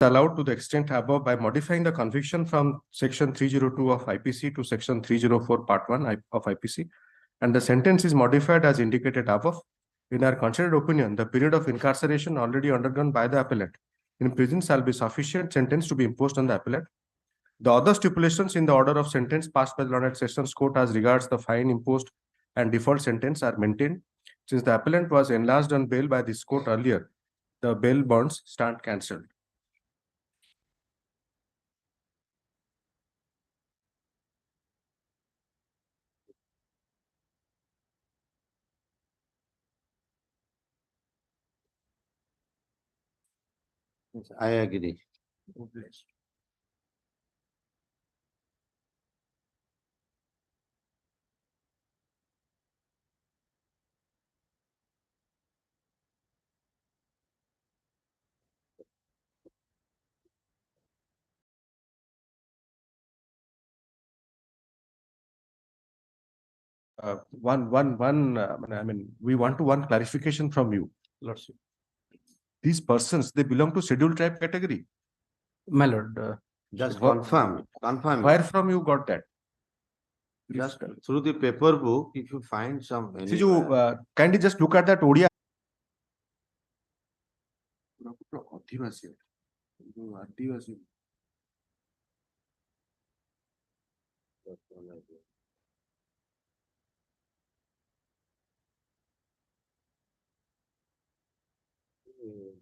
allowed to the extent above by modifying the conviction from section 302 of IPC to section 304 part 1 of IPC, and the sentence is modified as indicated above. In our considered opinion, the period of incarceration already undergone by the appellant in prison shall be sufficient sentence to be imposed on the appellant. The other stipulations in the order of sentence passed by the London Sessions Court as regards the fine imposed and default sentence are maintained. Since the appellant was enlarged on bail by this court earlier, the bail bonds stand cancelled. I agree. We want one clarification from you, Lordship. These persons, they belong to scheduled tribe category. My lord, Just confirm. Where from you got that? Just through the paper book, if you find some. See, you kindly just look at that ODI.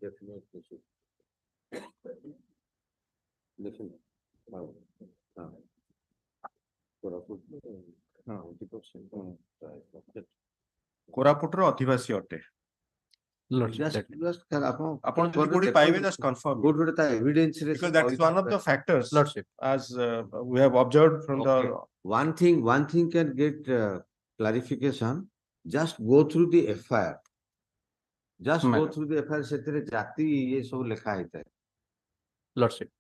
Definitely. Definitely. କୋରାପୁଟର ଅଧିବାସୀ ଅଟେ। Just ଆପଣ ଯଦି କୋଉଠି ପାଇବେ just confirm. Go to the evidence. Because that is one of the factors, Lordship, as we have observed from the. One thing can get clarification. Just go through the FIR. Just go through the FIR. ସେଥିରେ ଜାତି ये सब लिखा है। Lordship.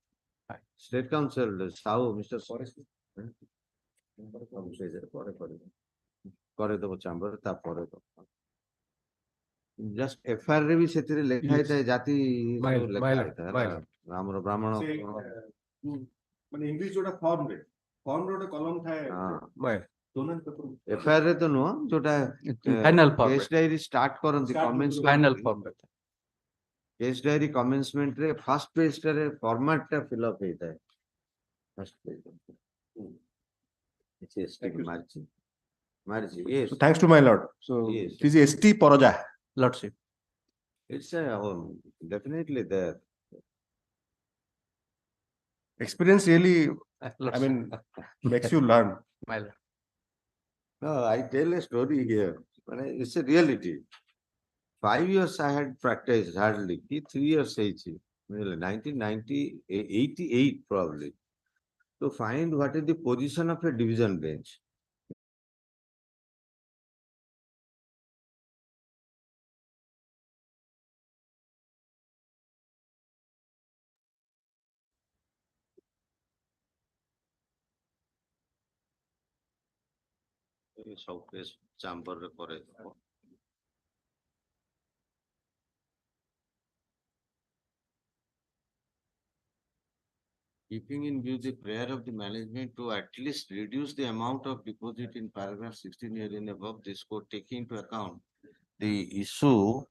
State Council, SAHOO, Mr. Just FIR रे भी ସେଥିରେ लिखा है जाति ଆମର ବ୍ରାହ୍ମଣ ମାନେ ଇଂଲିଶ ଯୋଟା ଫର୍ମ ରେ ଗୋଟେ କଲମ ଥାଏ। FIR ରେ ତ ନୁହଁ ଯୋଟା Final form. Case diary start କରନ୍ତି commence Final form. Case diary commencement रे फर्स्ट पेज रे फॉर्मेट टा फिल अप हेता है फर्स्ट पेज इट्स एसटी मार्जी yes. So thanks to my lord. So Yes. it is ST Poroja. Lordship. It's definitely there. Experience really, Lordship. makes you learn. My lord. No, I tell a story here. It's a reality. 5 years I had practiced hardly. 3 years 1990, 88 probably. To find what is the position of a division bench. Chamber report. Keeping in view the prayer of the management to at least reduce the amount of deposit in paragraph 16 here and above, this court taking into account the issue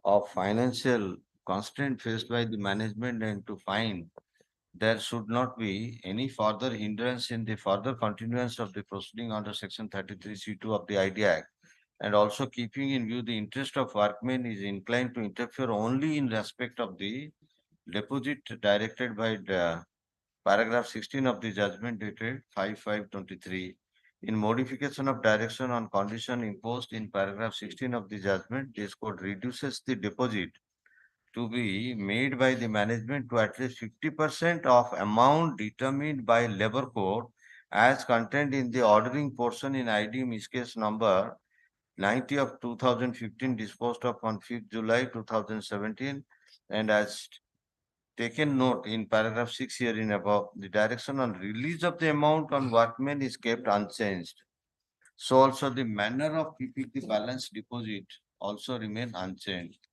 of financial constraint faced by the management and to find there should not be any further hindrance in the further continuance of the proceeding under section 33C2 of the ID Act. And also keeping in view the interest of workmen is inclined to interfere only in respect of the deposit directed by the paragraph 16 of the judgment dated 5/5/23. In modification of direction on condition imposed in paragraph 16 of the judgment, this court reduces the deposit to be made by the management to at least 50% of amount determined by labor code as contained in the ordering portion in ID case number 90 of 2015 disposed of on 5th July 2017 and as taken note in paragraph 6 here in above, the direction on release of the amount on workmen is kept unchanged. So also the manner of keeping the balance deposit also remain unchanged.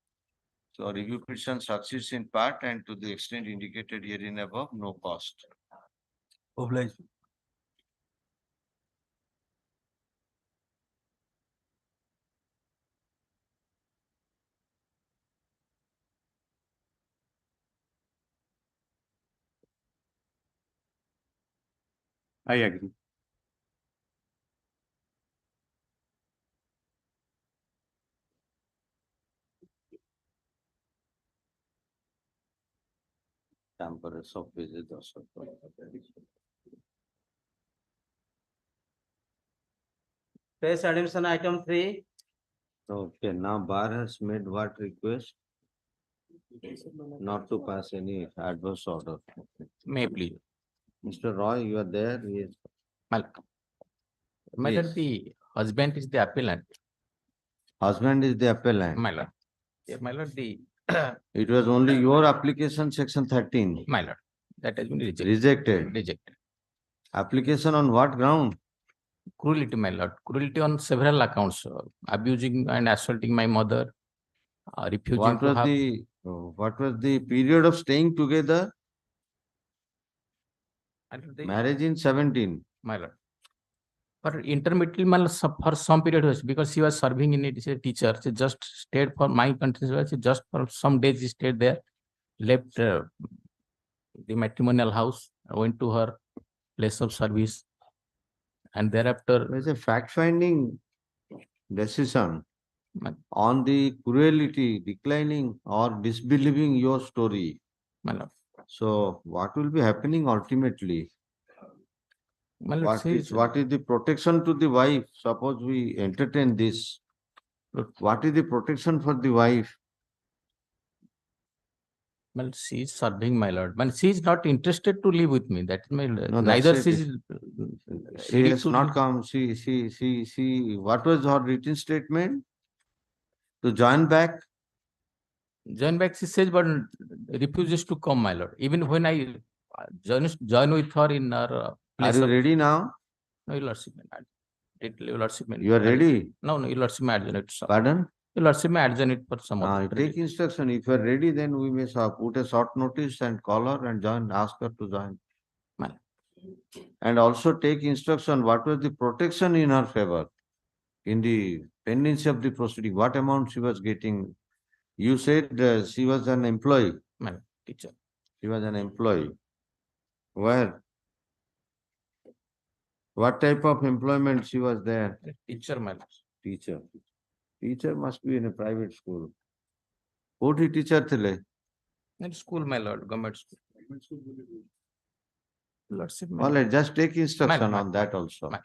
So review petition succeeds in part and to the extent indicated herein above, no cost. Obliged. I agree. Temporary of visit also. Fresh admission item 3. Okay, now bar has made what request? Not to pass any adverse order. May please. Mr. Roy, you are there? Yes. My lord, Yes. the husband is the appellant. Husband is the appellant. My lord. Yeah, my lord, the It was only your application, section 13, my lord, that has been rejected. rejected. Rejected. Application on what ground? Cruelty, my lord. Cruelty on several accounts. Abusing and assaulting my mother. Refusing What to have. what was the period of staying together? My lord, the- Marriage in 17. My lord. For intermittently, my lord, for some period was because she was serving in it as a teacher. She just stayed for my country. She just for some days she stayed there, left the matrimonial house, went to her place of service, and thereafter, There's a fact-finding decision my, on the cruelty, declining or disbelieving your story. my lord, So what will be happening ultimately? my lord, What is the protection to the wife? Suppose we entertain this. What is the protection for the wife? well, she is serving, my lord. But she is not interested to live with me. That is my No, neither that's she it. is She ready has to not live- come. What was her written statement? To join back? join back. She says, but refuses to come, my lord. Even when I join with her in her Are place you of ready now? no, your lordship. Your lordship. You are ready? No, your lordship may adjourn it. Pardon? Your lordship may adjourn it for some other. Take instruction. If you are ready, then we may put a short notice and call her and join, ask her to join. Well. And also take instruction, what was the protection in her favor? In the pendency of the proceeding, what amount she was getting? You said she was an employee. My teacher. She was an employee. Where? What type of employment she was there? Teacher, my lord. Teacher. Teacher must be in a private school. Koti teacher thile. In school, my lord, government school. Lordship, my All lord. right, just take instruction Ma'am, on that also. ma'am.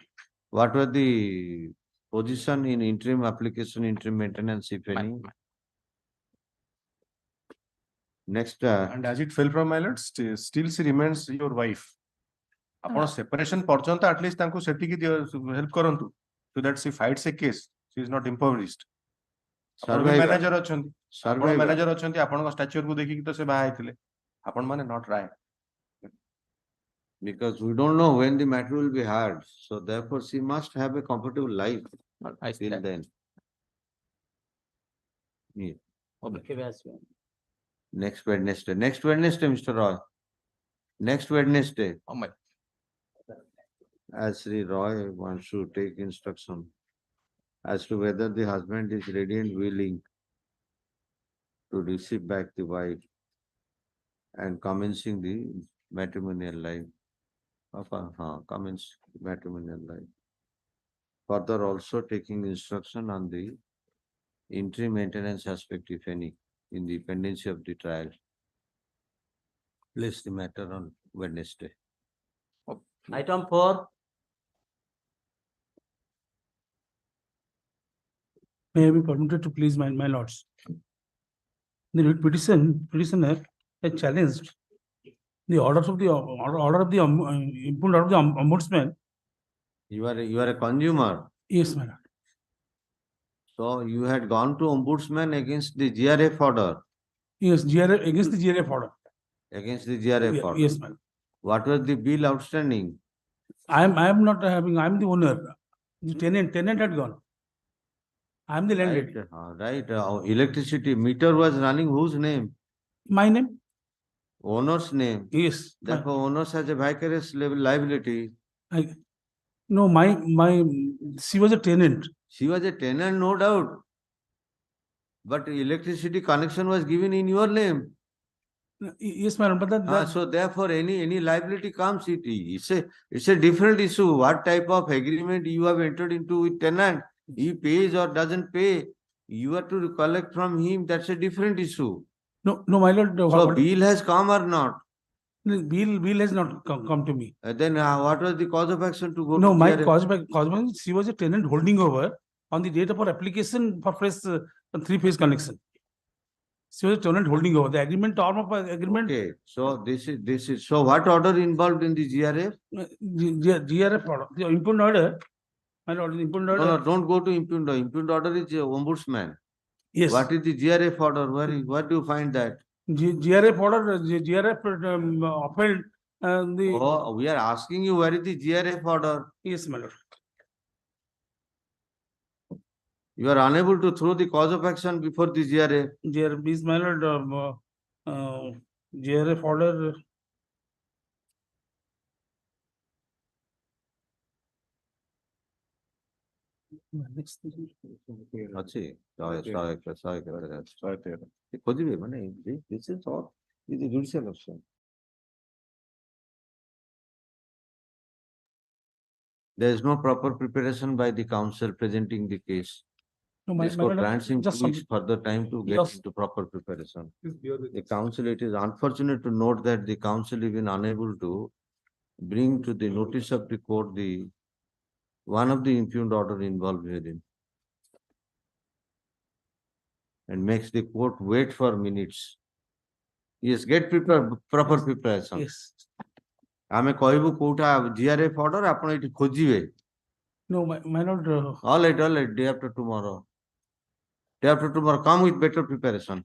What was the position in interim application, interim maintenance, if any? Next, And as it fell from my lord, still she remains your wife. ଆପଣ separation ପର୍ଯ୍ୟନ୍ତ at least ତାଙ୍କୁ ସେତିକି help କରନ୍ତୁ so that she fights a case. She is not impoverished. ଆପଣ ବି survivor. manager ଅଛନ୍ତି. ଆପଣ Survivor. manager ଅଛନ୍ତି ଆପଣଙ୍କ stature କୁ ଦେଖିକି ତ ସେ ବାହା ହେଇଥିଲେ. ଆପଣ ମାନେ not right. Because we don't know when the matter will be heard. So therefore, she must have a comfortable life I till stand. then. Yeah. Next Wednesday. Next Wednesday, Mr. Roy. Next Wednesday, Oh my. as Sri Roy wants to take instruction as to whether the husband is ready and willing to receive back the wife and commencing the matrimonial life. Commence matrimonial life. Further also taking instruction on the interim maintenance aspect, if any, in the pendency of the trial. Place the matter on Wednesday. Item 4. May I be permitted to please my lords? The petitioner has challenged the orders of the order of the input order of the ombudsman. You are a consumer. Yes, my lord. So you had gone to ombudsman against the GRF order. Yes, GRF against the GRF order. Against the GRF order. Yes, madam. What was the bill outstanding? I am not having. I am the owner. The tenant had gone. I am the landlady. Right, electricity meter was running whose name? My name? Owner's name. Yes. Therefore, owners has a vicarious liability. No, she was a tenant. She was a tenant, no doubt. But electricity connection was given in your name. Yes, madam, but So therefore, any liability comes, it's a different issue. What type of agreement you have entered into with tenant? He pays or doesn't pay. You have to collect from him. That's a different issue. No, my lord. So bill has come or not? Bill has not come to me. Then what was the cause of action to go No, to my GRA? cause she was a tenant holding over on the date of her application for fresh three-phase connection. She was a tenant holding over. The agreement, term of agreement. Okay, so this is, so what order involved in the GRA? GRF order, the impugned order. My lord, the impugned order. No, don't go to impugned order. Impugned order is ombudsman. Yes. What is the GRF order? Where do you find that? GRF order, GRF upheld the. Oh, we are asking you, where is the GRF order? Yes, my lord. You are unable to throw the cause of action before the GRA. GRF, please, my lord, GRF order. ଅଛି ଖୋଜିବେ ମାନେ this is all is the judicial option. There is no proper preparation by the counsel presenting the case. No, my This court lord, grants him 2 just weeks further time to get Yes. into proper preparation. The counsel, it is unfortunate to note that the counsel is been unable to bring to the notice of the court one of the impugned order involved herein. And makes the court wait for minutes. Yes, get prepared, proper preparation. Yes. ଆମେ କହିବୁ କୋଉଟା GRF order ଆପଣ ଏଠି ଖୋଜିବେ. No, my lord. All right, day after tomorrow. Day after tomorrow, come with better preparation.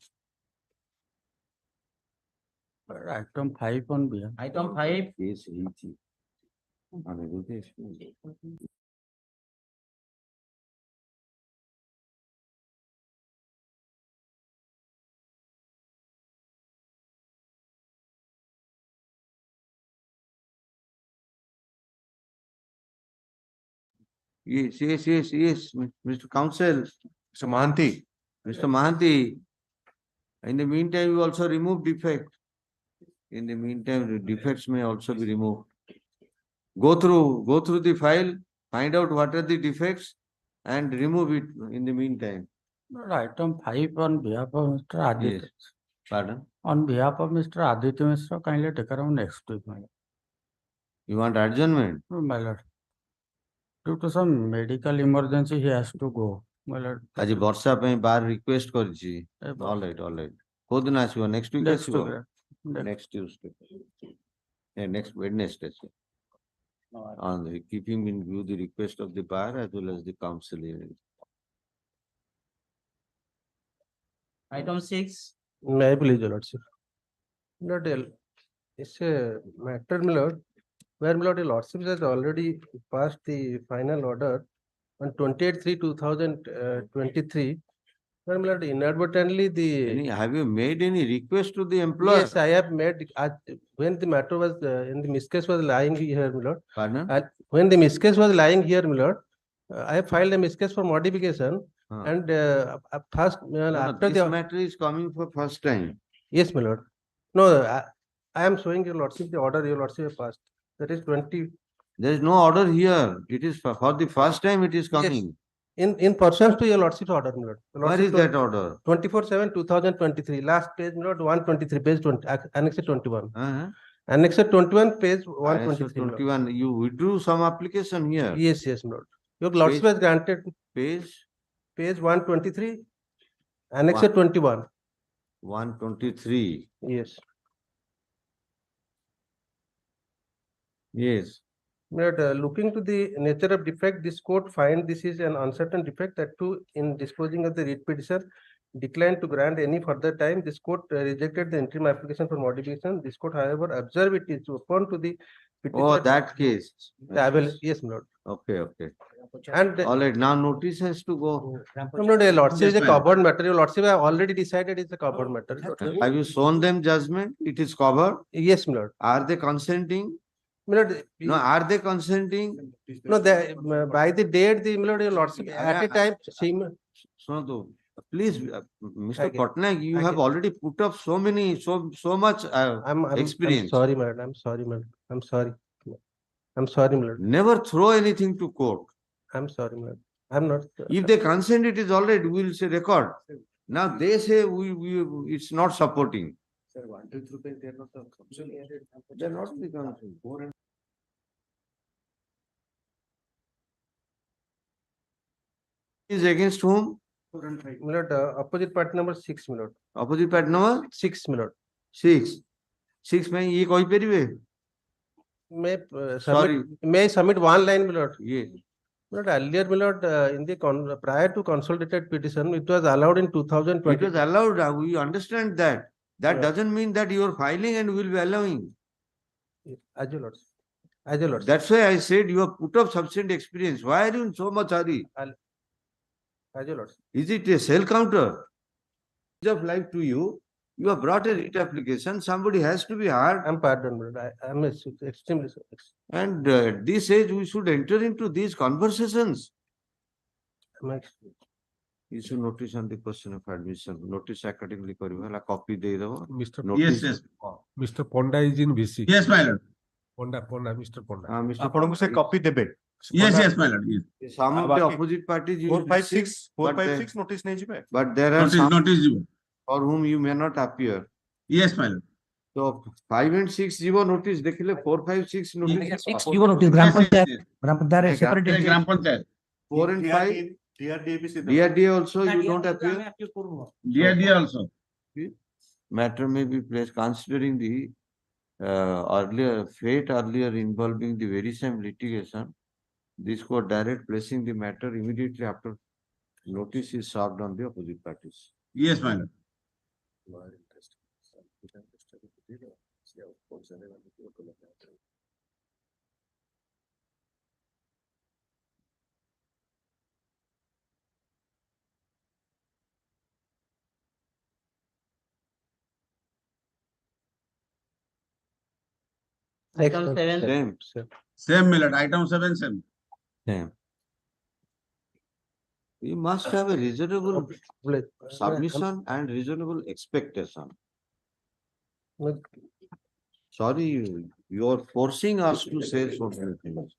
Item 5 on behalf. Item 5, Yes, ହେଇଛି. ଆମେ ଗୋଟେ Yes, Mr. Counsel, Mr. Mahanti, Mr. Mahanti. In the meantime, you also remove defect. In the meantime, the defects may also be removed. Go through the file, find out what are the defects and remove it in the meantime. Item 5 on behalf of Mr. Aditya. Yes. Pardon? On behalf of Mr. Aditya Mishra, kindly take around next week, my lord. You want adjournment? Oh, my lord. Due to some medical emergency, he has to go. My lord. ଆଜି ବର୍ଷା ପାଇଁ ବାର request କରିଛି. Eh, All right. କୋଉଦିନ ଆସିବ? Next week Next ଆସିବ? week, Next Tuesday. Next Wednesday. On keeping in view the request of the bar as well as the council hearing. item 6, May I please, your lordship? Lord, it's a matter, my lord, where my lord, your lordship has already passed the final order on 28/3/2023. Where my lord, inadvertently Have you made any request to the employer? Yes, I have made, when the matter was, in the miscase was lying here, my lord. Pardon? When the miscase was lying here, my lord, I have filed a miscase for modification. And first, after this the, matter is coming for first time. yes, my lord. No, I am showing your lordship the order your lordship have passed. That is 20, There is no order here. It is for the first time it is coming. in pursuance to your lordship's order, my lord. Your Where lordship is that order? 24/7/2023, last page, my lord, 123, page 20, annex 21. Uh-huh. Annex 21, page Answer 123. my lord. 21, you withdrew some application here. Yes, my lord. Your lordship Page- has granted Page page 123, annex One. 21. 123. Yes. Yes. But looking to the nature of defect, this court find this is an uncertain defect that too in disposing of the writ petition declined to grant any further time. This court rejected the interim application for modification. This court, however, observed it is open to the Oh, petitioner. that case. Yes, my lord. Okay. And All right, now notice has to go. no, your lordship is a Yes, ma'am. covered matter. Your lordship have already decided it's a covered matter. Have you shown them judgment? It is covered. Yes, my lord. Are they consenting? My lord, No, are they consenting? no, by the date, the my lord, your lordship at a time, see, So, please, Mr. Okay. Patnaik, you have Okay. already put up so much I'm experience. sorry, my lord. I'm sorry, my lord. I'm sorry. I'm sorry, my lord. Never throw anything to court. I'm sorry, my lord. I'm not. If they consent, it is all right, we will say record. Now they say it's not supporting. They're not the consent. Is against whom? My lord, opposite party number 6, my lord. Opposite party number 6, my lord. 6. 6 में ये कोई परिवे? Sorry. May I submit one line, my lord? Yes. My lord, earlier, my lord, in the prior to consolidated petition, it was allowed in It 2020. was allowed, we understand that. That Yeah. doesn't mean that you are filing and will be allowing. As your lordship. As your lordship. That's why I said you have put up sufficient experience. Why are you in so much hurry? As your lordship. Is it a cell counter? Of life to you, you have brought a writ application, somebody has to be heard. I'm pardoned, my lord. I'm extremely sorry. And at this age, we should enter into these conversations. Issue notice on the question of admission. Notice accordingly kariba, copy de dabo. Mr. Notice. Yes, Mr. Ponda is in VC. Yes, my lord. Ponda, Mr. Ponda. Mr. ଆପଣଙ୍କୁ ସେ copy ଦେବେ Yes, my lord. Yes. Some of the Baki- opposite parties you 456 but 456 notice ନେଇଯିବେ but there are Notice, some notice you. for whom you may not appear. Yes, my lord. So 5 and 6 जीवो notice देखिले 4, 5, 6 notice. Yes, Gram yes, Panchayat, yes. Gram Panchayat Hey, separate Gram- entity. Gram Panchayat. 4 and 5. DRDA also you don't appear. DRDA also. Matter may be placed considering the earlier involving the very same litigation. This court direct placing the matter immediately after notice is served on the opposite parties. Yes, my lord. Item 7. Same. Same, my lord. Item 7, same. Same. You must have a reasonable submission and reasonable expectation. Sorry, you are forcing us to say so many things.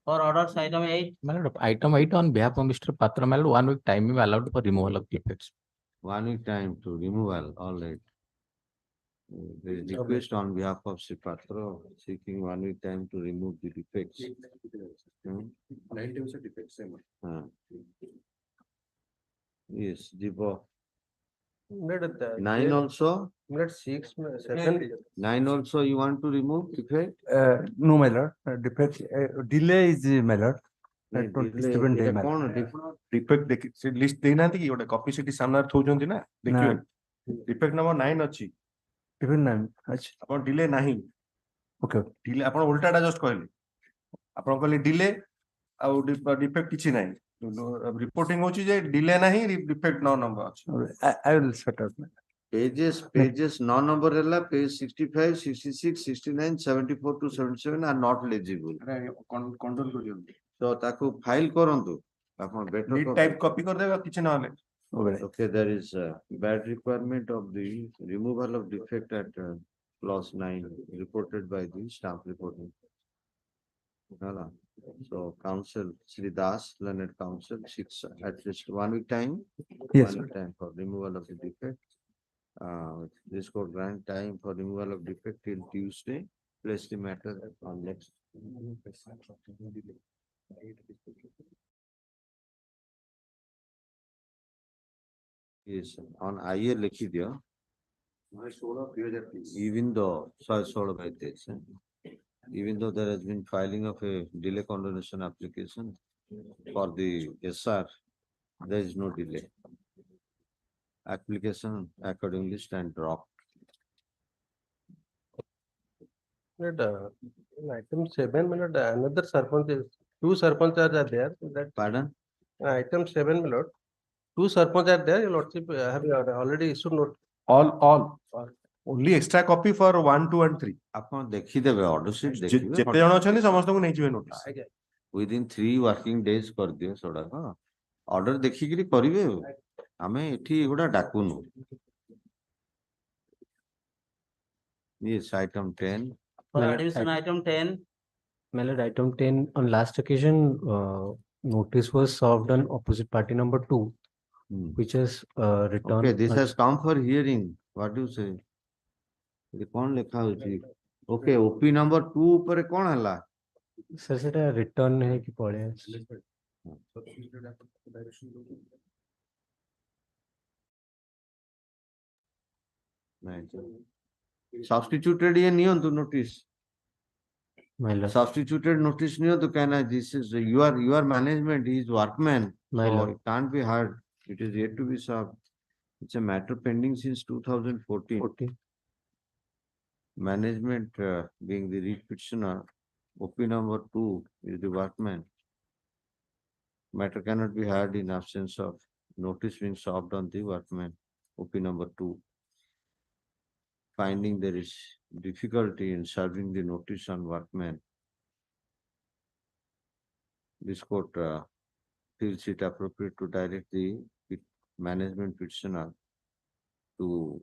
For orders, item 8. My lord, item 8 on behalf of Mr. Patra, my lord, 1 week time is allowed for removal of defects. 1 week time to removal, all right. There is request on behalf of Sri Patra seeking 1 week time to remove the defects. Yes, Deepa. 9 also, 6, 7. 9 also you want to remove defect? No, my lord, defect, delay is my lord. 27 day, my lord. Defect ଦେଖି ସେ list ଦେଇନାହାନ୍ତି କି ଗୋଟେ copy ସେଠି ସାମ୍ନାରେ ଥଉଛନ୍ତି ନା ଦେଖିବେ defect number 9 ଅଛି Even nine, अच्छा, ଆପଣ ଡିଲେ ନାହିଁ okay. ଡିଲେ ଆପଣ ଓଲଟାଟା ଜଷ୍ଟ କହିଲେ ଆପଣ କହିଲେ ଡିଲେ ଆଉ ଡିଫେକ୍ଟ କିଛି ନାହିଁ ରିପୋର୍ଟିଂ ହଉଛି ଯେ ଡିଲେ ନାହିଁ ଡିଫେକ୍ଟ 9 ନମ୍ବର ଅଛି I will set out. Pages 9 number rela, page 65, 66, 69, 74 to 77 are not legible. Control କରିଦିଅନ୍ତୁ So ତାକୁ file କରନ୍ତୁ. ଆପଣ better ନିଟ୍ ଟାଇପ କପି କରିଦେବେ କିଛି ନହେଲେ Okay, there is a bad requirement of the removal of defect at clause 9 reported by the staff reporting. Hala. So counsel Sri Das, learned counsel, 6 at least 1 week time. Yes, 1 week time for removal of the defect. This court grant time for removal of defect till Tuesday. Place the matter on next. Yes, on IA लिखी दिया. Even though, sorry, by this, even though there has been filing of a delay condonation application for the SR, there is no delay. Application accordingly stand dropped. In item 7, my lord, another circumstance Two sarpanchs are there, that Pardon? item 7, my lord. Two sarpanchs are there, your lordship, have already issued note. All. Only extra copy for 1, 2 and 3. ଆପଣ ଦେଖିଦେବେ order sheet ଯେତେ ଦେଖିବେ ଜଣ ଅଛନ୍ତି ସମସ୍ତଙ୍କୁ ନେଇଯିବେ notice. Aଜ୍ଞା. within 3 working days କରିଦିଅ ସେଗୁଡାକ order ଦେଖିକିରି କରିବେ ଆଉ। ଆମେ ଏଠି ଏଗୁଡା ଡାକୁନୁ। Yes, item 10. For Well, addition, item 10, My lord, item 10, on last occasion, notice was served on opposite party number 2, Hmm. which is returned. Okay, this has come for hearing. What do you say? ଏଠି କଣ ଲେଖା ହଉଛି? Okay, OP number 2 ଉପରେ କଣ ହେଲା? Sir, ସେଟା return ହେଇକି ପଳେଇ ଆସିଛି। Substituted ଇଏ ନିଅନ୍ତୁ notice. My lord, Substituted notice ନିଅନ୍ତୁ କାହିଁକିନା this is your management, he is workman. My So lord. it can't be hard. It is yet to be solved. It's a matter pending since 2014. 14. Management being the read petitioner, OP number 2 is the workman. Matter cannot be heard in absence of notice being served on the workman, OP number 2. Finding there is difficulty in serving the notice on workman, this court feels it appropriate to direct the management petitioner to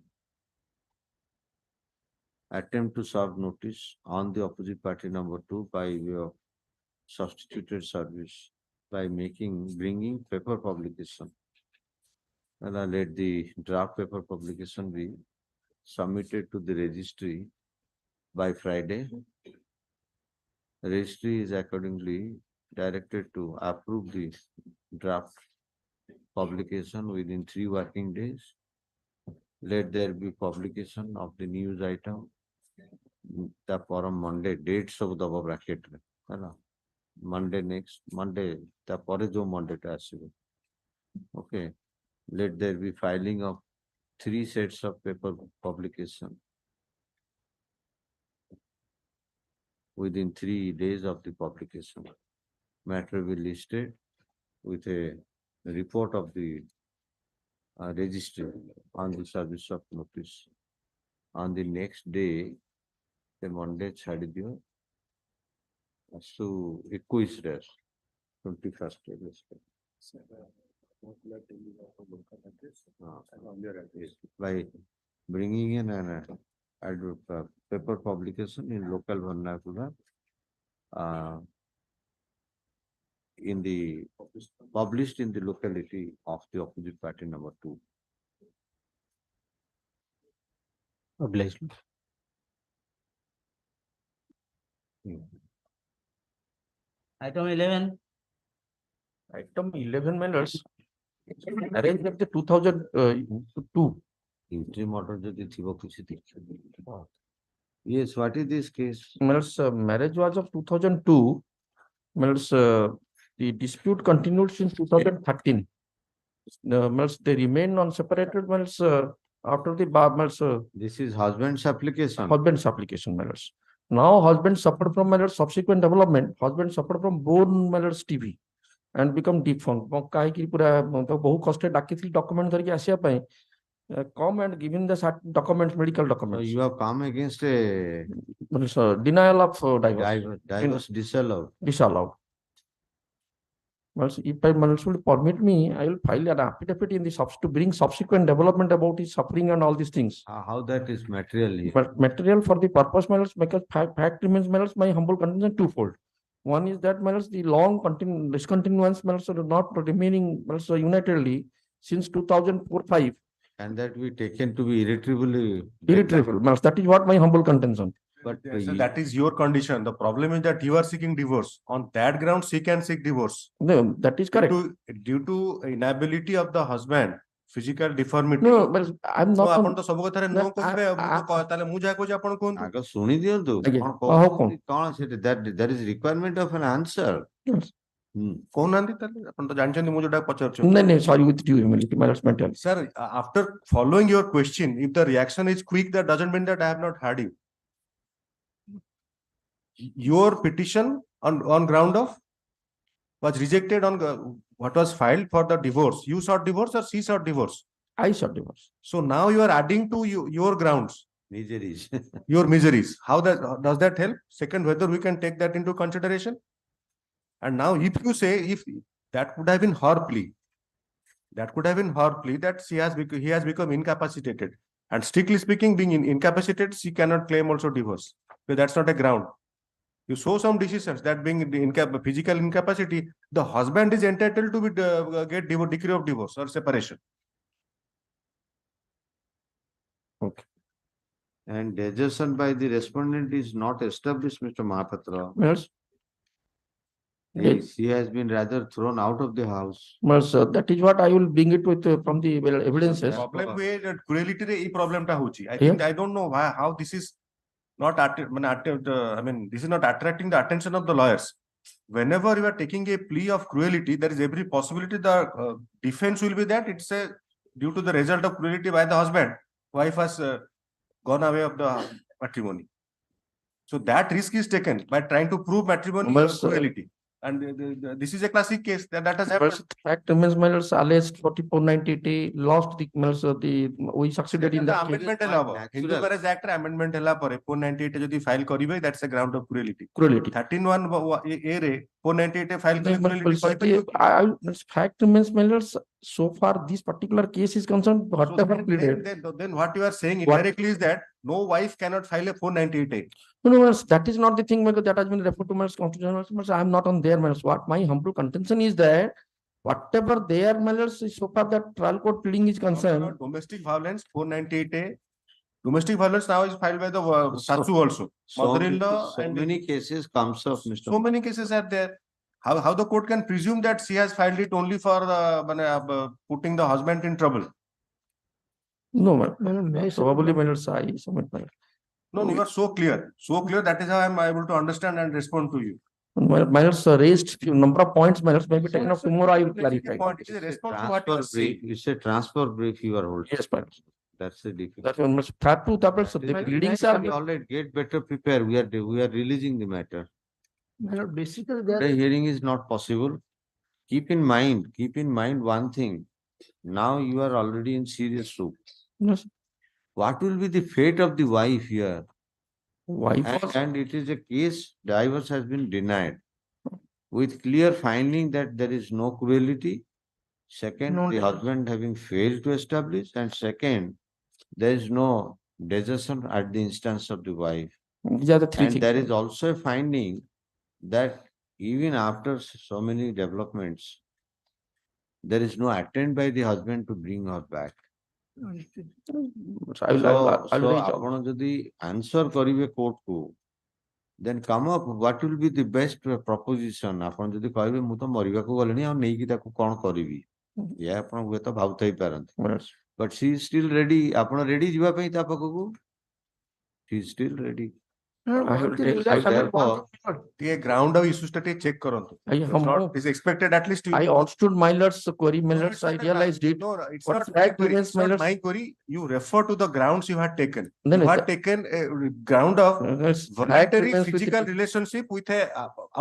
attempt to serve notice on the opposite party number 2 by way of substituted service by bringing paper publication. And I let the draft paper publication be submitted to the registry by Friday. Registry is accordingly directed to approve the draft publication within 3 working days. Let there be publication of the news item. The forum Monday, dates of the bracket. Monday next, Monday, the jo Monday ta asibo. Okay. Let there be filing of 3 sets of paper publication within 3 days of the publication. Matter will be listed with a report of the registry on the service of notice. On the next day, the Monday chhadi diyo. So 21 days, 21st day. By bringing in an paper publication in local vernacular in the published in the locality of the opposite party number 2. Obliged. item 11, Item 11, my lords. Arrange of the 2002. Interim order ଯଦି ଥିବ କିଛି ଦେଖିବ. Yes, what is this case? My lords, marriage was of 2002. My lords, the dispute continued since 2013. My lords, they remain non-separated. My lords, after the my lords, This is husband's application. husband's application. My lords. Now husband suffered from my lords subsequent development. Husband suffered from bone my lords TB and become defunct. କାହିଁକି ପୁରା ବହୁ କଷ୍ଟରେ ଡାକିଥିଲି document ଧରିକି ଆସିବା ପାଇଁ. Come and given the documents, medical So documents. you have come against a Denial of divorce. divorce disallowed. Disallowed. Well, if I will permit me, I will file an affidavit in the to bring subsequent development about his suffering and all these things. How that is materially? But material for the purpose, my lords, because fact remains, my lords, my humble contention twofold. One is that, my lords, the long discontinuance, my lords, are not remaining, my lords, unitedly since 2004-5. And that we taken to be irretrievably. Irretrievable. My lords, that is what my humble contention. But So that is your condition. The problem is that you are seeking divorce. On that ground, she can seek divorce. No, that is correct. Due to inability of the husband, physical deformity. No, but I'm So not. ଆପଣ ତ ସବୁ କଥାରେ No, no କହିବେ ତାହେଲେ ମୁଁ ଯାହା କହୁଛି ଆପଣ କୁହନ୍ତୁ. ଆଗ ଶୁଣି ଦିଅନ୍ତୁ ଆଜ୍ଞା। କଣ ହଉ, କହୁଛନ୍ତି କଣ ସେଠି that is requirement of an answer. କହୁନାହାନ୍ତି ତାହେଲେ ଆପଣ ତ ଜାଣିଛନ୍ତି ମୁଁ ଯୋଉଟା ପଚାରୁଛି. No, sorry, with due humility, my lords, mental. Sir, after following your question, if the reaction is quick, that doesn't mean that I have not heard you. Your petition on ground of was rejected on what was filed for the divorce. You sought divorce or she sought divorce? I sought divorce. So now you are adding to your grounds, Miseries. your miseries. How does that help? Second, whether we can take that into consideration? And now if you say, if that could have been her plea, that could have been her plea that he has become incapacitated. And strictly speaking, being incapacitated, she cannot claim also divorce. Because that's not a ground. You show some decisions that being the physical incapacity, the husband is entitled to get decree of divorce or separation. Okay. And desertion by the respondent is not established, Mr. Mahapatra. Yes. She has been rather thrown out of the house. Yes, that is what I will bring it with from the evidences. Problem with cruelty re problem ta hochi. I Yeah. think I don't know why how this is not this is not attracting the attention of the lawyers. Whenever you are taking a plea of cruelty, there is every possibility the defense will be that it's a due to the result of cruelty by the husband. Wife has gone away of the matrimony. So that risk is taken by trying to prove matrimony cruelty. And this is a classic case that has happened. But fact remains, my lords, alleged 4490 lost the we succeeded in that case. Amendment allowed. Hindu Marriage Act amendment allowed 498 jodi file karibe, that's a ground of cruelty. Cruelty. 13(1) re 498 file cruelty. Fact remains, my lords, so far this particular case is concerned, whatever pleaded. Then what you are saying indirectly is that no wife cannot file a 498A. No, that is not the thing, because that has been referred to my constitutional. I am not on their matters. What my humble contention is that whatever their matters, so far that trial court pleading is concerned. Domestic violence 498A. Domestic violence now is filed by the SAHOO also. Mother-in-law So and many cases comes up, Mr. so many cases are there. How the court can presume that she has filed it only for putting the husband in trouble? No, probably my lords, I submit my lords. No, you are so clear. So clear, that is how I am able to understand and respond to you. My lords raised few number of points, my lords, maybe taken up tomorrow, I will clarify. It is a response to what you are Transfer brief, saying. it's a transfer brief you are holding. Yes, my lords. That's the difficult. That one must have to double, so the pleadings are. All right, get better prepared. We are releasing the matter. Basically, The hearing is not possible. Keep in mind one thing. Now you are already in serious soup. Yes. What will be the fate of the wife here? Wife was- And it is a case, divorce has been denied with clear finding that there is no cruelty. Second, No the desertion. husband having failed to establish, and second, there is no desertion at the instance of the wife. These are the three And things. there is also a finding that even after so many developments, there is no attempt by the husband to bring her back. I will So raise out. ଆପଣ ଯଦି answer କରିବେ court କୁ, then come up what will be the best proposition. ଆପଣ ଯଦି କହିବେ ମୁଁ ତ ମରିବାକୁ ଗଲିଣି ଆଉ ନେଇକି ତାକୁ କଣ କରିବି, ଏହା ଆପଣ ହୁଏତ ଭାବୁଥାଇ ପାରନ୍ତି. Yes. But she is still ready. ଆପଣ ready ଯିବା ପାଇଁ ତା ପାଖକୁ? She is still ready. I will take- I will- Therefore, The ground of issues that check karantu. I It's not, it's expected at least. I understood my lords query, my lords, I realized it. No, it's What not fact my query. remains, It's my not lords. my query. You refer to the grounds you had taken. Then You it's- had taken a ground of Yes, fact voluntary remains with physical the- relationship with a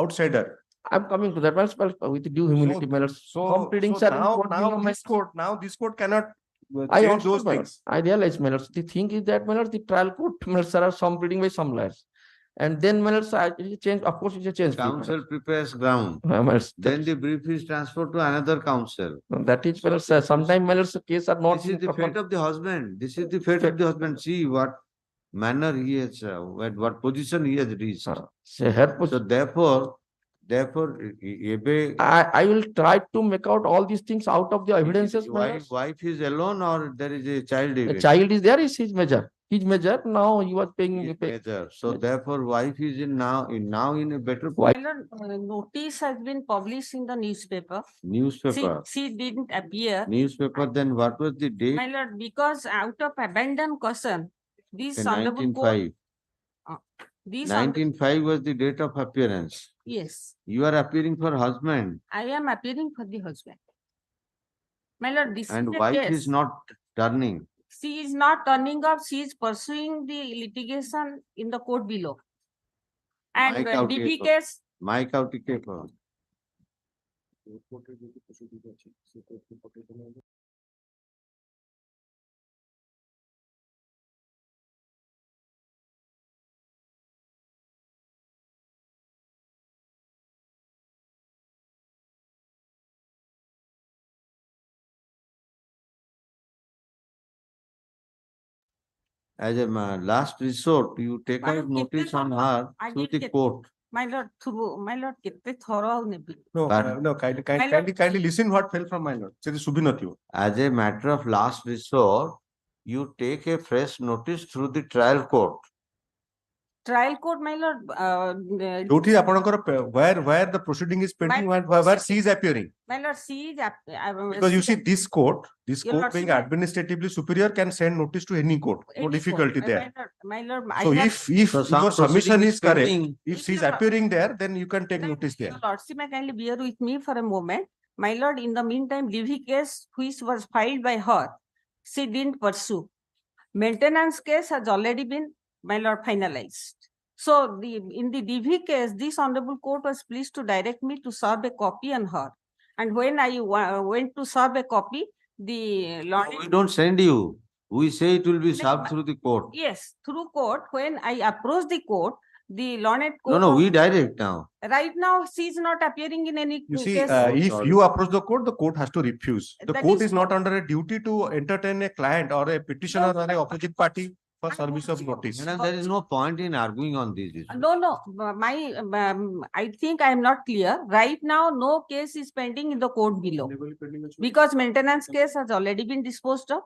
outsider. I'm coming to that, but with due humility, my lords. Some pleadings are in court below my- Now this court cannot I change understood, those my things. lords. I realize, my lords, the thing is that, my lords, the trial court, my lords, there are some pleading by some lawyers. And then, my lords, it is a change, of course, it's a change. counsel prepares ground. My lords, Then the brief is transferred to another counsel. that is, my lords, sometimes, my lords, case are not. This is the fate of the husband. This is the fate of the husband. See what manner he has, what position he has reached. Say, her So therefore, I will try to make out all these things out of the evidences. my lords. wife is alone or there is a child The even? child is there, is his measure. His measure, now he was paying. His major. So therefore, wife is now in a better Why- Notice has been published in the newspaper. newspaper. She didn't appear. Newspaper, then what was the date? My lord, because out of abandoned caution, this honorable court. 1905. This hon- 1905 was the date of appearance. Yes, You are appearing for husband I am appearing for the husband. My lord, this and is a wife case. is not turning. She is not turning up, she is pursuing the litigation in the court below. And Mike out DP here. case, Mike out ticket. As a last resort, you take Madam, out notice keep on the- her I through did the get- court. My lord, through, my lord, kete thorough au nebi. No, But- no, kindly, My lord- kindly listen what fell from my lord. Seri Subhinati. As a matter of last resort, you take a fresh notice through the trial court. Trial court, my lord, Jyoti apanakara where the proceeding is pending, where C is appearing. my lord, see is Because you see this court Your being Lordship, administratively superior can send notice to any court. No difficulty there. My lord, I So have. if So some your submission proceeding is correct, pending. if If she is your- appearing there, then you can take notice there. Your Lordship, may kindly bear with me for a moment. My lord, in the meantime, DV case which was filed by her, she didn't pursue. Maintenance case has already been, my lord, finalized. So in the DV case, this honorable court was pleased to direct me to serve a copy on her. And when I went to serve a copy, the No, lord. we don't send you. We say it will be No, served but- through the court. Yes, through court, when I approached the court, the learned No, court. no, of- we direct now. Right now, she is not appearing in any You see, case. if sorry. you approach the court has to refuse. The That court is is not under a duty to entertain a client or a petitioner or a opposite party for And service of what- notice. Madam, there is no point in arguing on this issue. No, I think I am not clear. Right now, no case is pending in the court below. Because maintenance case has already been disposed of.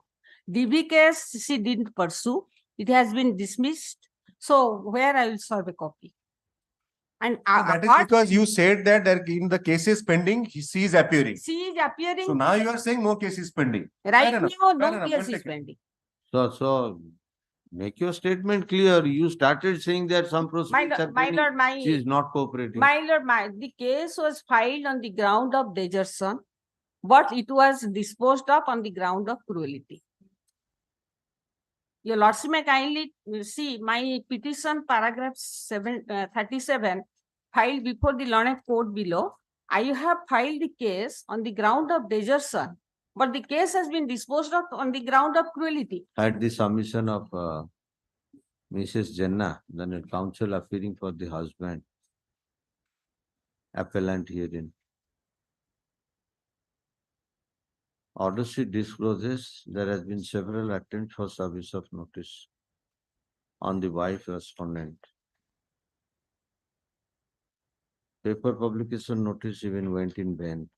DB case, she didn't pursue. It has been dismissed. So where I will serve a copy. And That is apart, because you said that in the cases pending, she is appearing. she is appearing. So now you are saying no case is pending. Right Fair enough, now, fair no enough, case well is taken. pending. So make your statement clear. You started saying that some proceedings are My pending. lord, She is not cooperating. My lord, the case was filed on the ground of desertion, but it was disposed of on the ground of cruelty. Your lordship may kindly see my petition paragraph 37 filed before the learned court below. I have filed the case on the ground of desertion, but the case has been disposed of on the ground of cruelty. At the submission of Mrs. Jenna, then counsel appearing for the husband, appellant herein. Order sheet discloses there has been several attempts for service of notice on the wife respondent. Paper publication notice even went in vain.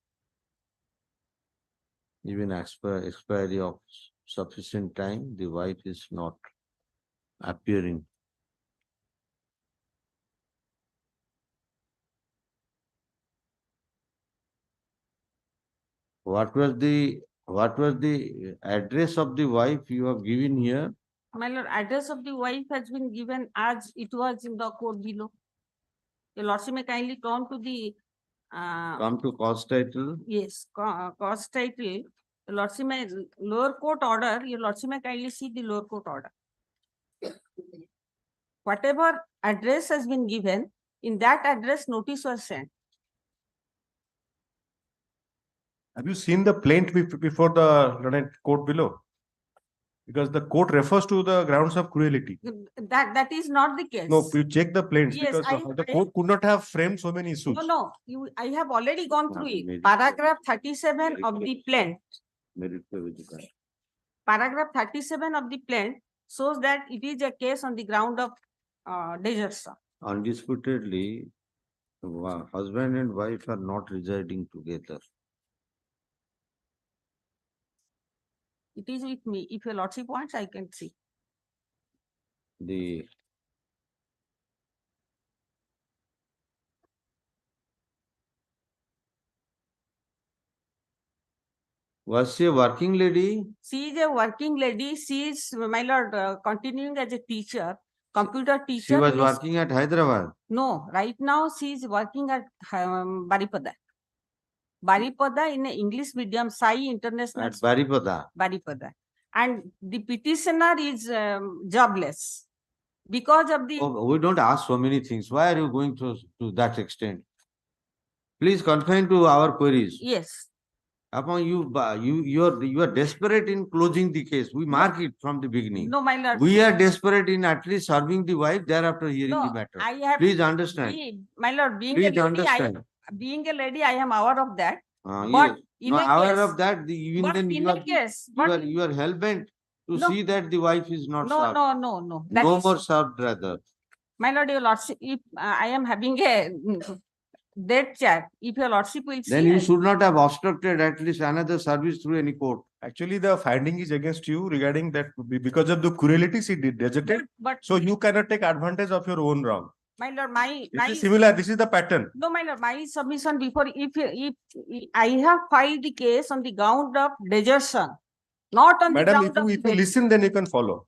Even expiry of sufficient time, the wife is not appearing. What was the address of the wife you have given here? My lord, address of the wife has been given as it was in the court below. Your lordship may kindly come to the Come to cause title. yes, cause title. Your lordship may lower court order, your lordship may kindly see the lower court order. Whatever address has been given, in that address notice was sent. Have you seen the plaint before the learned court below? Because the court refers to the grounds of cruelty. That is not the case. No, you check the plaints Yes, because the I- court could not have framed so many issues. No, I have already gone No, through it. maybe. Paragraph 37 of the plaint. Merit privilege. Paragraph 37 of the plaint shows that it is a case on the ground of desertion. Undisputedly, husband and wife are not residing together. It is with me. If your lordship wants, I can see. The was she a working lady? She is a working lady. She is, my lord, continuing as a teacher, computer teacher. She was in a- working at Hyderabad. No, right now she is working at Baripada. Baripada in a English medium, Sai International At Baripada. Baripada. And the petitioner is jobless because of the. Oh, we don't ask so many things. Why are you going to that extent? Please confine to our queries. Yes, Upon you are desperate in closing the case. We mark it from the beginning. no, my lord. We are desperate in at least serving the wife thereafter hearing the No, matter. I have. Please understand. My lord, being a Please lady, understand. being a lady, I am aware of that. Yes. But in No, a aware case, of that, even but then in you a are, case, you but are, you are hell-bent to No. see that the wife is not no, served. no. That No is- more served rather. My lord, your lordship, if I am having a dead chat, if your lordship will Then see. you should not have obstructed at least another service through any court. Actually, the finding is against you regarding that because of the cruelty she did deserted. But So you cannot take advantage of your own wrong. my lord, It is similar. This is the pattern. No, my lord, my submission before, if I have filed the case on the ground of desertion, not on the Madam, ground of. if you listen, then you can follow.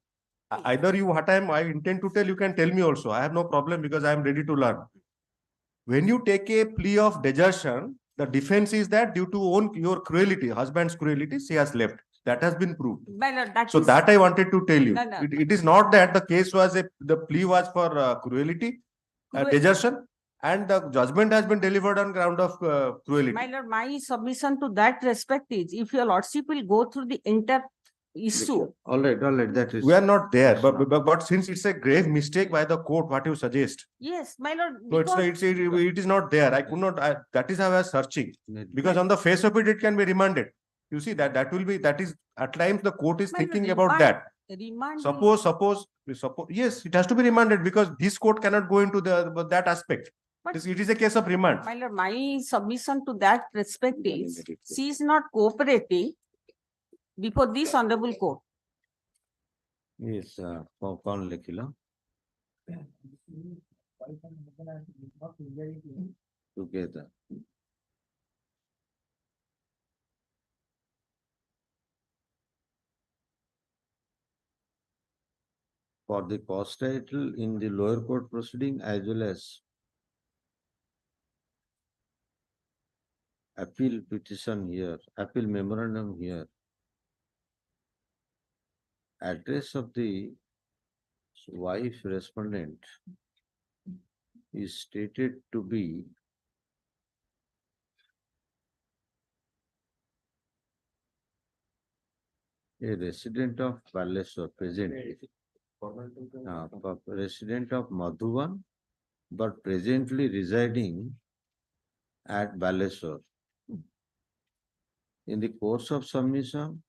Either you, what I intend to tell, you can tell me also. I have no problem because I am ready to learn. When you take a plea of desertion, the defense is that due to your cruelty, husband's cruelty, she has left. That has been proved. My lord, that So is- that I wanted to tell you. No, no. It is not that the case was the plea was for cruelty, desertion, and the judgment has been delivered on ground of cruelty. My lord, my submission to that respect is, if your lordship will go through the entire issue. All right, that is. We are not there, but since it's a grave mistake by the court, what you suggest? Yes, my lord. So because- it is not there. I could not. That is how I was searching, because on the face of it can be remanded. You see that is at times the court is My lord, thinking about remand- that. Remand. Suppose yes, it has to be remanded because this court cannot go into that aspect. But- It is a case of remand. My lord, my submission to that respect is, she is not cooperating before this honorable court. Yes, कौन लिखिला? Together. For the cause title in the lower court proceeding as well as appeal petition here, appeal memorandum here. Address of the wife respondent is stated to be a resident of Baleshwar presently. Resident of Madhuban, but presently residing at Baleshwar. In the course of submission,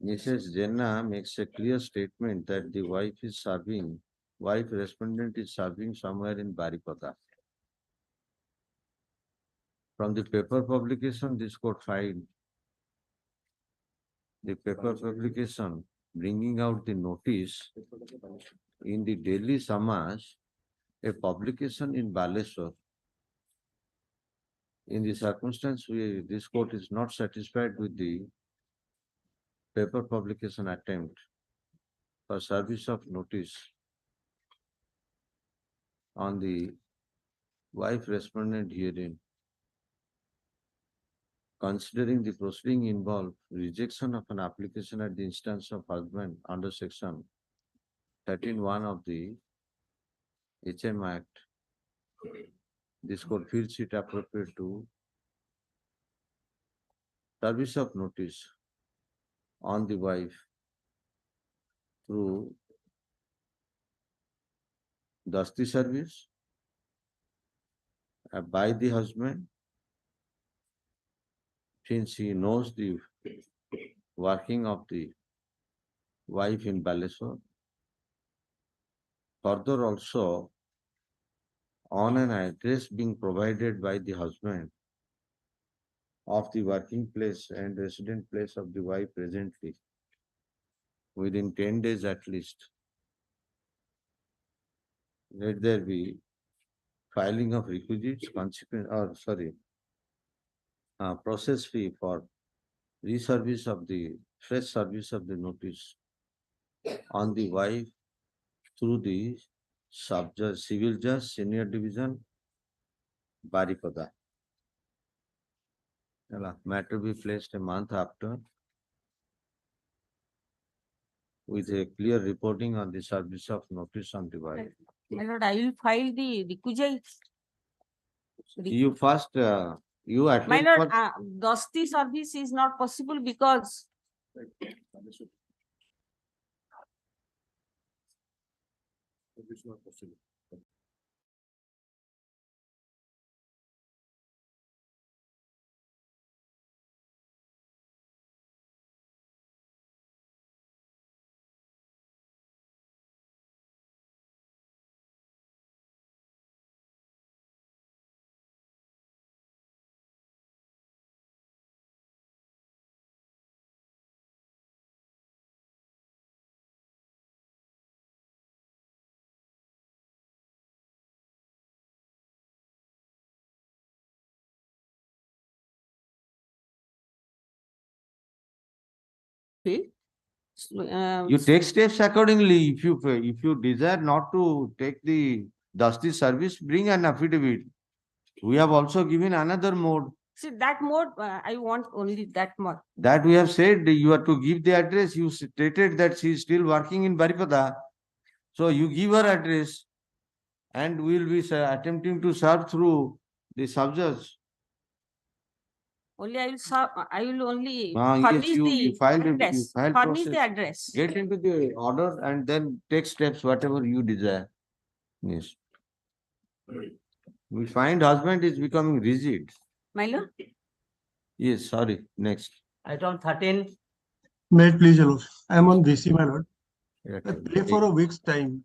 Mrs. Jenna makes a clear statement that the wife respondent is serving somewhere in Baripada. From the paper publication, this court filed the paper publication bringing out the notice in the Daily Samaj, a publication in Baleshwar. In the circumstance, this court is not satisfied with the paper publication attempt for service of notice on the wife respondent herein. Considering the proceeding involved rejection of an application at the instance of husband under section 13(1) of the HM Act, this court feels it appropriate to service of notice on the wife through Dasti service by the husband, since he knows the working of the wife in Baleshwar. Further also, on an address being provided by the husband of the working place and resident place of the wife presently, within 10 days at least, let there be filing of requisites, process fee for reservice of the fresh service of the notice on the wife through the sub-judge, civil judge, senior division, Baripada. Matter be placed a month after with a clear reporting on the service of notice on the wife. My lord, I will file the requisite. You first, you My attend lord, for, Dusty service is not possible because you take steps accordingly. If you desire not to take the dusty service, bring an affidavit. We have also given another mode. see that mode, I want only that mode. That we have said you have to give the address. You stated that she is still working in Baripada. So you give her address and we will be attempting to serve through the subjects. Only I will only Yes, furnish you the filed address, filed furnish the process. address. Get into the order and then take steps whatever you desire. Yes. We find husband is becoming rigid. My lord, Yes, sorry, next. Item 13. May it please, your lord. I am on VC, my lord. Yeah, I pray for a week's time.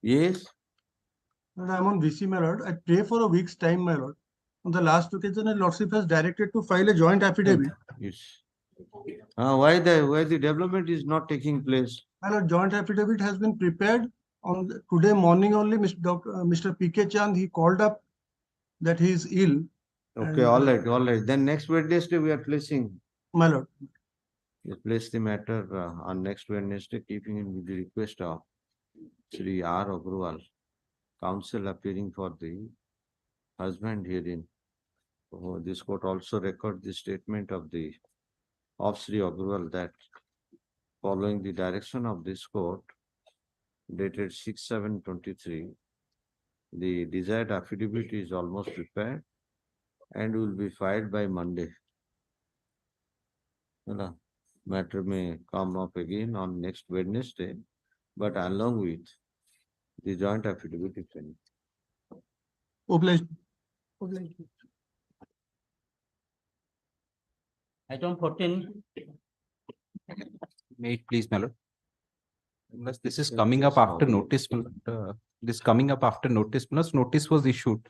Yes, I am on VC, my lord. I pray for a week's time, my lord. On the last occasion, the lordship has directed to file a joint affidavit. yes. Why the development is not taking place? My lord, joint affidavit has been prepared on today morning only. Mr. P.K. Chand, he called up that he is ill. Okay, And, all right. Then next Wednesday we are placing. My lord. We place the matter on next Wednesday, keeping in with the request of Sri R. Agrawal, counsel appearing for the husband herein. This court also record the statement of Sri Agrawal that following the direction of this court dated 6/7/23, the desired affidavit is almost prepared and will be filed by Monday. Matter may come up again on next Wednesday, but along with the joint affidavit if any. Obliged. Item 14. May it please, my lord. Unless this is coming up after notice, my lord, this coming up after notice, plus notice was issued.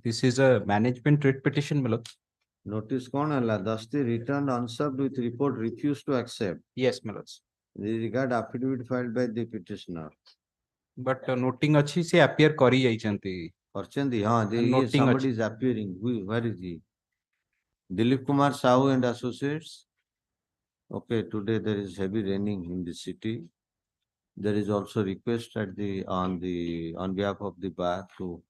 This is a management writ petition, my lord. Notice कौन है? Dusty returned unserved with report refused to accept. Yes, my lords. The regard affidavit filed by the petitioner. But noting अच्छी से appear करी जाइछन्ति. Archandi, Noting somebody is appearing. Where is he? Dilip Kumar SAHOO and Associates. Okay, today there is heavy raining in the city. There is also request at on behalf of the bar to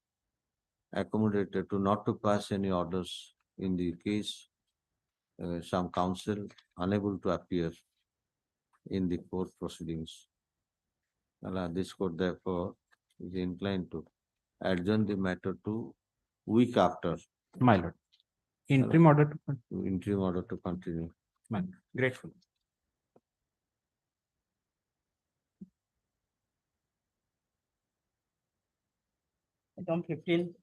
accommodate to not to pass any orders in the case some counsel unable to appear in the court proceedings. This court therefore is inclined to adjourn the matter to week after. My lord. Interim order to continue. My lord. Grateful. Item 15.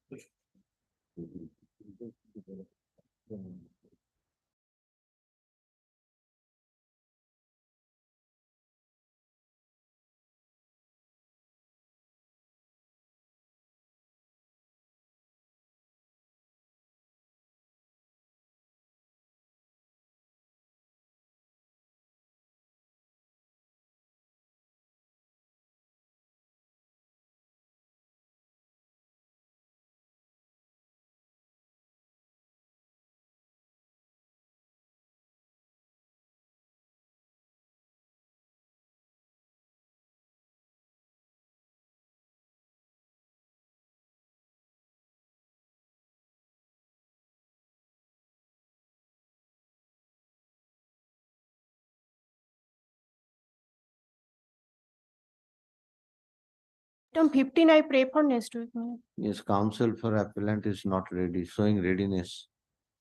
Item 15, I pray for next week. my lord. Yes, counsel for appellant is not ready, showing readiness.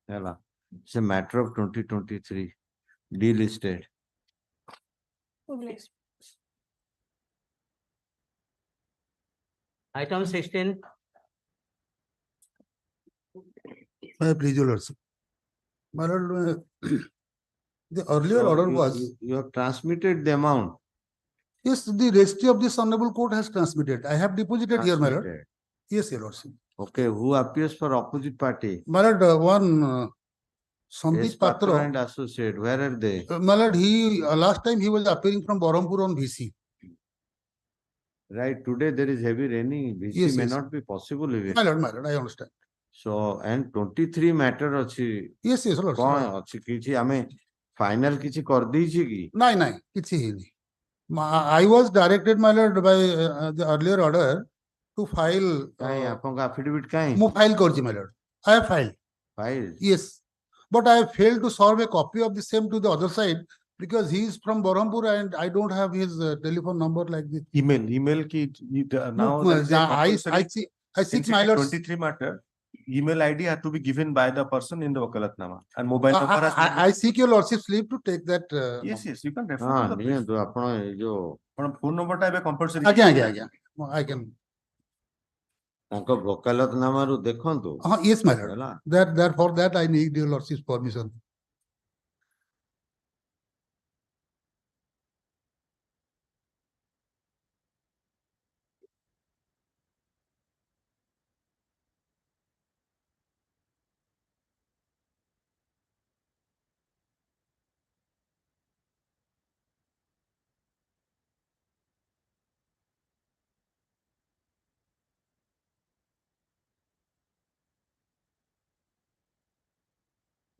Yalla. It's a matter of 2023, delisted. Oh, bless. Item 16, Please, your lordship. My lord, the earlier So order you- was, You have transmitted the amount. yes, the registry of this honorable court has transmitted. I have deposited here, my lord. Transmitted. Yes, your lordship. Okay, who appears for opposite party? My lord, one Yes, Sandip Patra Patra, and associate, where are they? my lord, he, last time he was appearing from Berhampur on VC. Right, today there is heavy raining, Yes, VC may yes. not be possible even. My lord, I understand. So, and 23 matter ଅଛି. Yes, yes, lord. କଣ ଅଛି କିଛି ଆମେ final କିଛି କରିଦେଇଛି କି? Nine, କିଛି ହେଇନି. I was directed, my lord, by the earlier order to file. କାଇଁ ଆପଣଙ୍କ affidavit କାଇଁ? ମୁଁ file କରିଛି, my lord. I have filed. File. Yes. But I have failed to serve a copy of the same to the other side because he is from Berhampur and I don't have his telephone number like this. Email ki now there is a compulsory I seek in my lord's. 23 matter. Email ID had to be given by the person in the Wakalatnama and mobile number has to be I seek your lordship's leave to take that. Yes, yes, you can refer ହଁ to the brief. ନିଅନ୍ତୁ ଆପଣ ଏଇ ଯୋଉ But phone number ଟା ଏବେ compulsory. ଆଜ୍ଞା. I can. ତାଙ୍କ ବକାଲତନାମାରୁ ଦେଖନ୍ତୁ Yes, my lord. ହେଲା। For that I need your lordship's permission.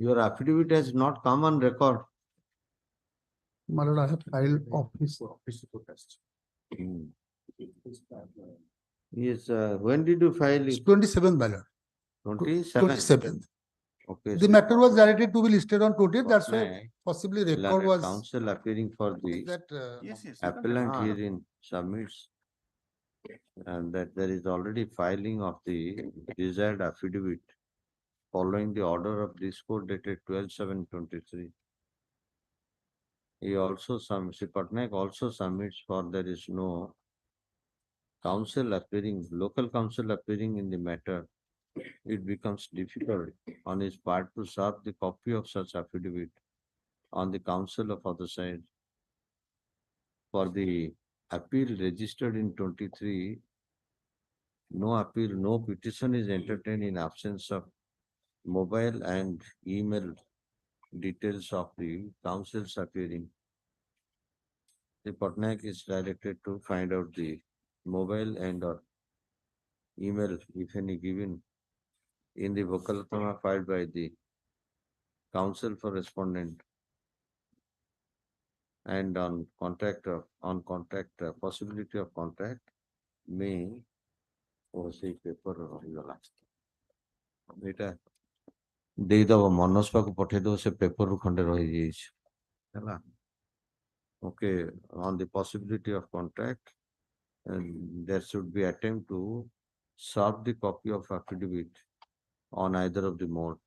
Your affidavit has not come on record. My lord, I have filed office. Hmm. Yes, when did you file it? 27th, my lord. 27? 27th. Okay. The matter was directed to be listed on 20th. That's why Patnaik, possibly record learned was counsel appearing for the that. Yes, yes. you can appellant refer. herein submits and that there is already filing of the desired affidavit following the order of this court dated 12/7/23. He also Patnaik also submits for there is no counsel appearing, local counsel appearing in the matter. It becomes difficult on his part to serve the copy of such affidavit on the counsel of other side. For the appeal registered in 23, no appeal, no petition is entertained in absence of mobile and email details of the counsels appearing. The Patnaik is directed to find out the mobile and or email, if any, given in the Vakalatnama filed by the counsel for respondent and on possibility of contact may say paper ରହିଗଲା ଏଇଟା ଦେଇଦବ ମନୋଜ ପାଖକୁ ପଠେଇଦବ ସେ ପେପରରୁ ଖଣ୍ଡେ ରହିଯାଇଛି ହେଲା okay on the possibility of contact and there should be attempt to serve the copy of affidavit on either of the mode.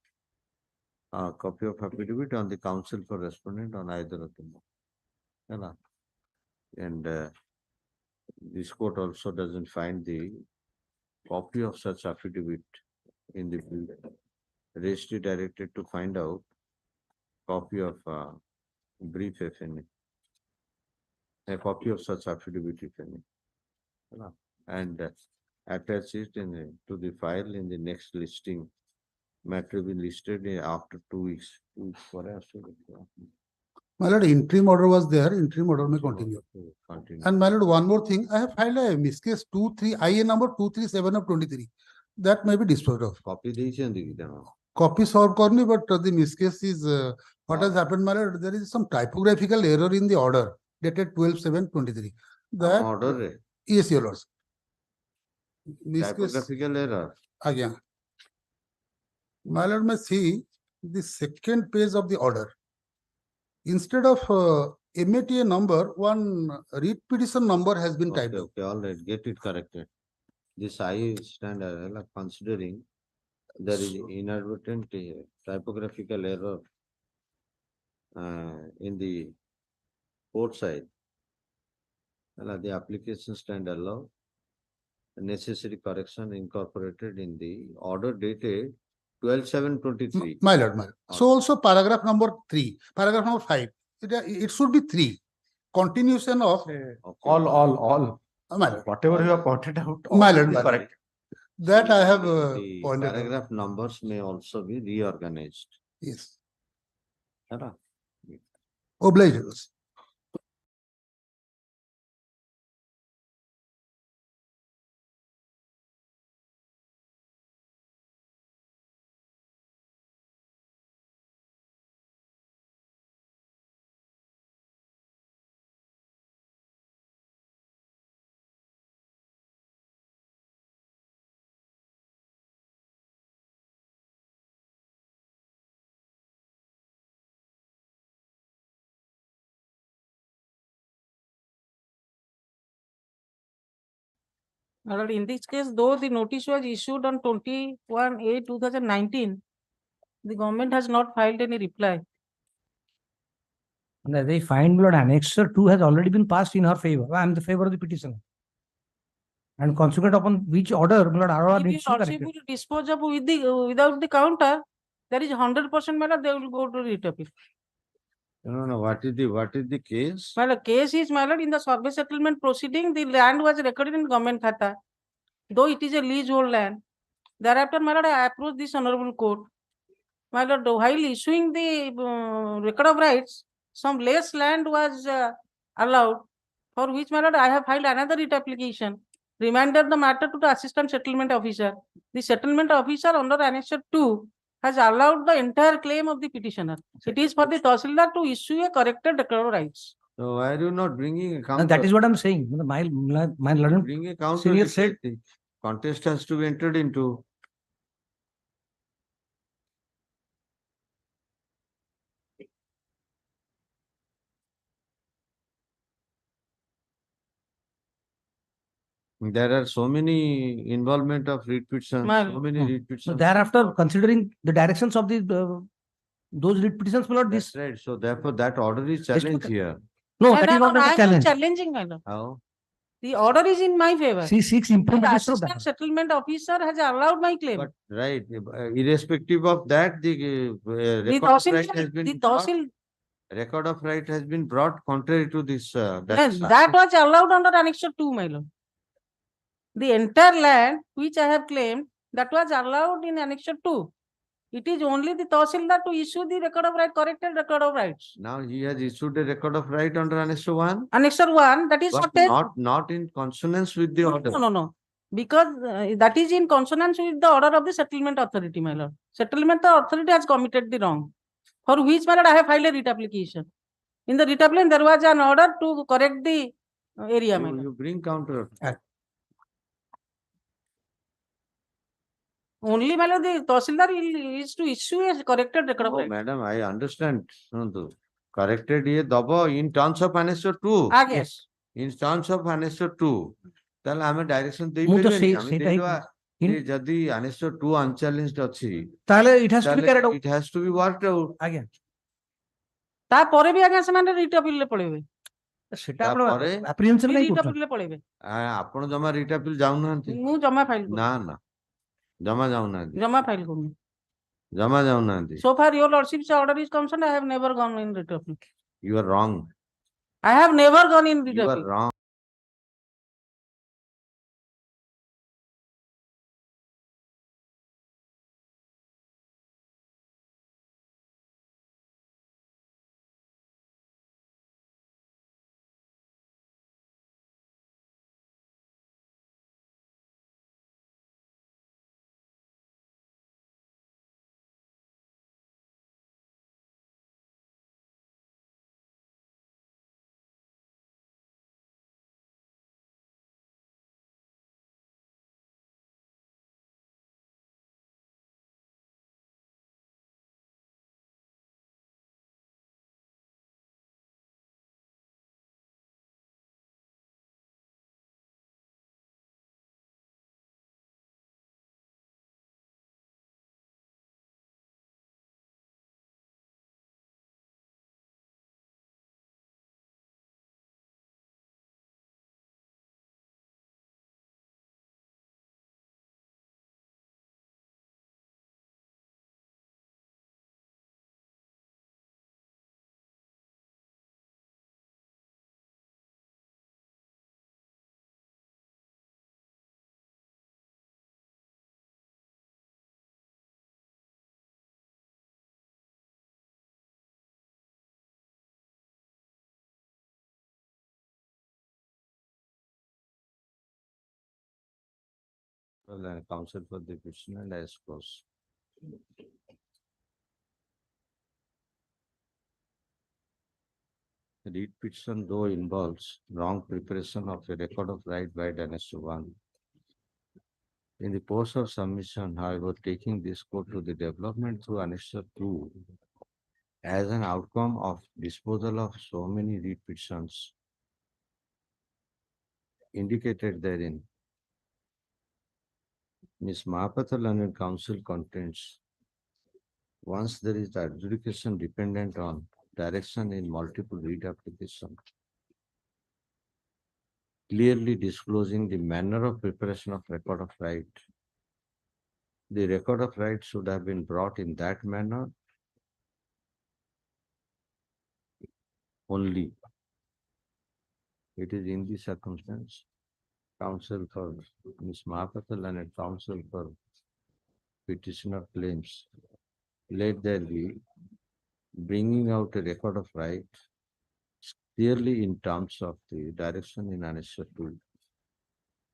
Copy of affidavit on the counsel for respondent on either of the mode. ହେଲା? And this court also doesn't find the copy of such affidavit in the brief. Registry directed to find out copy of brief if any. A copy of such affidavit if any. ହେଲା? And attach it to the file in the next listing. Matter will be listed after 2 weeks. 2 weeks ପରେ ଆସିବ। My lord, interim order was there. Interim order may continue. Continue. And my lord, one more thing. I have filed a miscase 23 IA number 237 of 23. That may be disposed of. Copy ଦେଇଛନ୍ତି କି ତମେ? Copy solved corny, but the miscase is what has happened, my lord. There is some typographical error in the order dated 12/7/23. That order yes, your lords. Miscase. typographical error. Again. My lord may see the second page of the order. Instead of MATA number, one read petition number has been typed. Okay, all right, get it corrected. This I standard, like considering there is inadvertent typographical error in the port side. The application stand allow necessary correction incorporated in the order dated 12/7/23. My lord, my lord. So also paragraph number 3, paragraph number 5, it should be 3. Continuation of, All. my lord, Whatever you have pointed out. My all lord, is my lord. correct. That I have The pointed out. paragraph numbers may also be reorganized. Yes. Right? Obliged. My lord, in this case, though the notice was issued on 21/8/2019, the government has not filed any reply. They find blood annexure 2 has already been passed in her favor. I am the favor of the petitioner. And consequent upon which order, blood ROR If needs you to be corrected. also dispose of with the without the counter, there is 100% matter they will go to writ appeal. No, what is the case? My lord, case is, my lord, in the survey settlement proceeding, the land was recorded in government khata, though it is a leasehold land. Thereafter, my lord, I approached this honorable court. My lord, while issuing the record of rights, some less land was allowed, for which, my lord, I have filed another writ application, remanded the matter to the assistant settlement officer. The settlement officer under annexure 2 has allowed the entire claim of the petitioner. It is for the Tahsildar to issue a corrected record of rights. So why are you not bringing a counter? That is what I'm saying. My learned Bring a counter. senior it said- the contest has to be entered into. There are so many involvement of read petitions, so many read So petitions. thereafter, considering the directions of the those writ petitions, my lord, That's this right. So therefore, that order is challenged here. no, My that is lord, not I a am challenge. challenging, my lord. How? The order is in my favor. She seeks The implementation of assistant that. settlement officer has allowed my claim. But right, irrespective of that, the The record of right Tahsil, has been the brought. Tahsil, Record of right has been brought contrary to this. that was allowed under annexure 2, my lord. The entire land which I have claimed, that was allowed in annexure 2. It is only the Tahsildar to issue the record of right, corrected record of rights. Now he has issued a record of right under annexure 1, Annexure 1, that is but certain. not in consonance with the order. No. Because that is in consonance with the order of the settlement authority, my lord. Settlement authority has committed the wrong, for which, my lord, I have filed a writ application. In the writ application, there was an order to correct the area, my lord. You bring counter. Only, my lord, the Tahsildar is to issue a corrected record of Oh, right. madam, I understand. Corrected ye dabo in terms of annexure 2. Yes. In terms of annexure 2. Then I am a direction they ମୁଁ ତ will ସେଇ- ସେଇଟା ହିଁ- ଯଦି annexure 2 unchallenged ଅଛି ତାହେଲେ it has to be carried out. it has to be worked out. ଆଜ୍ଞା ତାପରେ ବି ଆଜ୍ଞା ସେମାନେ ରିଟ୍ appeal ରେ ପଳେଇବେ। ସେଟା ଆପଣ ତାପରେ apprehension କାଇଁ ରିଟ୍ କରୁଛନ୍ତି? appeal ରେ ପଳେଇବେ। ଆପଣ ଜମା ରିଟ୍ appeal ଯାଉନାହାନ୍ତି। ମୁଁ ଜମା ଫାଇଲ କରୁନି। ନା ଜମା ଯାଉନାହାନ୍ତି। ଜମା ଫାଇଲ କରୁନି। ଜମା ଯାଉନାହାନ୍ତି। So far, your lordship's order is concerned, I have never gone in writ appeal. You are wrong. I have never gone in writ You are appeal. wrong. Well, and counsel for the petition and as close. The read petition though involves wrong preparation of a record of right by Dynasty 1. In the course of submission, however, taking this code to the development through Annexure 2 as an outcome of disposal of so many read petitions indicated therein, Ms. Mahapatal and counsel contends, once there is adjudication dependent on direction in multiple read application, clearly disclosing the manner of preparation of record of right. The record of right should have been brought in that manner only. It is in this circumstance, counsel for Ms. Mahapatal and counsel for petitioner claims, let there be bringing out a record of right clearly in terms of the direction in Annexure 2.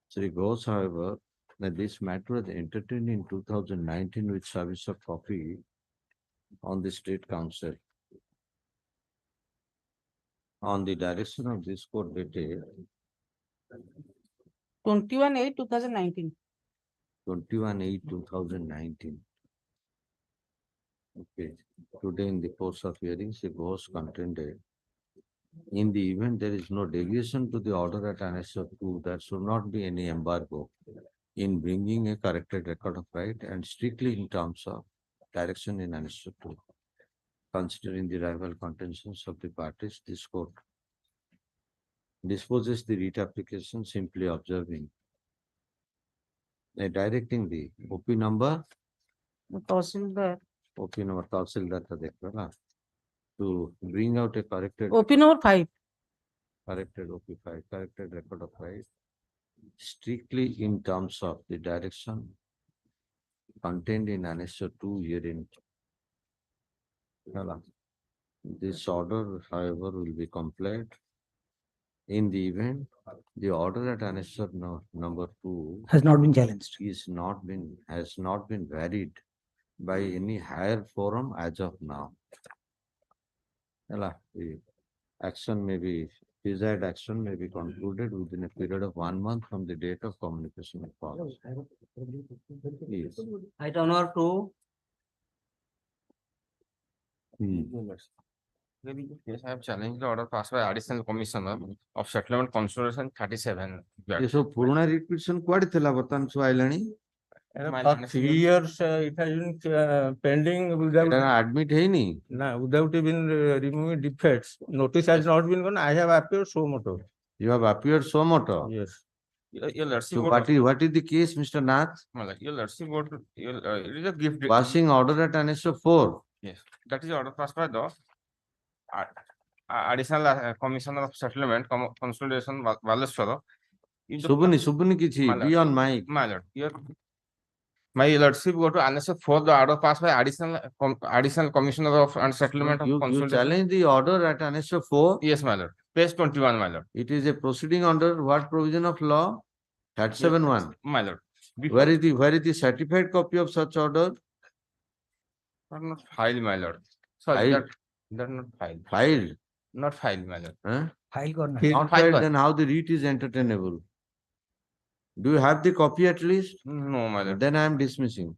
Sri Ghosh, however, that this matter was entertained in 2019 with service of copy on the State Council. On the direction of this court dated 21/8/2019. 21/8/2019. Okay, today in the course of hearings, the Ghosh contended, in the event there is no deviation to the order at Annexure 2, there should not be any embargo in bringing a corrected record of right and strictly in terms of direction in Annexure 2. Considering the rival contentions of the parties, this court disposes the writ application simply observing, directing the OP number, Tahsildar. OP number Tahsildar to bring out a corrected OP number 5. corrected OP5, corrected record of right, strictly in terms of the direction contained in Annexure 2 herein. This order, however, will be complied in the event the order at Annexure number 2 Has not been challenged. has not been varied by any higher forum as of now. The action may be, desired action may be concluded within a period of 1 month from the date of communication of cause. Yes. Item number 2. Yes, I have challenged the order passed by Additional Commissioner of Settlement Consideration 37. ये सब पुराना writ petition कुआडे थिला बर्तमान सो Ailani For 3 years, it has been pending without. Etah admit है नी No, without even removing defects. Notice has not been gone. I have appeared so moto. you have appeared so moto. Yes. Let's see So what is the case, Mr. Nath? Let's see what it is a gift. Passing order at Annexure 4. Yes, that is order passed by the Additional Commissioner of Settlement Consolidation Baleshwar. Subuni kichi, be on mic. My lord, my lordship go to Annexure 4, the order passed by Additional Commissioner of Settlement of You Consolidation. challenge the order at Annexure 4. Yes, my lord. Page 21, my lord. It is a proceeding under what provision of law? 37(1). My lord. Where is the certified copy of such order? Not filed, my lord. Sorry, Filed. that not filed. Filed. Not filed, my lord. Huh? File corner. Not filed, then how the writ is entertainable? Do you have the copy at least? No, my lord. Then I am dismissing.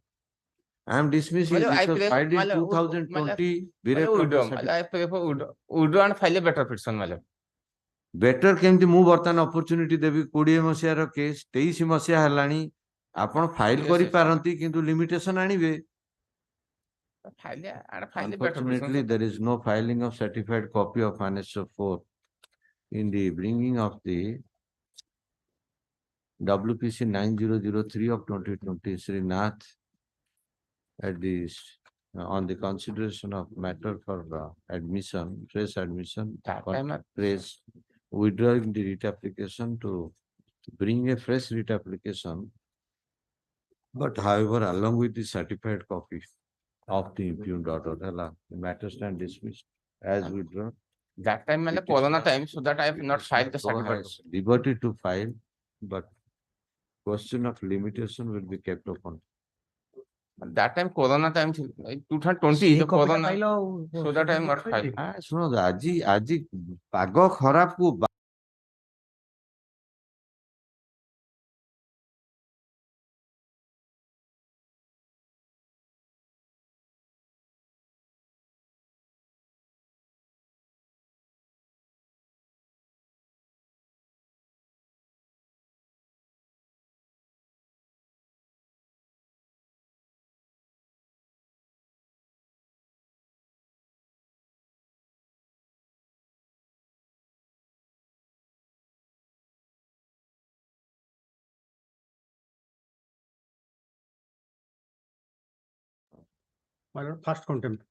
I am dismissing. My lord, I It was pray- filed my in lord, 2020. My Direct lord, copy my lord, I pray for Udo and file a better petition, my lord. Better केमती मु बर्तमान opportunity देबी 20 मसिया रो case 23 मसिया हलानी आपण file Yes, करि yes. पारंती किंतु limitation आनिबे. File a better Unfortunately, petition. there is no filing of certified copy of Annexure 4 in the bringing of the WPC 9003 of 2020. Sri Nath at this on the consideration of matter for admission, fresh admission, That for time, fresh withdrawing the writ application to bring a fresh writ application. But however, along with the certified copy of the impugned order, the matter stand dismissed as withdrawn. that time, my lord, Corona time, so that I have not filed the So certificate. has liberty to file, but question of limitation will be kept upon. That time Corona time, 2020, the Corona, so that I am not filed. ଶୁଣ ଆଜି ପାଗ ଖରାପକୁ My lord, first contempt.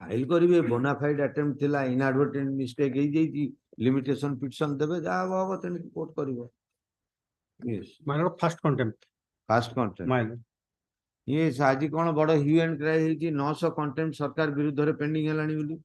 File କରିବେ ବୋନାଫାଇଡ attempt ଥିଲା ଇନଆଡଭର୍ଟେଣ୍ଟ mistake ହେଇଯାଇଛି limitation petition ଦେବେ ଯାହା ହବ ତେଣିକି କୋର୍ଟ କରିବ yes My lord, first contempt. First contempt My lord. yes ଆଜି କଣ ବଡ ହ୍ୟୁ ଆଣ୍ଡ କ୍ରାଏ ହେଇଛି 900 କଣ୍ଟେମ୍ପ ସରକାର ବିରୁଦ୍ଧରେ ପେଣ୍ଡିଂ ହେଲାଣି ବୋଲି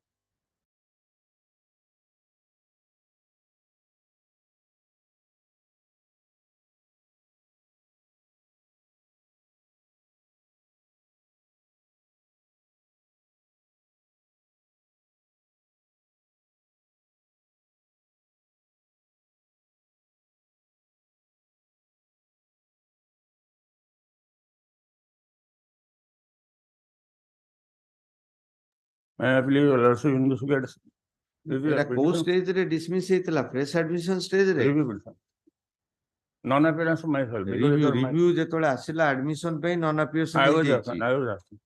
ଏଇଟା କୋଉ ଷ୍ଟେଜରେ ଡିସମିସ୍ ହେଇଥିଲା ଫ୍ରେଶ ଆଡମିସନ ଷ୍ଟେଜରେ Non appearance of myself. Review ଯେତେବେଳେ ଆସିଲା ଆଡମିସନ ପାଇଁ ନନ୍ ଆପ୍ଲିକେସନ ହେଇଯାଇଛି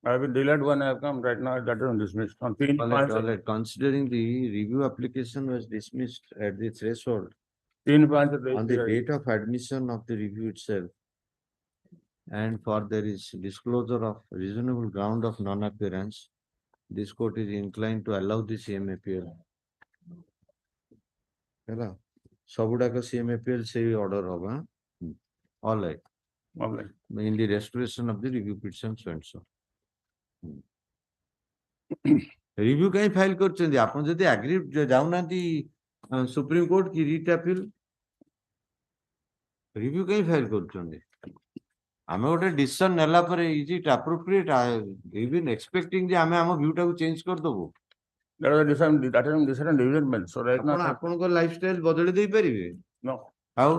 I have been delayed when I have come right now that is dismissed on 3/5 considering the review application was dismissed at the threshold 3/5 on the date of admission of the review itself and for there is disclosure of reasonable ground of non-appearance, this court is inclined to allow the CMAPL. Hello. Sabudaka CMAPL say order hoga. All right. In the restoration of the review petition so and so. Review kahi file करचंदी आपण जदी agree जाउनांती supreme court की writ appeal review kahi file करचंदी आमे गोटे decision नेला परे is it appropriate even expecting जे आमे हम व्यू टाको चेंज कर दबो आपण को लाइफस्टाइल बदली दे परिबे No. हाउ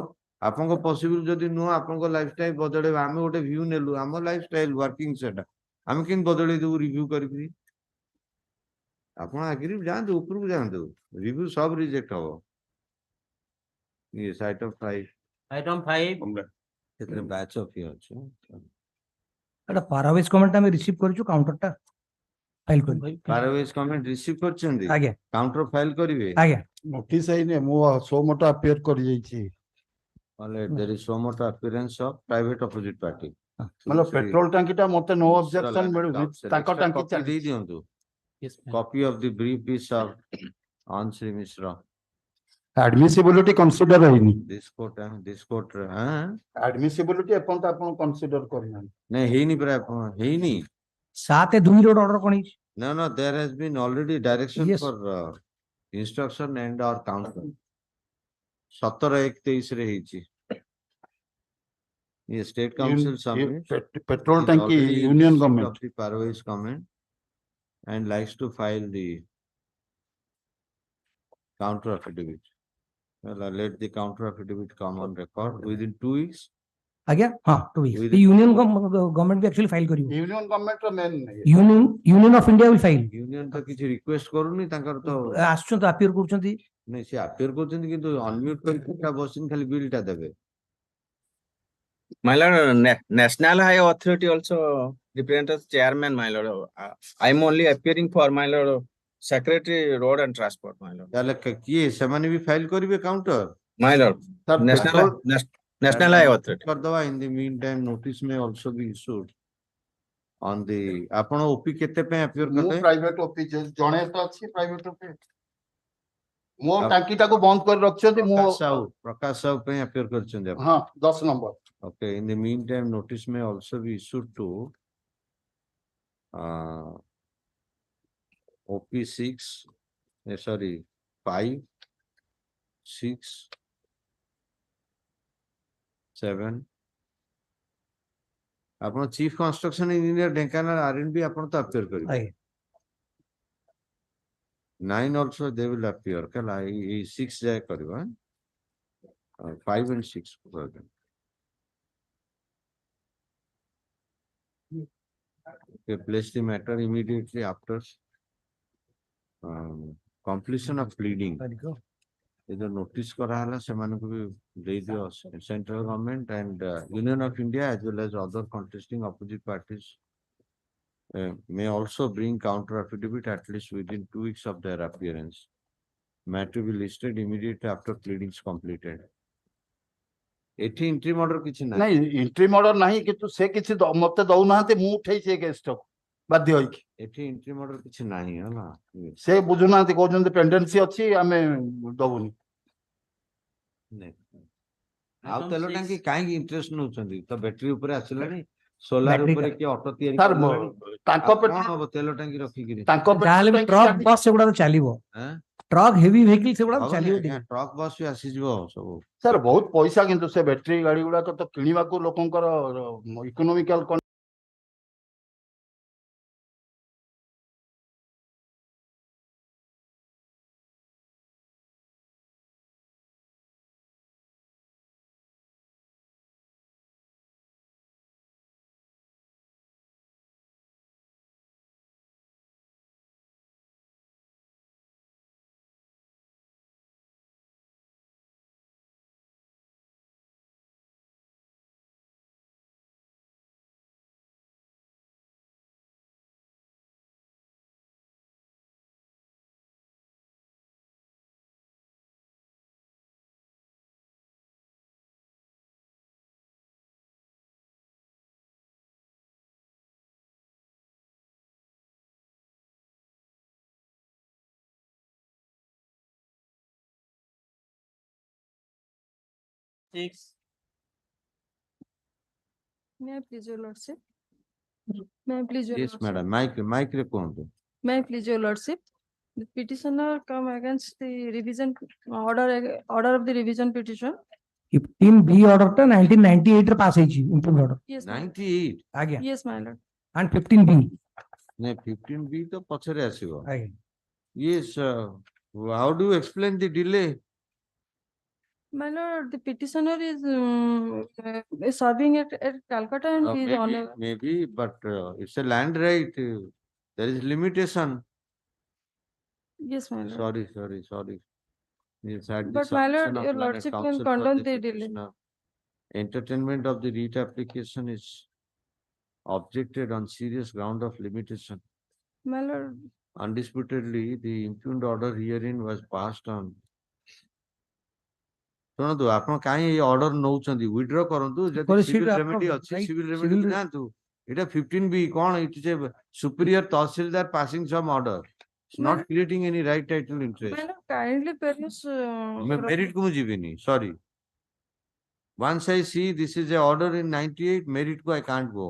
आपण को पॉसिबल जदी नो आपण को लाइफस्टाइल बदले आमे गोटे व्यू नेलु हम लाइफस्टाइल वर्किंग सेटा आमे किन बदली दउ रिव्यू करबी आपण एग्री जान दो ऊपर को जान दो रिव्यू सब रिजेक्ट हो यस आइटम 5 Item 5. केतरे बैच ऑफ हियर छ एटा पारावेज कमेंट हम रिसीव करछु काउंटर टा फाइल कर पारावेज कमेंट रिसीव करचंदी आगे काउंटर फाइल करिवे आगे ନୋଟିସ ହେଇନି ମୁଁ ସୋ ମଟ ଆପିୟର କରି ଯାଇଛି Alright, there is so much appearance of private opposite party. ମାନେ ପେଟ୍ରୋଲ ଟାଙ୍କି ଟା ମତେ नो ଅବଜେକ୍ସନ ମିଳୁନି ତାଙ୍କ ଟାଙ୍କି Copy ଦେଇ ଦିଅନ୍ତୁ copy of the brief piece of on Sri Mishra. Admissibility consider ହେଇନି This court हाँ ଆଡମିସିବିଲିଟି ଏପର୍ଯ୍ୟନ୍ତ ଆପଣ କନସିଡର କରିନାହାନ୍ତି नहीं ହେଇନି परा ହେଇନି 7/2 रो ऑर्डर कोन हिच No, there has been already direction Yes. for instruction and our counsel. 17/1/23 रे ହେଇଛି ये state council submit petrol is टंकी already in union receipt government of the Parvai's comment and likes to file the counter affidavit. Well, let the counter affidavit come on record within 2 weeks. आगे हां 2 weeks With the union government भी actually file करियो union government रो मेन union of India will file Union तो किसी request करूनी तांकर तो आछुं तो अपीयर करछंती नहीं से appear करछन किंतु unmute करके बसिन खाली बिल टा देबे My lord, National High Authority also represents chairman, my lord. I am only appearing for my lord, Secretary Road and Transport, my lord. ताले किए ସେମାନେ भी फाइल करिवे counter My lord, National High Authority. कर दवा in the meantime notice may also be issued on the आपण OP केते पे appear मु करले प्राइवेट ऑफिस जणे तो अछि प्राइवेट ऑफिस मो टांकी टाको बंद कर रखछथि मु प्रकाश साहू पे appear करछन हां 10 number Okay, in the meantime, notice may also be issued to OP6, sorry, 5, 6, 7. ଆପଣ chief construction engineer Dhenkanal R&B ଆପଣ ତ appear କରିବେ। ଆଜ୍ଞା 9 also they will appear kala 6 jaye kariba 5 and 6 program. Okay, place the matter immediately after completion of pleading. either notice kara hala semanku bi dei dio central government and Union of India as well as other contesting opposite parties may also bring counter affidavit at least within 2 weeks of their appearance. Matter will be listed immediately after pleadings completed. एठी interim order किछि ना नहीं interim order नहीं किंतु से किछि मते दउ नाहते मु उठै से गेस्ट बाध्य होई कि एठी इंट्रीम ऑर्डर किछि नाही हला से बुझु नाहते कहउछन पेंडेंसी अछि हमें दबुनी ने आउ तेलो टांकी काहे इंटरेस्ट नउछंदी तो बैटरी ऊपर आछलानी सोलार ऊपर के ऑटो तयारी सर तांको पे कोन हो तेलो टांकी रखी गिरी तांको पे जाले ट्रक बस सेगुडा तो चलिबो हैं ट्रक हेवी व्हीकल सेगुडा तो चलिबो ट्रक बस भी आसी जिवो सब सर बहुत पैसा किंतु से बैटरी गाड़ी गुडा तो किनिबा को लोकंकर economical May I please your lordship? May I please your yes lordship? madam mic रे कोन May I please your lordship? The petitioner come against the revision order of the revision petition. 15B order टा 1998 रे पास ହେଇଛି improved order Yes, my lord. 98 आज्ञा Yes, my lord. and 15B ने 15B तो पछरे आसीबो आज्ञा yes how do you explain the delay My lord, the petitioner is serving at Calcutta and he is on. maybe but it's a land right there is limitation Yes, my lord. sorry yes had But my lord, your lordship can condone the delay. entertainment of the writ application is objected on serious ground of limitation. My lord, Undisputedly, the impugned order herein was passed on. ଶୁଣନ୍ତୁ ଆପଣ କାହିଁ ଏଇ order ନଉଛନ୍ତି withdraw କରନ୍ତୁ ଯଦି civil remedy ଅଛି civil remedy ଯାଆନ୍ତୁ ଏଟା 15B କଣ it is a superior tahsildar passing some order it's not creating any right title interest my lord, kindly peruse. merit ku mu jibini sorry once I see this is a order in 98 merit ku I can't go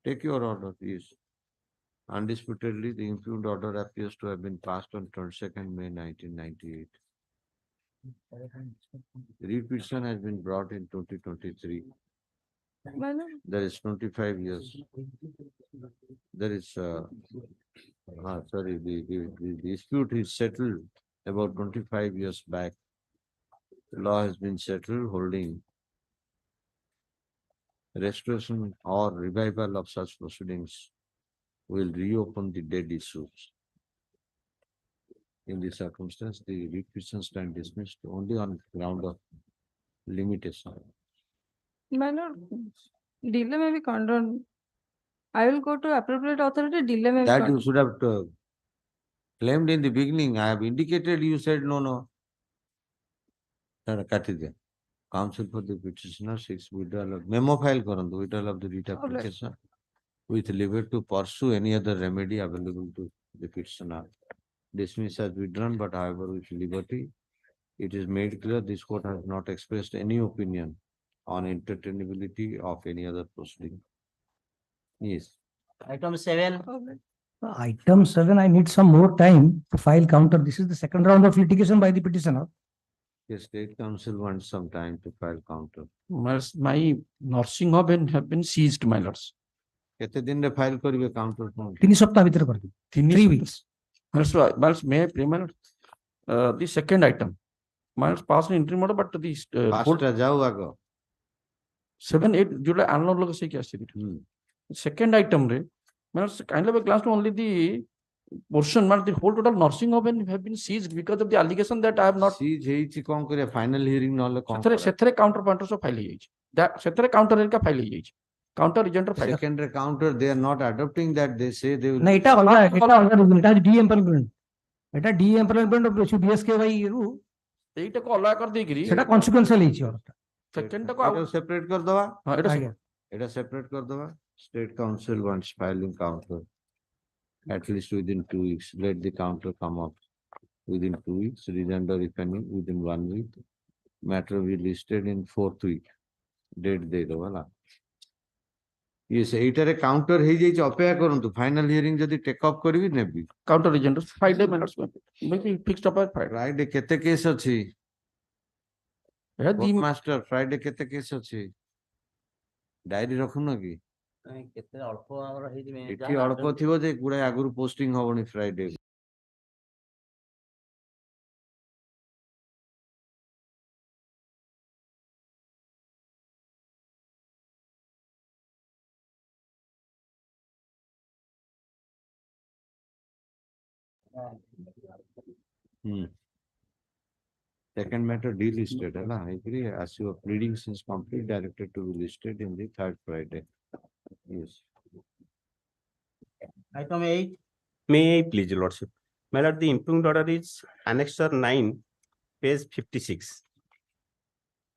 take your order please. Undisputedly the impugned order appears to have been passed on 22nd May 1998. Repetition has been brought in 2023. My lord, There is 25 years. There is, sorry, the dispute is settled about 25 years back. The law has been settled holding restoration or revival of such proceedings will reopen the dead issues. In this circumstance, the repetition stand dismissed only on ground of limitation. my lord, delay may be condoned. I will go to appropriate authority, delay may be That you condoned. should have claimed in the beginning. I have indicated, you said no. Counsel for the petitioner seeks withdrawal of memo file karandu, withdrawal of the writ application with leave to pursue any other remedy available to the petitioner. Dismiss as withdrawn, but however with liberty. It is made clear this court has not expressed any opinion on entertainability of any other proceeding. Yes. Item 7. Item 7, I need some more time to file counter. This is the second round of litigation by the petitioner. The state council wants some time to file counter. My nursing home have been seized, my lords. କେତେ ଦିନରେ file କରିବେ counter form? 3 ସପ୍ତାହ ଭିତରେ କରିଦେବି 3 weeks. May I pray, my lord? The second item. My lords passed an interim order, but the First ଟା ଯାଉ ଆଗ। 7-8 July annual logo say second item re, my lords, kind of a glance to only the portion, but the whole total nursing home have been seized because of the allegation that I have not. Siege ହେଇଛି କଣ କରିବା final hearing ନହେଲେ କଣ ସେଥିରେ counter pointers file ହେଇଯାଇଛି। ସେଥିରେ counter ହେରିକା file ହେଇଯାଇଛି। counter agent file। Second counter they are not adopting that, they say they will. ନା ଏଟା ଅଲଗା reason, ଏଟା de-employment, ଏଟା de-employment of BSKY ରୁ ଏଇଟାକୁ ଅଲଗା କରିଦେଇକିରି ସେଟା consequential ହେଇଛି order। second ଟାକୁ ଏଇଟା separate କରିଦବା। ହଁ ଏଟା ଆଜ୍ଞା। ଏଇଟା separate କରିଦବା। State council wants filing counter at least within 2 weeks. Let the counter come up within 2 weeks. Rejoinder if any within 1 week. Matter will be listed in 4th week. Date ଦେଇଦବା ହେଲା। Yes, ଏଇଟାରେ counter ହେଇଯାଇଛି, ଅପେକ୍ଷା କରନ୍ତୁ final hearing ଯଦି take up କରିବି ନେବି। counter agent Friday minutes maybe fixed up at Friday। Friday କେତେ case ଅଛି? ଦି ମାଷ୍ଟର Friday କେତେ case ଅଛି? ଡାଇରୀ ରଖୁନ କି? କେତେ ଅଳ୍ପ ଆମର ହେଇଯିବେ ଏଠି ଅଳ୍ପ ଥିବ ଯେ ଗୁଡାଏ ଆଗରୁ posting ହବଣି Friday। Second matter delisted, है I agree. As your pleadings is complete, directed to be listed in the 3rd Friday. Yes. Item 8, may I please your lordship. My lord, the impugned order is annexure 9, page 56.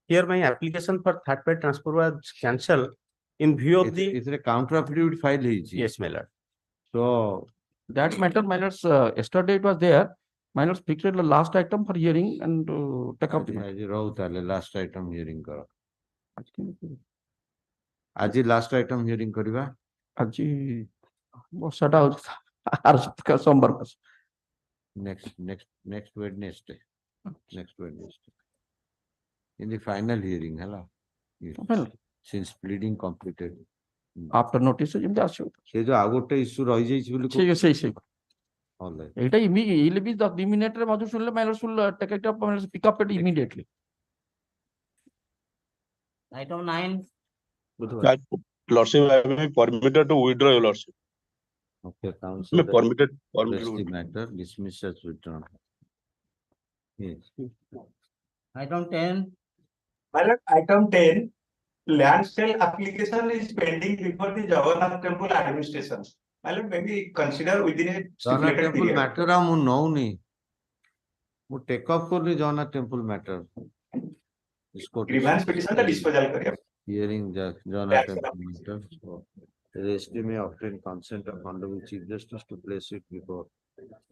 Here my application for third party transfer was cancelled in view of the. Is there a counter affidavit file ହେଇଛି? Yes, my lord. So that matter, my lords, yesterday it was there. My lords fixed the last item for hearing and take up the matter। ଆଜି ରହୁ ତାହେଲେ last item hearing କର। ଆଜି last item hearing କରିବା। ଆଜି ବର୍ଷାଟା ହଉଛି ଆର ସପ୍ତାହ ସୋମବାର ମାସ। Next Wednesday. Next Wednesday. In the final hearing, ହେଲା। Since pleading completed. after notice ଯେମିତି ଆସିବ। ସେ ଯୋଉ ଆଉ ଗୋଟେ issue ରହିଯାଇଛି ବୋଲି ସେଇ all right. ଏଇଟା he'll be the minute ରେ ମଧୁ ଶୁଣିଲେ my lords will take it up, pick up it immediately। Item 9. Lordship, I am permitted to withdraw your lordship. Okay, I am counsel. permitted. Rest the matter, dismiss as withdrawn. Yes. Item 10. My lord, item 10, land sale application is pending before the Jagannath Temple administration. My lord, maybe consider within a Jagannath stipulated temple period. matter ଆଉ ମୁଁ ନଉନି। ମୁଁ take up କରୁନି Jagannath temple matter। Grievance petition ଟା disposal କରିବା। Hearing Jagannath temple matter. So registry may obtain consent of Hon'Ble Chief Justice to place it before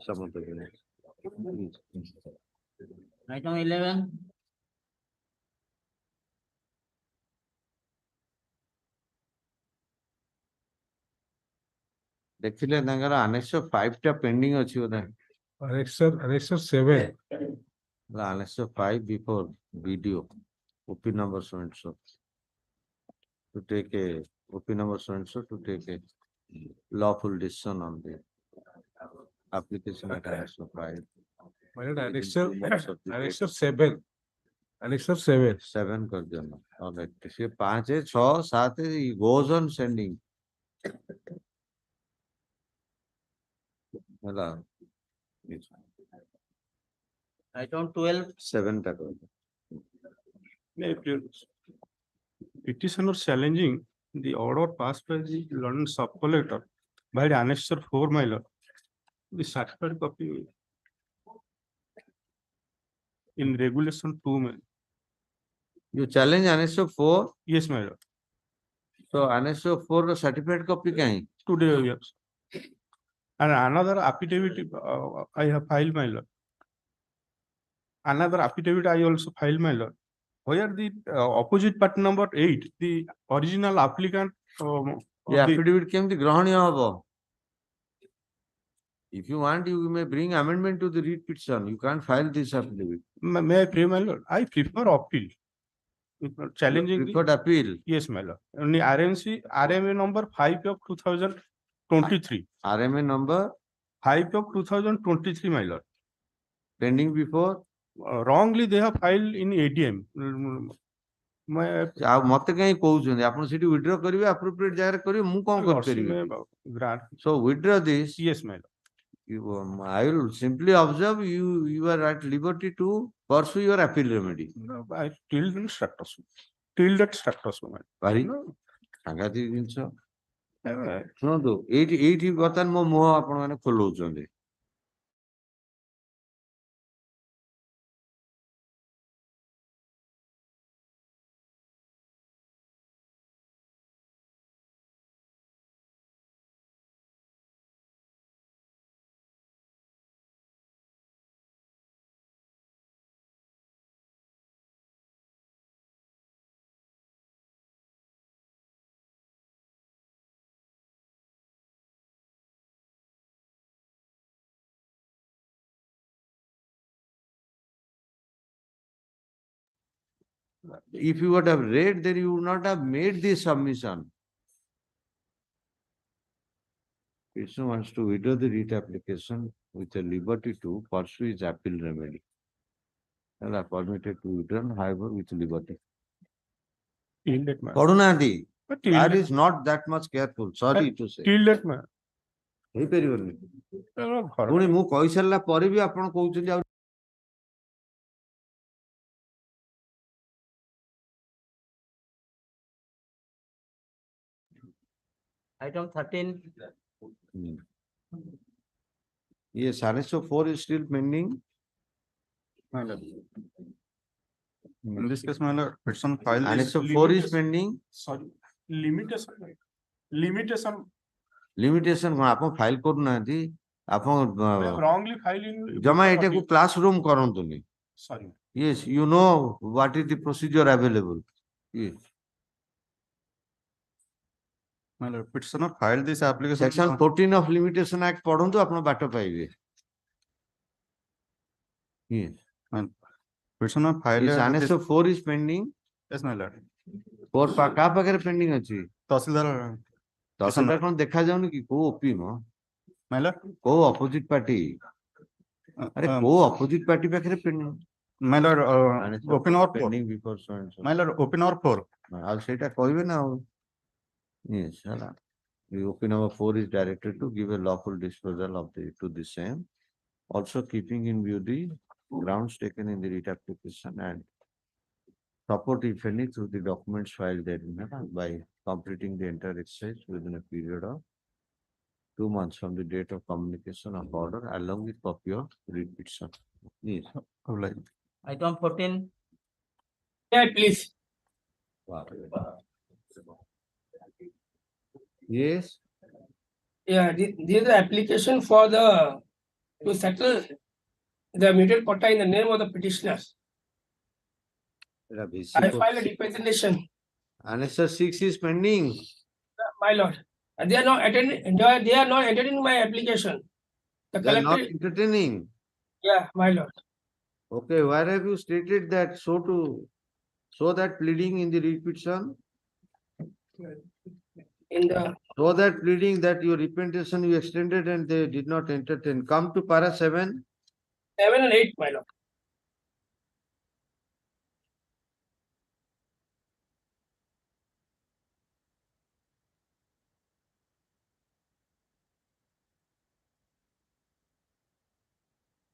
some of the units. Item 11. ଦେଖିଲେ ତାଙ୍କର annexure 5 ଟା pending ଅଛି ବୋଧେ। Annexure 7. Annexure 5 before video, OP number so and so. To take a OP number so and so to take a lawful decision on the application at annexure 5. My lord, annexure 7. Annexure 7. 7 कर देना। All right. से 5 है 6 7 है, he goes on sending. ହେଲା। Item 12. 7 तक। Petitioner challenging the order passed by the London sub collector by the annexure 4, my lord. The certified copy in regulation 2, my lord. You challenge annexure 4? Yes, my lord. So annexure 4 ର certificate copy କାହିଁ? Today, yes. And another affidavit I have filed, my lord. Another affidavit I also filed, my lord. Where the opposite party number 8, the original applicant. ये affidavit କେମିତି ଗ୍ରହଣୀୟ ହବ? If you want, you may bring amendment to the read petition. You can't file this affidavit. May I pray, my lord? I prefer appeal. Challenging. Preferred appeal. Yes, my lord. Only RMA number 5 of 2023. RMA number 5 of 2023, my lord. pending before. Wrongly they have filed in ADM. ଆଉ ମତେ କାହିଁ କହୁଛନ୍ତି ଆପଣ ସେଠି withdraw କରିବେ appropriate ଜାଗାରେ କରିବେ ମୁଁ କଣ କରିପାରିବି? Grant. So withdraw this. Yes, my lord. I will simply observe you are at liberty to pursue your appeal remedy. No, I till that status. Till that status, my ଭାରି lord. ସାଂଘାତିକ ଜିନିଷ ଶୁଣନ୍ତୁ ଏଇଠି ବର୍ତ୍ତମାନ ମୋ ମୁହଁ ଆପଣ ମାନେ ଖୋଲଉଛନ୍ତି। If you would have read, then you would not have made this submission. Person wants to withdraw the writ application with a liberty to pursue his appeal remedy. And are permitted to withdraw, however, with liberty. Till that, my lord. ପଢୁନାହାନ୍ତି But till that that, is not that much careful. Sorry to say. till that, my ହେଇପାରିବନି lord. ପୁଣି ମୁଁ କହିସାରିଲା ପରେ ବି ଆପଣ କହୁଛନ୍ତି ଆଉ Item 13. Yes, RSO 4 is still pending. In this case, my lord, petition filed is RSO 4 is pending. Sorry. Limitation. Limitation. Limitation କଣ ଆପଣ file କରୁନାହାନ୍ତି ଆପଣ Wrongly filed in. ଜମା ଏଟାକୁ କ୍ଲାସରୁମ କରନ୍ତୁନି. Sorry. Yes, you know what is the procedure available. Yes. My lord, petitioner filed this application. Section 14 of Limitation Act ପଢନ୍ତୁ ଆପଣ ବାଟ ପାଇବେ. Yes. Petitioner filed. Yes, RSO 4 is pending. Yes, my lord. 4 କାହା ପାଖରେ pending ଅଛି? ତହସିଲଦାର ତହସିଲଦାର କଣ ଦେଖାଯାଉନି କି କୋଉ ଓପି ମ? My lord. କୋଉ ଅପୋଜିଟ ପାର୍ଟି? ଆରେ କୋଉ ଅପୋଜିଟ ପାର୍ଟି ପାଖରେ pending? My lord, open or 4. Pending before so and so. My lord, open or 4. ଆଉ ସେଇଟା କହିବେ ନା ଆଉ. Yes, ହେଲା. The OP number 4 is directed to give a lawful disposal of the same, also keeping in view the grounds taken in the writ application and support if any through the documents filed therein by completing the entire exercise within a period of 2 months from the date of communication of order along with copy of writ petition. Yes. Item 14. Yeah, please. Wow. Yes. Yeah, this is the application for to settle the mutual quota in the name of the petitioners. I filed a representation. Annexure 6 is pending. My lord, they are not attending. They are not entertaining my application. The They are not collector. entertaining. Yeah, my lord. Okay, where have you stated that so that pleading in the writ petition? In the So that pleading that your representation you extended and they did not entertain. Come to para 7. 7 and 8, my lord.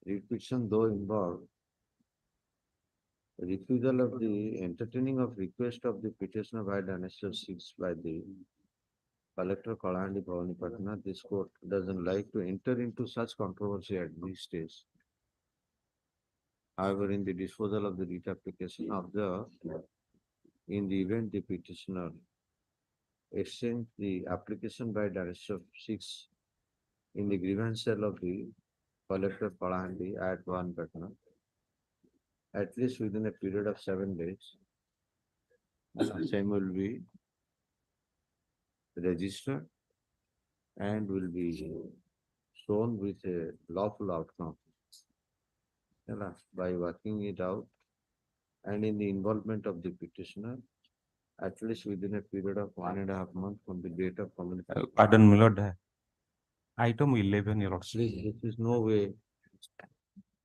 Writ petition though involved refusal of the entertaining of request of the petitioner by the annexure 6 by the Collector Kalahandi Bhavani Patna. This court doesn't like to enter into such controversy at this stage. However, in the disposal of the writ application in the event the petitioner exchange the application by direction of 6 in the grievance cell of the Collector Kalahandi at 1 Patna, at least within a period of 7 days, same will be registered and will be shown with a lawful outcome. By working it out and in the involvement of the petitioner, at least within a period of 1.5 months from the date of communication. Pardon, my lord. Item 11, your lordship. Please, this is no way.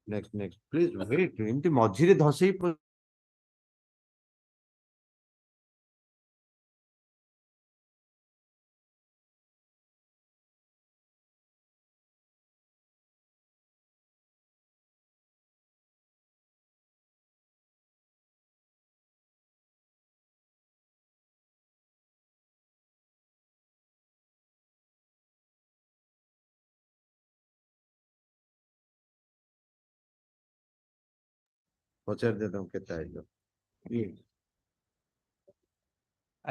Next, please wait. Eମିତି ମଝିରେ ଧସେଇ ପଚାରି ଦେ ତମ କେତେ ଆଇଲ।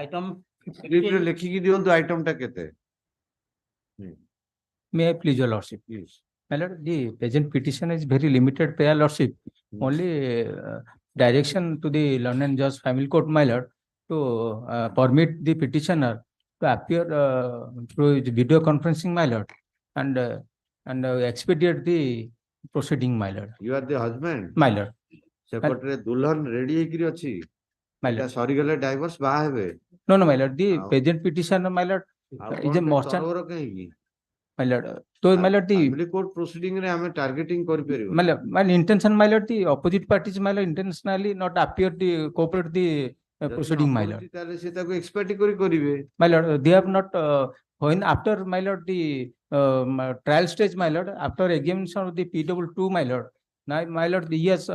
Item ସ୍କ୍ରିପ୍ଟରେ ଲେଖିକି ଦିଅନ୍ତୁ item ଟା କେତେ। May I please your lordship? Yes. My lord, the present petition is very limited, your lordship. Only direction to the London Judge Family Court, my lord, to permit the petitioner to appear through the video conferencing, my lord, and expedite the proceeding, my lord. You are the husband. My lord. ସେପଟରେ Dulhan ready ହେଇକିରି ଅଛି। My ଏଟା lord. ସରିଗଲେ diverse ବାହା ହେବେ। No, my lord, the How? present petitioner, my lord, is a merchant. ତରବର କାହିଁକି? My lord, so my lord, the Family court proceeding ରେ ଆମେ targeting କରିପାରିବୁ। my lord, my intention, my lord, the opposite parties, my lord, intentionally not appear the cooperate the proceeding, my lord. ତାହେଲେ ସେ ତାକୁ expect କରିବେ। My lord, they have not when after, my lord, the trial stage, my lord, after examination of the PW2, my lord. Now, my lord, the yes,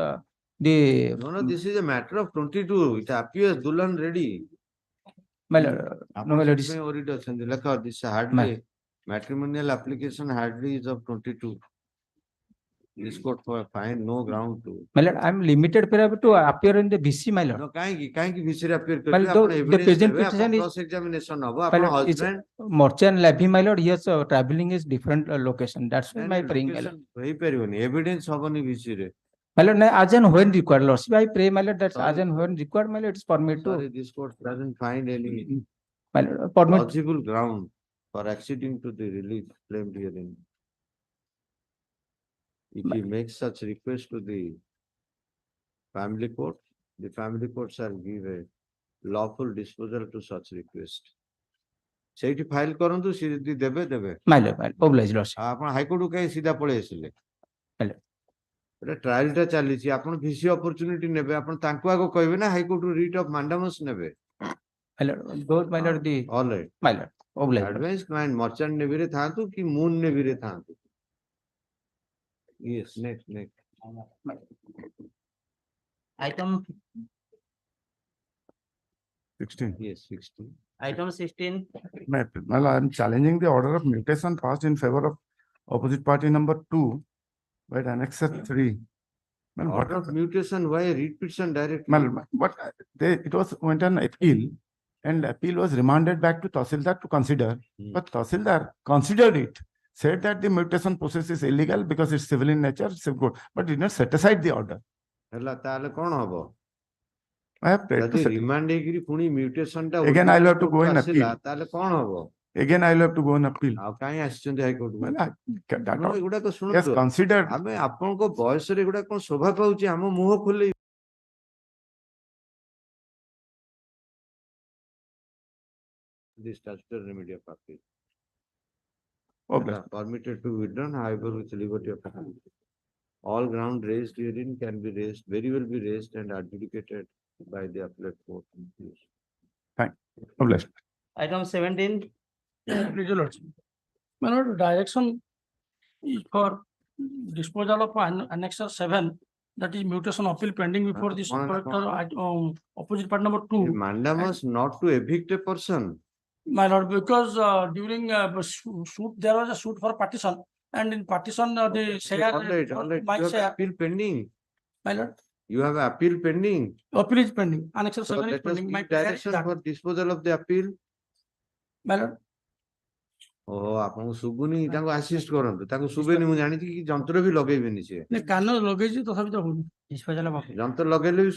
the No, this is a matter of 22. It appears Dulan ready. my lord, no, my lord, This hardly matrimonial application hardly is of 22. This court for fine, no ground to. my lord, I'm limited to appear in the VC, my lord. No, କାହିଁକି ଭିସିରେ appear Well, କରିବେ? the present petition is cross examination ହବ, my ଆପଣ lord, it's husband merchant levy, my lord. Yes, traveling is different location. That's why my praying, my lord. ହେଇପାରିବନି, evidence ହବନି ଭିସିରେ। My lord, as and when required, lord. I pray, my lord, that as and when required, my lord, it's permit Sorry, to, this court doesn't find any my lord, permit. logical ground for acceding to the relief claimed herein. If he makes such request to the family court shall give a lawful disposal to such request. ସେଇଠି file କରନ୍ତୁ, ସେ ଯଦି ଦେବେ। My lord, oblige, lord. ଆପଣ ହାଇକୋର୍ଟକୁ କାହିଁ ସିଧା ପଳେଇ ଆସିଲେ? Hello. ଏଟା ଟ୍ରାଏଲଟା ଚାଲିଛି, ଆପଣ ଭିସି ଅପରଚ୍ୟୁନିଟି ନେବେ, ଆପଣ ତାଙ୍କୁ ଆଗ କହିବେ ନା ହାଇକୋର୍ଟରୁ ରିଟ୍ ଅଫ ମାଣ୍ଡାମସ୍ ନେବେ। My lord, those, my lord, the All right. my lord, oblige. Advanced client merchant ନେଭିରେ ଥାନ୍ତୁ କି ମୁନ୍ ନେଭିରେ ଥାନ୍ତୁ। Yes, next. Item 16. Yes, 16. Item 16. Well, I'm challenging the order of mutation passed in favor of opposite party number 2 by annexer 3. Well, Order of mutation, why read petition directly? Well, but it was went on appeal, and appeal was remanded back to Tahsildar to consider. But Tahsildar considered it, said that the mutation process is illegal because it's civil in nature, it's good, but did not set aside the order. ହେଲା ତାହେଲେ କଣ ହବ? I have prayed to ଯଦି set. Remand ହେଇକିରି ପୁଣି mutation ଟା Again, I'll have to go in ଆସିଲା, appeal. ତାହେଲେ କଣ ହବ? Again, I'll have to go on appeal. ଆଉ କାହିଁ ଆସିଛନ୍ତି ହାଇକୋର୍ଟକୁ? Well, ଆପଣ ଏଗୁଡାକ yes, ଶୁଣନ୍ତୁ, considered. ଆମେ ଆପଣଙ୍କ ବୟସରେ ଏଗୁଡା କଣ ଶୋଭା ପାଉଛି? ଆମ ମୁହଁ ଖୋଲି the statutory remedy of appeal. Okay. Permitted to withdraw, however, with liberty of appeal. All ground raised herein can be raised, very well be raised and adjudicated by the appellate court. Fine. Obliged. Item 17. Please, your lordship. My lord, direction is for disposal of annexer 7, that is mutation appeal pending before the supercollector, opposite part number 2. Mandamus not to evict a person. My lord, because during suit, there was a suit for partition, and in partition, the SEKHAR, All right. my You have SEKHAR, appeal pending. my lord, You have appeal pending. appeal is pending, annexer So 7 is let us pending. My give prayer is direction that, for disposal of the appeal. my lord, ଓହୋ, ଆପଣଙ୍କୁ ଶୁଭୁନି, ତାଙ୍କୁ assist କରନ୍ତୁ, ତାଙ୍କୁ ଶୁଭେନି, ମୁଁ ଜାଣିଛି କି ଯନ୍ତ୍ର ବି ଲଗେଇବେନି ସିଏ। କାନ ଲଗେଇଛି ତଥାପି ତ ହଉନି। ଯନ୍ତ୍ର ଲଗେଇଲେ ବି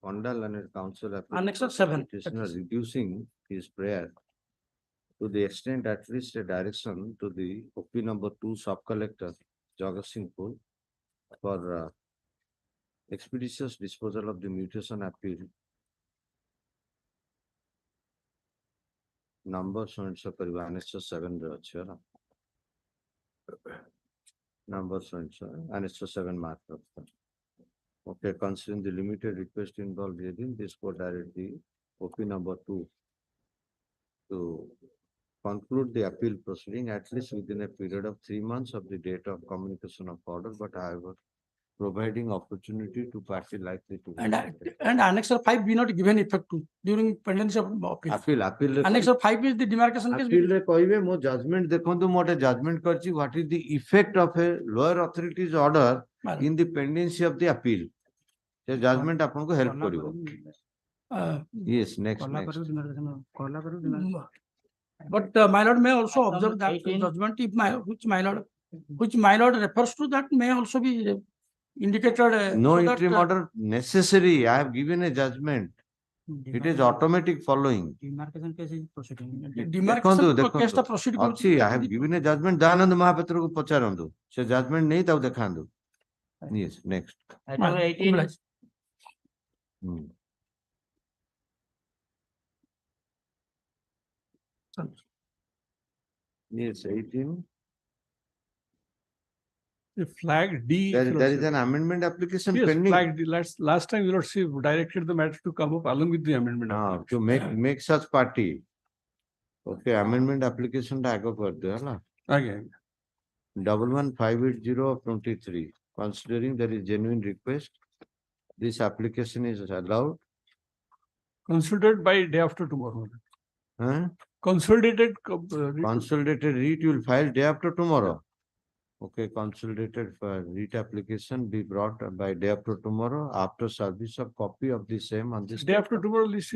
Hon'Ble and counsel. Annexure 7. Petitioner reducing his prayer to the extent at least a direction to the OP number 2 sub-collector Jagatsinghpur for expeditious disposal of the mutation appeal number so and so kariba annexure 7 रे ଅଛି ହେଲା number so and so annexure 7 mark okay, considering the limited request involved herein, this court direct the OP number 2 to conclude the appeal proceeding at least within a period of 3 months of the date of communication of order, but however, providing opportunity to party likely to. And Annexure 5 be not given effect to during pendency of appeal. Appeal. Annexure 5 is the demarcation case. Appeal रे कहिबे मो judgment देखंतु मोटे judgment करछि what is the effect of a lower authority's order in the pendency of the appeal. The judgment आपन को help करिवो. Yes, next. But my lord may also observe that judgment if which my lord refers to that may also be indicated. No interim order necessary. I have given a judgment. It is automatic following. Demarcation case is proceeding. Demarcation case ta proceed अछि I have given a judgment. Dayanand Mahapatra को पचारंदु. से judgment नहीं ताऊ देखांदु. Yes, next. Item 18. Yes, 18. The flag D. There is an amendment application Yes, pending. flag D. Last time, Your Lordship directed the matter to come up along with the amendment. To make such party. Okay, amendment application ta ago kar diyo na. Again. 11580 of 23. Considering there is genuine request, this application is allowed. Considered by day after tomorrow. Huh? Consolidated. Consolidated read you will file day after tomorrow. Okay, consolidated read application be brought by day after tomorrow after service of copy of the same on this Day after tomorrow, list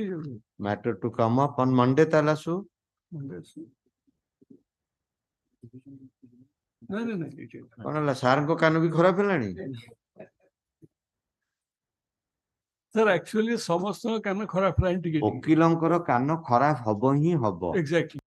matter to come up on Monday talasu. No. कौन ला सार को कान भी खराब हेलानी Sir, actually, समस्त कान खराब flight ticket. वकीलंकर कान खराब हबो ही हबो. Exactly.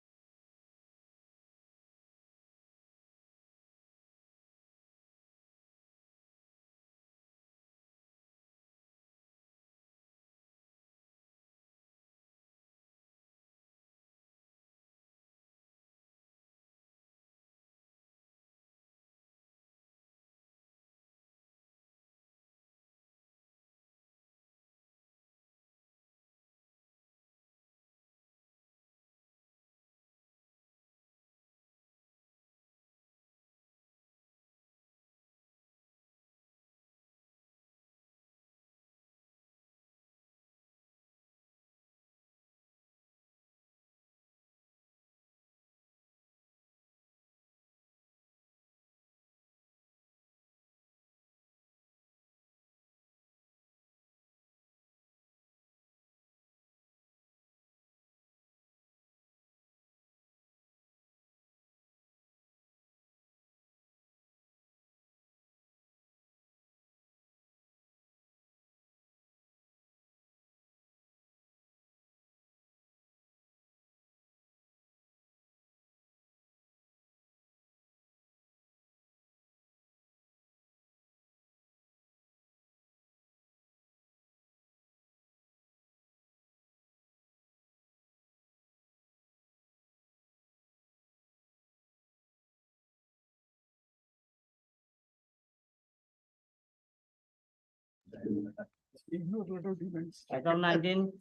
Item 19.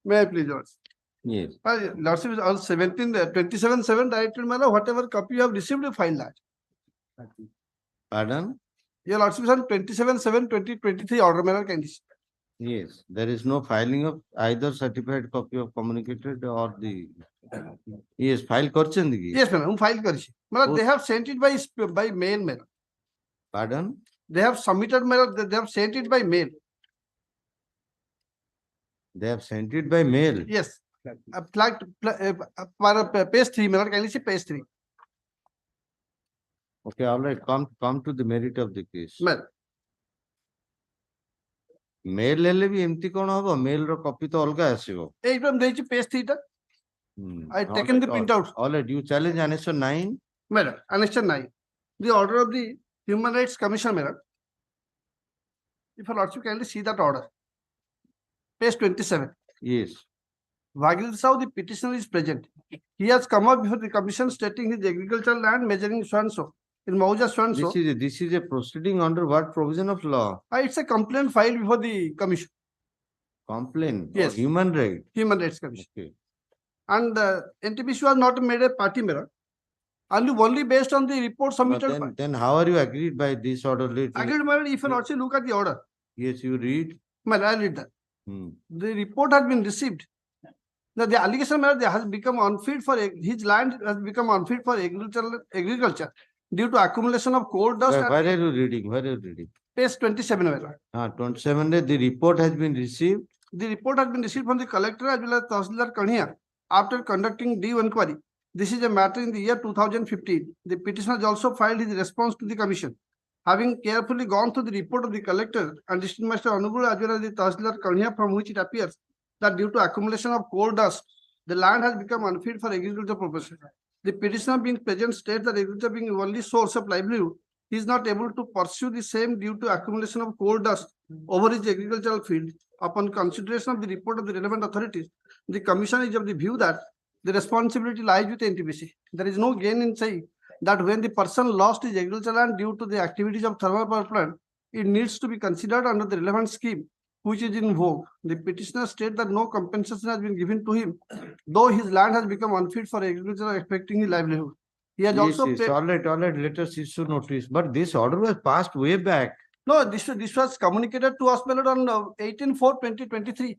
May I please, Lord? Yes. Lordship is on 27/7 directed manner, whatever copy you have received, you file that. Pardon? Your Lordship is on 27/7/2023 order manner condition. Yes, there is no filing of either certified copy of communicated or the. Yes, file करचंदी की. Yes, madam, file करिछि. मतलब they have sent it by mail, madam. Pardon? They have submitted mail. They have sent it by mail. They have sent it by mail. Yes. Page 3, madam. Can you see page 3? Okay, all right. Come to the merit of the case. Madam. Mail ହେଲେ ବି ଏମିତି କଣ ହବ? Mail ର copy ତ ଅଲଗା ଆସିବ। ଏଇଟା ମୁଁ ଦେଇଛି page 3 ଟା। I taken the printout. All right, you challenge annexure 9. Madam, annexure 9. The order of the Human Rights Commission, madam. If your lordship kindly see that order. Page 27. Yes. Vagil Sao, the petitioner is present. He has come up before the commission stating his agricultural land measuring so and so. In Mauja so and so. This is a proceeding under what provision of law? It's a complaint filed before the commission. Complaint? Yes. Or human right? Human Rights Commission. Okay. And NTPC was not made a party mirror. Only based on the report submitted. But then how are you agreed by this order? Agreed, madam, if you also look at the order. Yes, you read. Madam, I read that. The report has been received. Now, the allegation madam, has become unfit for his land has become unfit for agriculture due to accumulation of coal dust. Where are you reading? Where are you reading? Page 27, madam. 27, the report has been received. The report has been received from the collector as well as Tahsildar Kania after conducting due inquiry. This is a matter in the year 2015. The petitioner has also filed his response to the commission. Having carefully gone through the report of the collector and district master Hon'Ble as well as the Tahsildar Kania, from which it appears that due to accumulation of coal dust, the land has become unfit for agriculture purposes. The petitioner being present states that agriculture being the only source of livelihood, he is not able to pursue the same due to accumulation of coal dust over his agricultural field. Upon consideration of the report of the relevant authorities, the commission is of the view that the responsibility lies with NTPC. There is no gain in saying that when the person lost his agricultural land due to the activities of thermal power plant, it needs to be considered under the relevant scheme which is in vogue. The petitioner states that no compensation has been given to him, though his land has become unfit for agriculture affecting his livelihood. He has also paid. All right, let us issue notice. But this order was passed way back. No, this was communicated to us on 18/4/2023.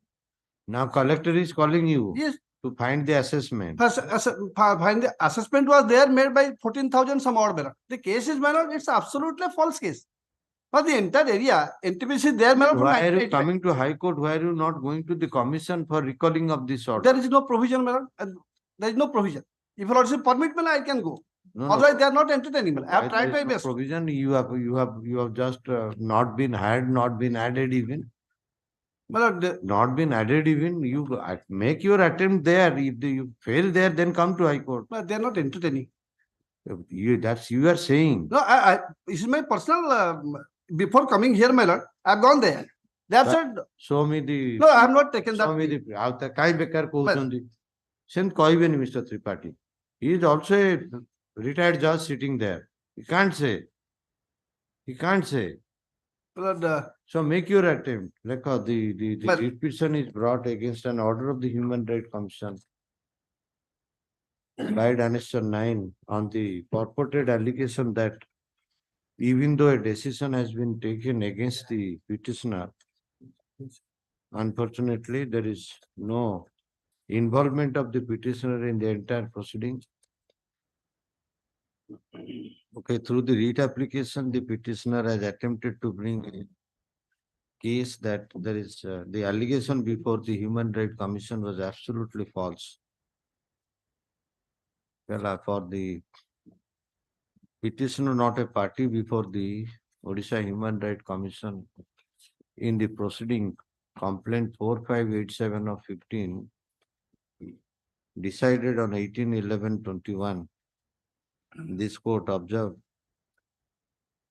Now collector is calling you. Yes. To find the assessment. Find the assessment was there made by 14,000 some odd. The case is, madam, it's absolutely a false case. For the entire area, NTPC is there, madam. Why are you coming to High Court? Why are you not going to the commission for recalling of this order? There is no provision, madam. There is no provision. If you also permit me, I can go. No, otherwise, they are not entertaining me. I have tried my no best. provision. You have just not been had, not been added even. Not been added even. You make your attempt there. If you fail there, then come to High Court. But they are not entertaining. You are saying. No, this is my personal. Before coming here, my lord, I have gone there. They have said. Show me the. No, I have not taken that. Show me the. Kai bekar kouchandi. Sen koibeni Mr. Tripathi. He is also a retired judge sitting there. He can't say. He can't say. But, so make your attempt. Like the petition is brought against an order of the Human Rights Commission. Right, annexure 9 on the purported allegation that even though a decision has been taken against the petitioner, unfortunately there is no involvement of the petitioner in the entire proceeding. Okay, through the writ application, the petitioner has attempted to bring a case that there is the allegation before the Human Rights Commission was absolutely false. Well, for the petitioner not a party before the Odisha Human Rights Commission in the proceeding complaint 4587 of 15 decided on 18/11/21. This court observed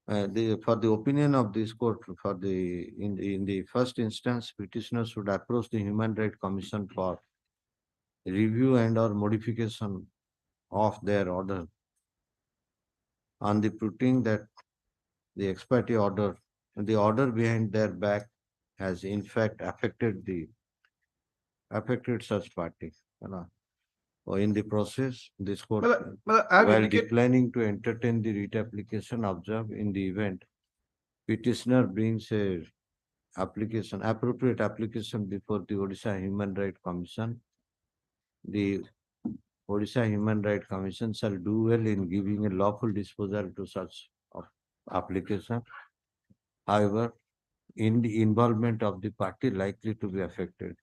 for the opinion of this court in the first instance, petitioners should approach the Human Rights Commission for review and or modification of their order on the proving that the ex parte order and the order behind their back has in fact affected such party. Or in the process, this court, while declining to entertain the writ application, observed in the event petitioner brings a appropriate application before the Odisha Human Rights Commission, the Odisha Human Rights Commission shall do well in giving a lawful disposal to such application. However, in the involvement of the party likely to be affected.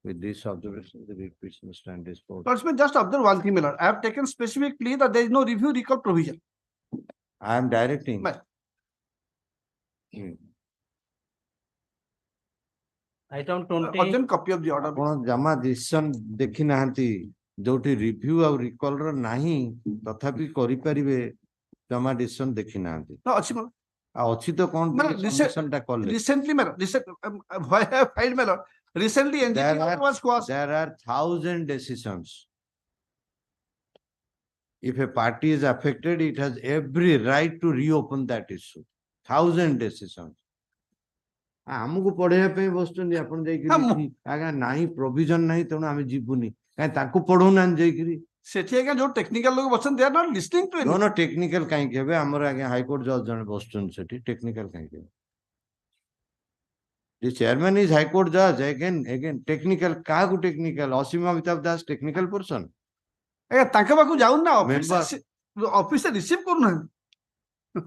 With this observation, the writ petitioner stand is for. Lordsman, just observe one thing, my lord. I have taken specific plea that there is no review recall provision. I am directing. Item 20. Urgent copy of the order. ଆପଣ ଜମା decision ଦେଖି ନାହାନ୍ତି ଯୋଉଠି review ଆଉ recall ର ନାହିଁ ତଥାପି କରିପାରିବେ ଜମା decision ଦେଖି ନାହାନ୍ତି No, ଅଛି madam. ଆଉ ଅଛି ତ କଣ Madam, submission ଟା କଲେ recently, madam, why I have filed, madam, recently NGT order was quashed. there are 1,000 decisions. If a party is affected, it has every right to reopen that issue. 1,000 decisions. ଆମକୁ ପଢେଇବା ପାଇଁ ବସୁଛନ୍ତି ଆପଣ ଯାଇକିରି ଆଜ୍ଞା ନାହିଁ provision ନାହିଁ ତେଣୁ ଆମେ ଯିବୁନି କାଇଁ ତାଙ୍କୁ ପଢଉନାହାନ୍ତି ଯାଇକିରି ସେଠି ଆଜ୍ଞା ଯୋଉ ଟେକ୍ନିକାଲ ଲୋକ ବସନ୍ତି they are not listening to no any. No technical କାହିଁକି ହେବେ ଆମର ଆଜ୍ଞା ହାଇକୋର୍ଟ ଜଜ ଜଣେ ବସୁଛନ୍ତି ସେଠି ଟେକ୍ନିକାଲ କାହିଁକି ହେବେ The chairman is High Court judge again technical କାହାକୁ ଟେକ୍ନିକାଲ ଅସୀମ ଅମିତାଭ ଦାସ ଟେକ୍ନିକାଲ ପର୍ସନ ଆଜ୍ଞା ତାଙ୍କ ପାଖକୁ ଯାଉନି ନା Member. ଅଫିସରେ ରିସିଭ କରୁନାହାନ୍ତି।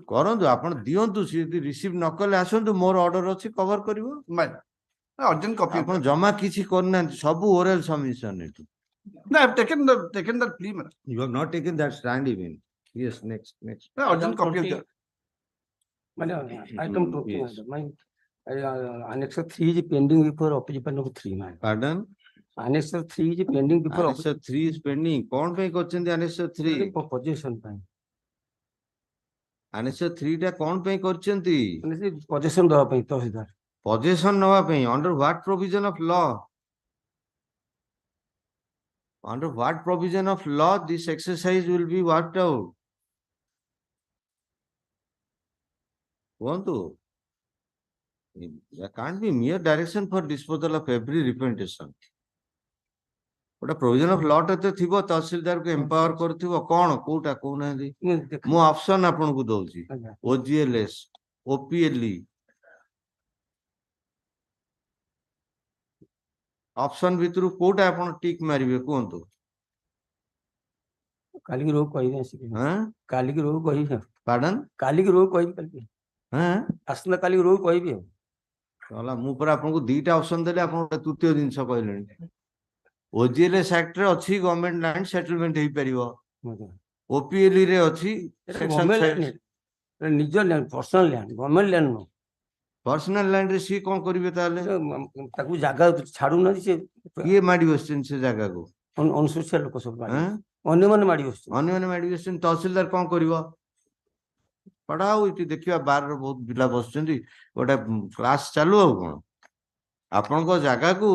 କରନ୍ତୁ ଆପଣ ଦିଅନ୍ତୁ ସିଏ ଯଦି ରିସିଭ ନ କଲେ ଆସନ୍ତୁ ମୋର ଅର୍ଡର ଅଛି କଭର କରିବ ଅର୍ଜେଣ୍ଟ କପି ଆପଣ ଜମା କିଛି କରିନାହାନ୍ତି ସବୁ ଓରାଲ ସବମିଶନ ଏଠି No, I have taken that plea, madam. You have not taken that stand even. Yes, next. Urgent copy of the. Madam, item 20, Yes. madam. My Annexure 3 is pending before opposite panel 3, madam. Pardon? Annexure 3 is pending before Annexure 3 is pending. कौन पे କରିଛନ୍ତି Annexure 3? for possession ପାଇଁ। Annexure 3 ଟା କौन पे କରିଛନ୍ତି? ମାନେ ସେ possession ଦେବା ପାଇଁ ତହସିଲଦାର। Possession ନବା ପାଇଁ under what provision of law? Under what provision of law this exercise will be worked out? କୁହନ୍ତୁ There can't be mere direction for disposal of every representation. ଗୋଟେ provision of law ଟେ ତ ଥିବ ତହସିଲଦାରକୁ empower କରୁଥିବ କଣ କୋଉଟା କହୁନାହାନ୍ତି ମୁଁ ଅପସନ ଆପଣଙ୍କୁ ଦଉଛି OGLS OPLE ଅପସନ ଭିତରୁ କୋଉଟା ଆପଣ ଟିକ୍ ମାରିବେ କୁହନ୍ତୁ କାଲିକି ରୋଗ କହିବି ଆସିକି ହଁ କାଲିକି ରୋଗ କହିବି Pardon? କାଲିକି ରୋଗ କହିବି କାଲିକି ହଁ ଆସନ୍ତା କାଲିକି ରୋଗ କହିବି ଆଉ ହେଲା ମୁଁ ପରା ଆପଣଙ୍କୁ ଦିଟା ଅପସନ ଦେଲି ଆପଣ ଗୋଟେ ତୃତୀୟ ଜିନିଷ କହିଲେଣି OGLS Act ରେ ଅଛି ଗଭର୍ଣ୍ଣମେଣ୍ଟ ଲ୍ୟାଣ୍ଡ ସେଟଲମେଣ୍ଟ ହେଇପାରିବ OPLE ରେ ଅଛି ନିଜ land personal land government land ନୁହଁ ପର୍ସନାଲ ଲ୍ୟାଣ୍ଡ ରେ ସିଏ କଣ କରିବେ ତାହେଲେ ତାକୁ ଜାଗା ଛାଡୁନାହାନ୍ତି ସେ କିଏ ମାଡି ବସିଛନ୍ତି ସେ ଜାଗାକୁ ଅନୁସୂଚିତ ଲୋକ ସବୁ ଅନ୍ୟମାନେ ମାଡି ବସୁଛନ୍ତି ଅନ୍ୟମାନେ ମାଡି ବସିଛନ୍ତି ତହସିଲଦାର କଣ କରିବ ପଢାଉ ଏଠି ଦେଖିବା ବାରର ବହୁତ ପିଲା ବସୁଛନ୍ତି ଗୋଟେ କ୍ଲାସ ଚାଲୁ ଆଉ କଣ ଆପଣଙ୍କ ଜାଗାକୁ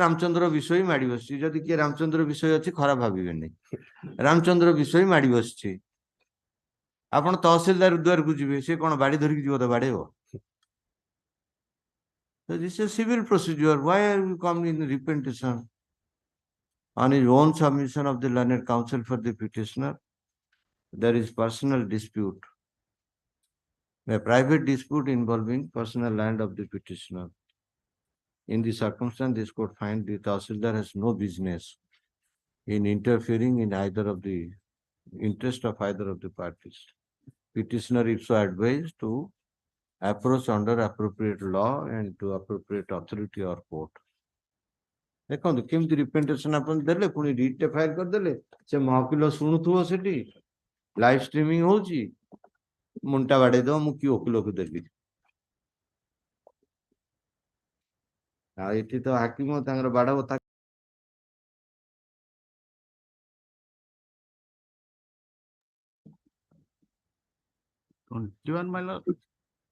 ରାମଚନ୍ଦ୍ର ବିଷୟ ମାଡି ବସିଛି ଯଦି କିଏ ରାମଚନ୍ଦ୍ର ବିଷୟ ଅଛି ଖରାପ ଭାବିବେନି ରାମଚନ୍ଦ୍ର ବିଷୟ ମାଡି ବସିଛି ଆପଣ ତହସିଲଦାର ଦୁଆରକୁ ଯିବେ ସେ କଣ ବାଡି ଧରିକି ଯିବ ତ ବାଡେଇବ So this is a civil procedure. Why are you coming in representation? On his own submission of the learned counsel for the petitioner, there is personal dispute. A private dispute involving personal land of the petitioner. In this circumstance, this court finds the Tahsildar has no business in interfering in either of the interest of either of the parties. Petitioner is so advised to approach under appropriate law and to appropriate authority or court. ଦେଖନ୍ତୁ କେମିତି representation ଆପଣ ଦେଲେ ପୁଣି writ ଟେ file କରିଦେଲେ ସେ ମହକିଲ ଶୁଣୁଥିବ ସେଠି live streaming ହଉଛି ମୁଣ୍ଡଟା ବାଡେଇ ଦବ ମୁଁ କି ଓକିଲକୁ ଦେବି ଆଉ ଏଠି ତ ହାକିମ ତାଙ୍କର ବାଡ ବତା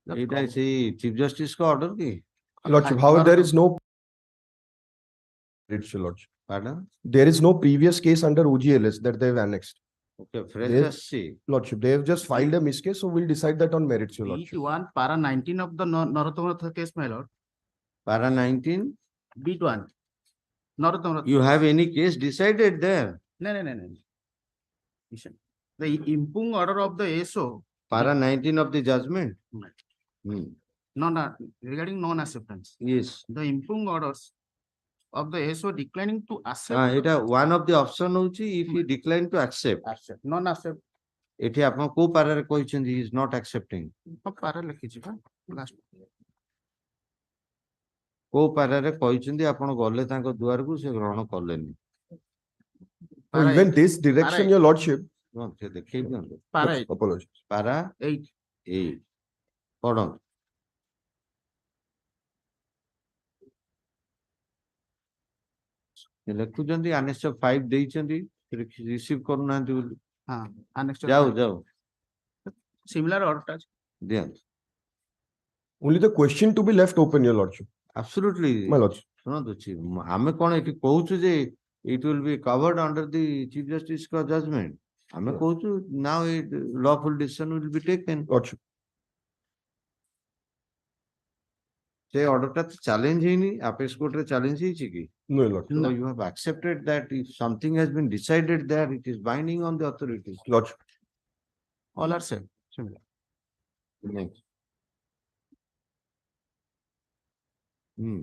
ଏଇଟା ସେଇ ଚିଫ ଜଷ୍ଟିସ ଙ୍କ ଅର୍ଡର କି Lordship, however, there is no. It's your lordship. Pardon? There is no previous case under OGLS that they've annexed. Okay, fresh They've- ଆସିଛି Lordship, they have just filed a miscase, so we'll decide that on merits, your lordship. B1 para 19 of the Narottama Rath case, my lord. para 19 B1. Narottama Rath. you have any case decided there No. Listen. The impung order of the ASO. para 19 of the judgment No, regarding non-acceptance. yes The impung orders of the ASO declining to accept. ଏଇଟା one of the option ହଉଛି if he decline to accept Accept, non-accept. ଏଠି ଆପଣ କୋଉ ପାରାରେ କହିଛନ୍ତି he is not accepting ପାରା ଲେଖିଛି ବା last. କୋଉ ପାରାରେ କହିଛନ୍ତି ଆପଣ ଗଲେ ତାଙ୍କ ଦୁଆରକୁ ସେ ଗ୍ରହଣ କଲେନି So even this direction, your lordship. ହଁ ସେ ଦେଖେଇ ଦିଅନ୍ତୁ Para 8. Apologies. ପାରା 8. 8 ପଢନ୍ତୁ ଲେଖୁଛନ୍ତି annexure 5 ଦେଇଛନ୍ତି ରିସିଭ୍ କରୁନାହାନ୍ତି ବୋଲି हाँ annexure ଯାଉ 5. ଯାଉ Similar order. ଦିଅନ୍ତୁ Only the question to be left open, your lordship. absolutely My lordship. ଶୁଣନ୍ତୁ ଆମେ କଣ ଏଠି କହୁଛୁ ଯେ it will be covered under the chief justice judgment ଆମେ କହୁଛୁ now a lawful decision will be taken Lordship. ସେ order ଟା challenge ହେଇନି apex court ରେ challenge ହେଇଛି କି No, your lordship. so you have accepted that if something has been decided there it is binding on the authorities Lordship. all are same similar next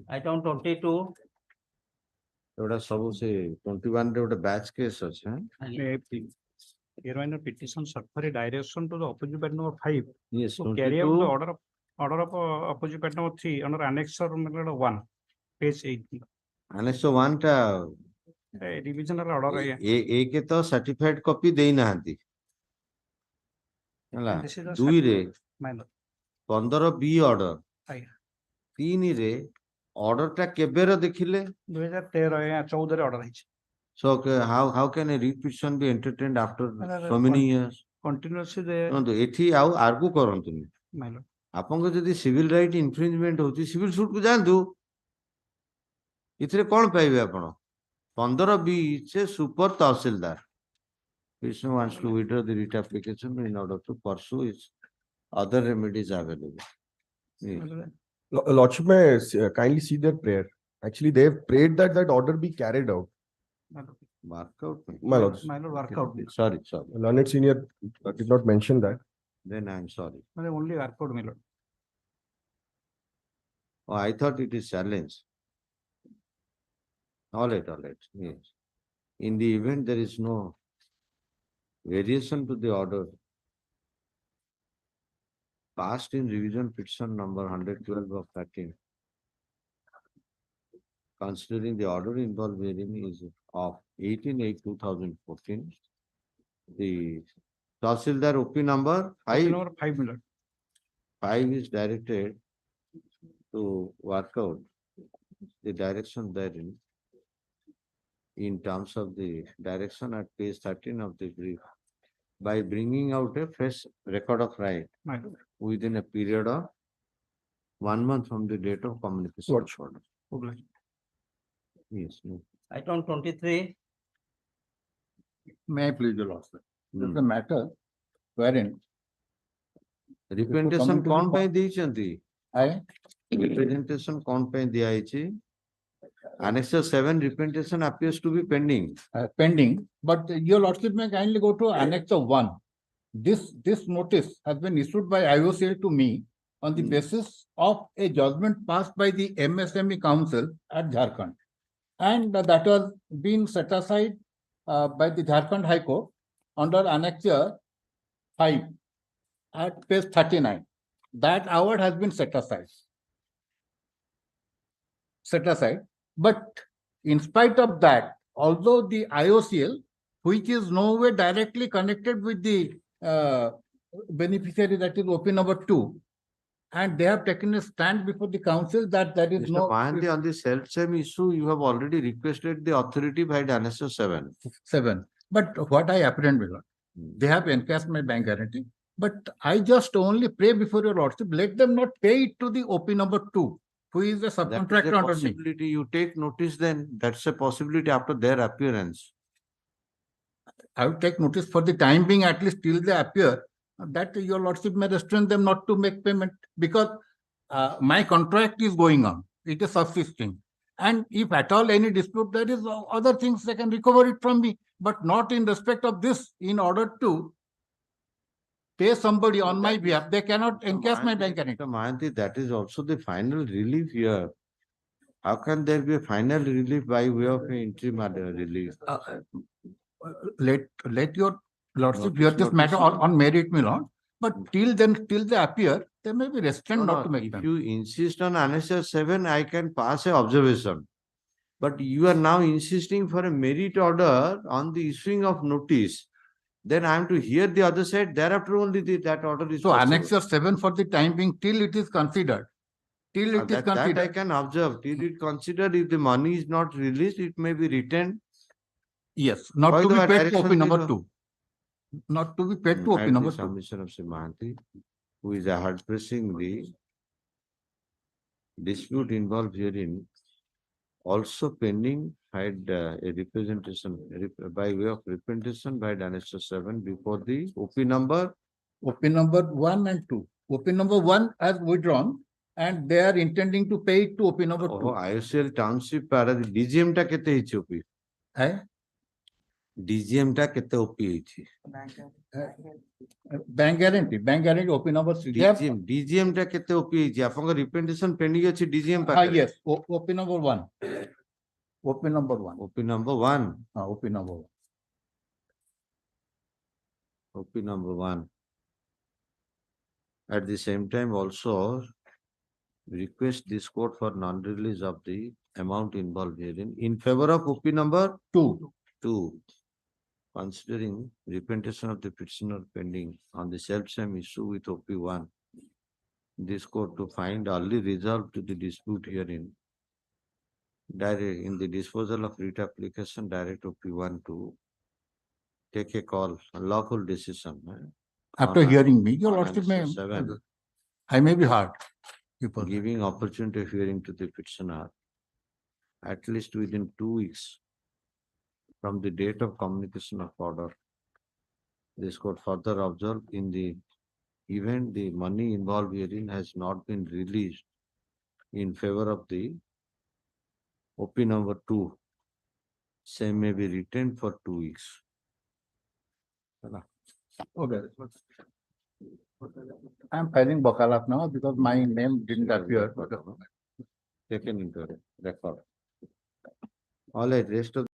Item 22. एउटा ସବୁ ସେ 21 ରେ ଗୋଟେ batch case ଅଛି Here when the petition for a direction to the opposite party number 5. yes So carry out the 22 order of opposite party number 3 under annexure 1, page 8. annexure 1 ଟା Revisional order. ଏକ ତ certified copy ଦେଇନାହାନ୍ତି ହେଲା This is the 2 ରେ minor. 15B order ଆଜ୍ଞା 3 ରେ order ଟା କେବେର ଦେଖିଲେ 2013 14 ରେ order ହେଇଛି. so how can a repetition be entertained after Sir, so many years Continuously the ଶୁଣନ୍ତୁ ଏଠି ଆଉ ଆର୍ଗୁ କରନ୍ତୁନି minor. ଆପଣଙ୍କ ଯଦି ସିଭିଲ ରାଇଟ୍ ଇନଫ୍ରିଞ୍ଜମେଣ୍ଟ ହଉଛି ସିଭିଲ ସୁଟ୍ କୁ ଯାଆନ୍ତୁ ଏଥିରେ କଣ ପାଇବେ ଆପଣ 15B ସେ super tahsildar Krishna wants to withdraw the writ application in order to pursue its other remedies available. Lordship, may kindly see their prayer. Actually, they have prayed that that order be carried out. Workout. My lords. Minor workout. Sorry. Learned senior did not mention that. Then I am sorry. Only workout, my lord. Oh, I thought it is challenge. All right. Yes. In the event there is no variation to the order passed in revision petition number 112 of 13. Considering the order involved wherein is of 18/8/2014, the Tahsildar OP number 5 is directed to work out the direction therein in terms of the direction at page 13 of the brief by bringing out a fresh record of right within a period of 1 month from the date of communication. Order. Yes. Item 23. May I please, your lordship? This is a matter wherein representation कौन पे ଦେଇଛନ୍ତି I representation कौन पे दिया ହେଇଛି annexure 7 representation appears to be pending pending, but your lordship may kindly go to annexure 1. This notice has been issued by IOCL to me on the basis of a judgment passed by the MSME Council at Jharkhand, and that was being set aside by the Jharkhand High Court under annexure 5 at page 39. That award has been set aside. But in spite of that, although the IOCL, which is no way directly connected with the beneficiary, that is OP number 2, and they have taken a stand before the council that there is Mr. no Mahanti, on the self-same issue you have already requested the authority by annexure 7. But what I apprehend, my lord, they have encashed my bank guarantee, but I just only pray before your lordship, let them not pay it to the OP number 2, who is a subcontractor under me. Possibility you take notice, then that's a possibility after their appearance. I will take notice for the time being, at least till they appear, that your lordship may restrain them not to make payment, because my contract is going on, it is subsisting. And if at all any dispute, there is other things they can recover it from me, but not in respect of this. In order to pay somebody on my behalf, they cannot encash my bank guarantee. Mr. Mahanti, that is also the final relief here. How can there be a final relief by way of an interim relief? Let your lordship hear this matter on merit, my lord. But till then, till they appear, they may be restrained not to make If them. you insist on annexure 7, I can pass a observation. But you are now insisting for a merit order on the issuing of notice. Then I am to hear the other side. Thereafter only that order is So possible. annexure 7 for the time being, till it is considered. till it is That I considered. can observe, till it considered, if the money is not released, it may be retained. Yes, not By to the be way, paid to direction OP number zero. 2. Not to be paid to OP At the number 2. submission of Sri Mahanti, who is addressing the dispute involved herein, also pending had a representation by way of representation by Annexure 7 before the OP number. OP number 1 and 2. OP number 1 has withdrawn and they are intending to pay it to OP number 2. IOCL township para DGM ta kete hichi OP? DGM ta kete OP hichi? Bank guarantee OP number 3. DGM ta kete OP hichi? Apanka representation pending achi DGM pa? Yes, OP number 1. OP number 1. OP number 1. OP number 1. OP number 1. At the same time also request this court for non-release of the amount involved herein in favor of OP number 2. 2. Considering representation of the petitioner pending on the self-same issue with OP 1, this court to find early resolve to the dispute herein. Direct in the disposal of writ application, direct OP 1 to take a call, a lawful decision. After hearing me, your on lordship may, Annexure 7, I may be hard. giving opportunity of hearing to the petitioner at least within 2 weeks from the date of communication of order. This court further observed in the event the money involved herein has not been released in favor of the OP number 2, same may be retained for 2 weeks. Okay. I am filing Bakalat now because my name didn't appear. Taken into record. All right, rest of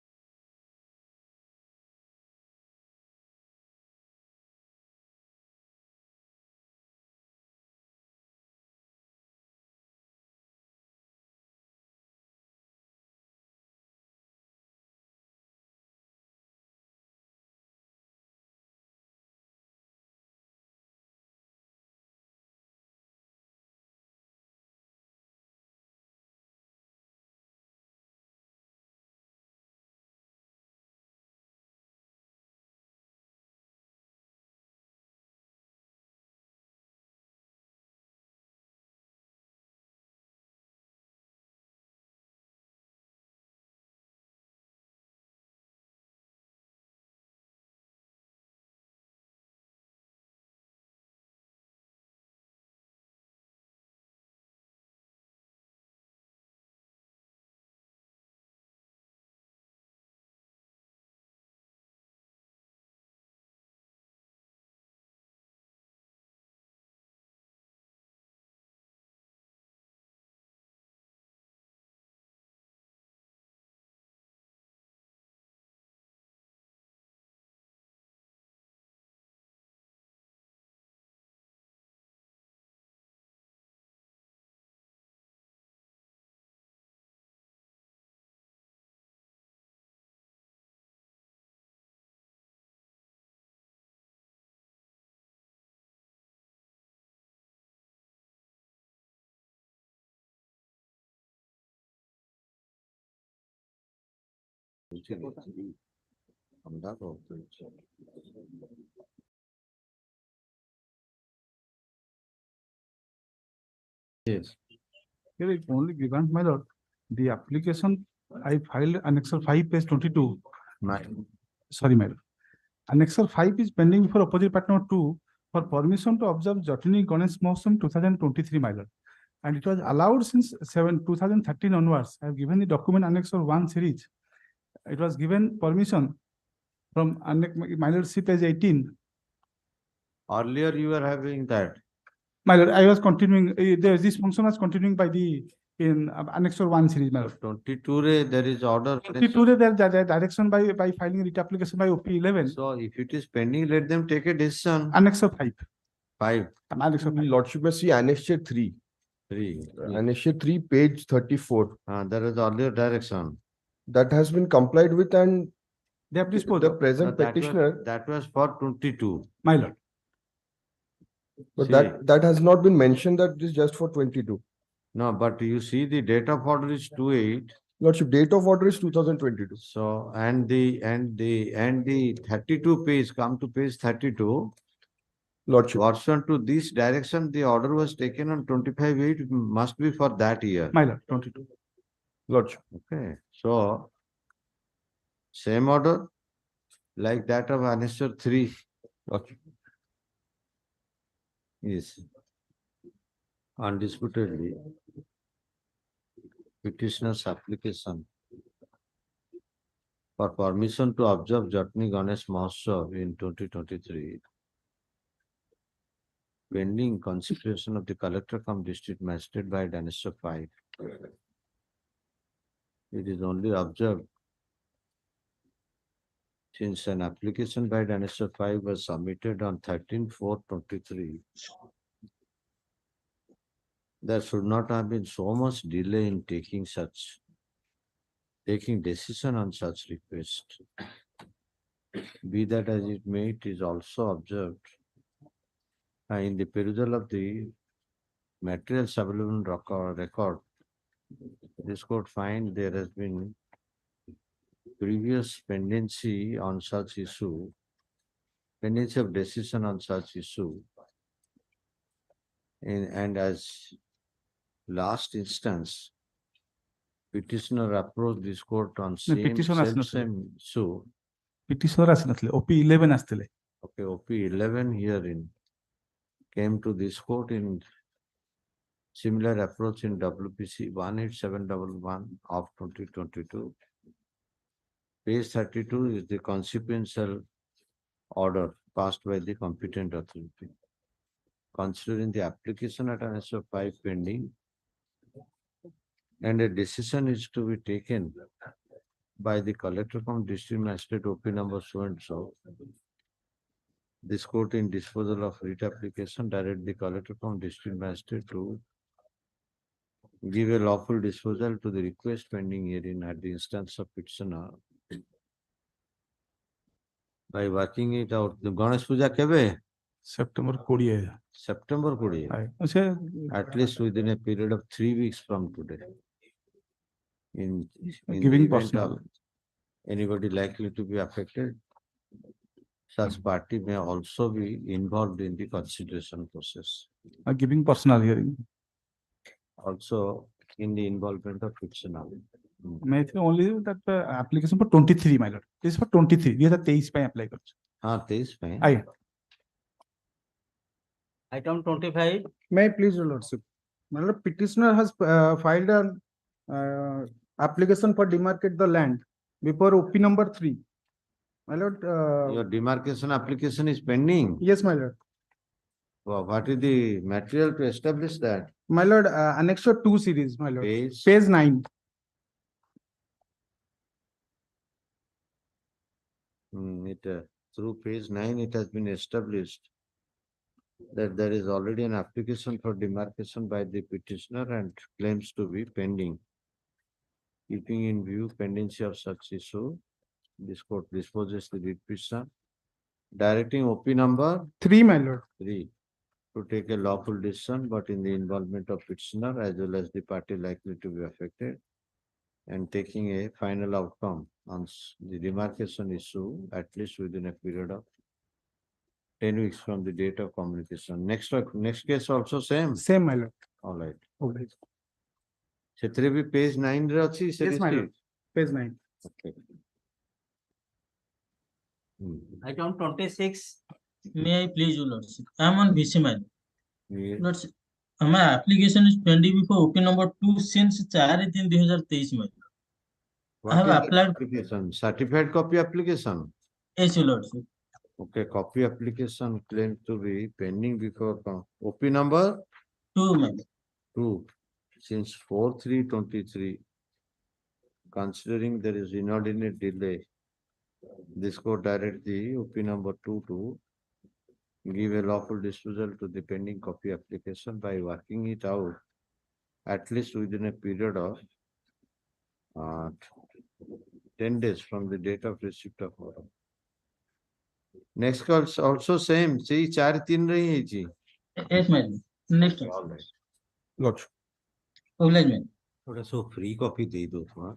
Yes. Here it only given, my lord, the application I filed Annexure 5 page 22. Sorry, my lord. Annexure 5 is pending for opposite partner 2 for permission to observe Jatini Ganesh Mohotsav 2023, my lord. And it was allowed since 2013 onwards. I have given the document Annexure 1 series. It was given permission from my lord, see page 18. earlier you were having that. My lord, I was continuing, this function was continuing by the in Annexure 1 series, my lord. 22 re, there is order. 22 re, there direction by filing writ application by OP 11. So if it is pending, let them take a decision. Annexure 5. 5. Annexure 5. Lordship may see Annexure 3. 3. Annexure 3, page 34. There is earlier direction. That has been complied with and they have disposed. The present petitioner. That was for 22. My lord. But that has not been mentioned that it is just for 22. No, but you see the date of order is 2/8. Lordship, date of order is 2022. So, and the 32 page, come to page 32. Lordship. Pursuant to this direction, the order was taken on 25/8, it must be for that year. My lord, 22. Lordship. Okay, so same order like that of annexure 3. Lordship. Is undisputedly petitioner's application for permission to observe Jatni Ganesh Mahotsav in 2023 pending consideration of the collector cum district magistrate by annexure 5. It is only observed since an application by annexure 5 was submitted on 13/4/23. There should not have been so much delay in taking decision on such request. Be that as it may, it is also observed in the perusal of the materials available record. This court find there has been previous pendency on such issue, pendency of decision on such issue, and as last instance, petitioner approached this court on same issue. Petitioner ଆସିନଥିଲେ, OP 11 ଆସିଥିଲେ. Okay, OP 11 herein came to this court in similar approach in WPC 18711 of 2022. Page 32 is the consequential order passed by the competent authority. Considering the application at annexure 5 pending, and a decision is to be taken by the collector cum district magistrate OP number so and so. This court in disposal of writ application direct the collector cum district magistrate to give a lawful disposal to the request pending herein at the instance of petitioner. By working it out, the Ganesh Puja kebe? September 20. September 20. At least within a period of 3 weeks from today. In Giving the event personal. of anybody likely to be affected, such party may also be involved in the consideration process. Giving personal hearing. Also in the involvement of petitioner. May I think only that application for 23, my lord. This is for 23. We have the 23 ପାଇଁ apply କରୁଛୁ. 23 ପାଇଁ. Aye. Item 25. May I please, your lordship? My lord, petitioner has filed an application for demarcate the land before OP number 3. My lord. Your demarcation application is pending. Yes, my lord. Well, what is the material to establish that? My lord, annexure 2 series, my lord. Page 9. Through page 9, it has been established that there is already an application for demarcation by the petitioner and claims to be pending. Keeping in view pendency of such issue, this court disposes the writ petition, directing OP number 3, my lord. 3 to take a lawful decision, but in the involvement of petitioner as well as the party likely to be affected, and taking a final outcome on the demarcation issue at least within a period of 10 weeks from the date of communication. Next case also same? Same, my lord. All right. Okay. ସେଥିରେ ବି page 9 ରେ ଅଛି Yes, my lord. Page 9. Okay. Item 26. May I please, your lordship? I am on VC mile. Lordship, my application is pending before OP number 2 since 4/3/2023 mile. I have applied application, certified copy application. Yes, your lordship. Okay, copy application claimed to be pending before OP number 2, ma'am. 2 since 4/3/23. Considering there is inordinate delay, this court direct the OP number 2 to give a lawful disposal to the pending copy application by working it out at least within a period of 10 days from the date of receipt of order. Next call also same. See, 4/3 rahi hai ji. Yes, ma'am. Next. All right. Lordship. oblige mein. थोड़ा so free copy दे दो थोड़ा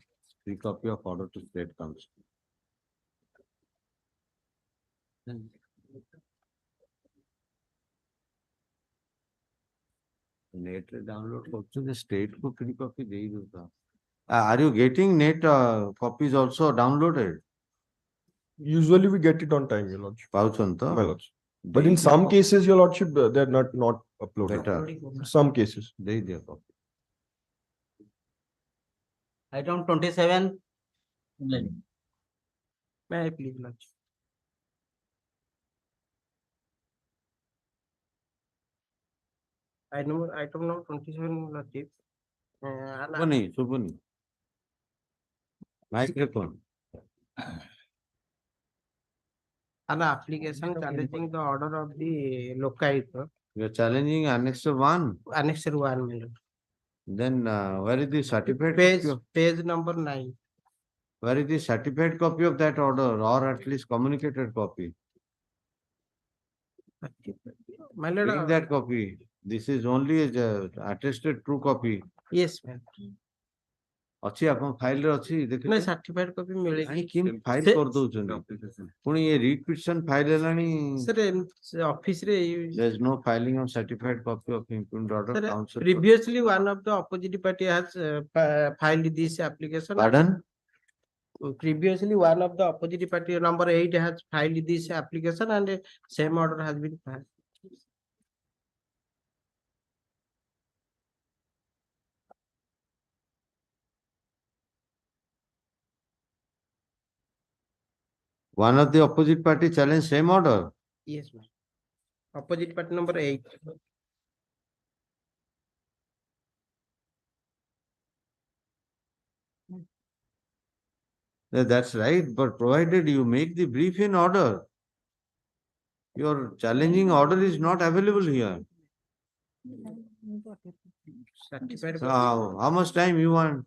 free copy of order to state council net रे download करछन state को free copy दे दो था are you getting net copies also downloaded Usually we get it on time, your lordship. पाउछन तो My lordship. But in some cases, your lordship, they're not uploaded. Better. Some cases. दे दिया copy Item 27. May I please, Lordship? Item number 27, Lordship. सुबनी microphone An application challenging the order of the locator. You are challenging Annexure 1. Annexure 1, my lord. Then where is the certified Page, copy? page number 9. Where is the certified copy of that order or at least communicated copy? My lord. Bring that copy. This is only a attested true copy. Yes, ma'am. अच्छी अपन file रे अच्छी देखो नहीं certified copy मिले नहीं किन file कर दो चंदी पुणी ये रीड पिटिशन फाइल लानी सर ऑफिस रे there is no filing of certified copy of impugned order council previously one of the opposite party has filed this application. Pardon? Previously one of the opposite party number 8 has filed this application and same order has been filed. one of the opposite party challenge same order. Yes, ma'am. Opposite party number 8. That's right, but provided you make the brief in order, your challenging order is not available here. So how much time you want?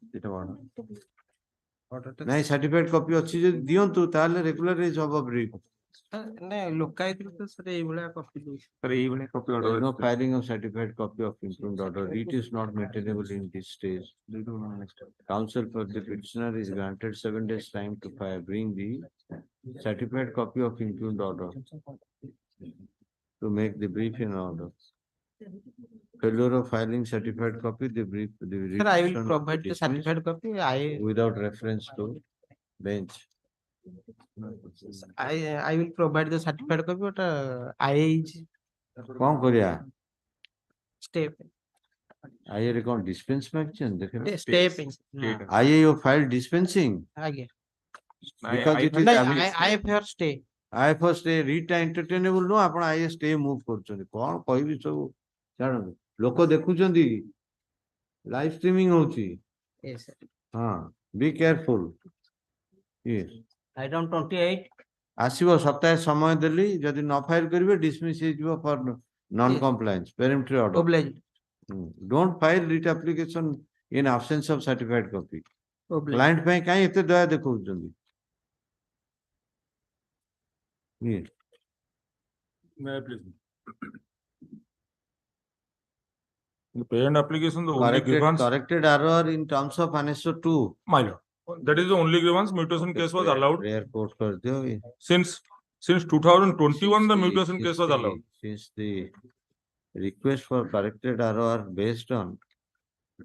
नहीं certified copy अच्छी जो दियंतु ताले regular is of brief नहीं लोकायत तो sir एई भला copy दे sir एई भला copy order no filing of certified copy of improved order it is not maintainable in this stage counsel for the petitioner is granted 7 days time to bring the certified copy of impugned order to make the brief in order. Failure of filing certified copy, the brief, sir, I will provide the certified copy. Without reference to bench. I will provide the certified copy, but I is कौन करिया? Step. I record dispense action. Stepping. I you filed dispensing. Again. Because it is I for stay. I for stay read entertainable no आपण I stay move करछन कोन कहबी सब जानो लोक देखुचंदी live streaming होची Yes, sir. हां be careful yes Item 28. आसीबो सप्ताह समय देली जदि न फाइल करिवे डिसमिस हे जिवो for non compliance peremptory order Obliged. Don't file writ application in absence of certified copy Obliged. Client पे काई एते दया देखौचंदी yes May I please? The parent application, the only grievance. corrected error in terms of annexure 2. My lord, that is the only grievance. Mutation case was allowed. Prayer quote कर दियो ये. Since 2021, the mutation case was allowed. Since the request for corrected error are based on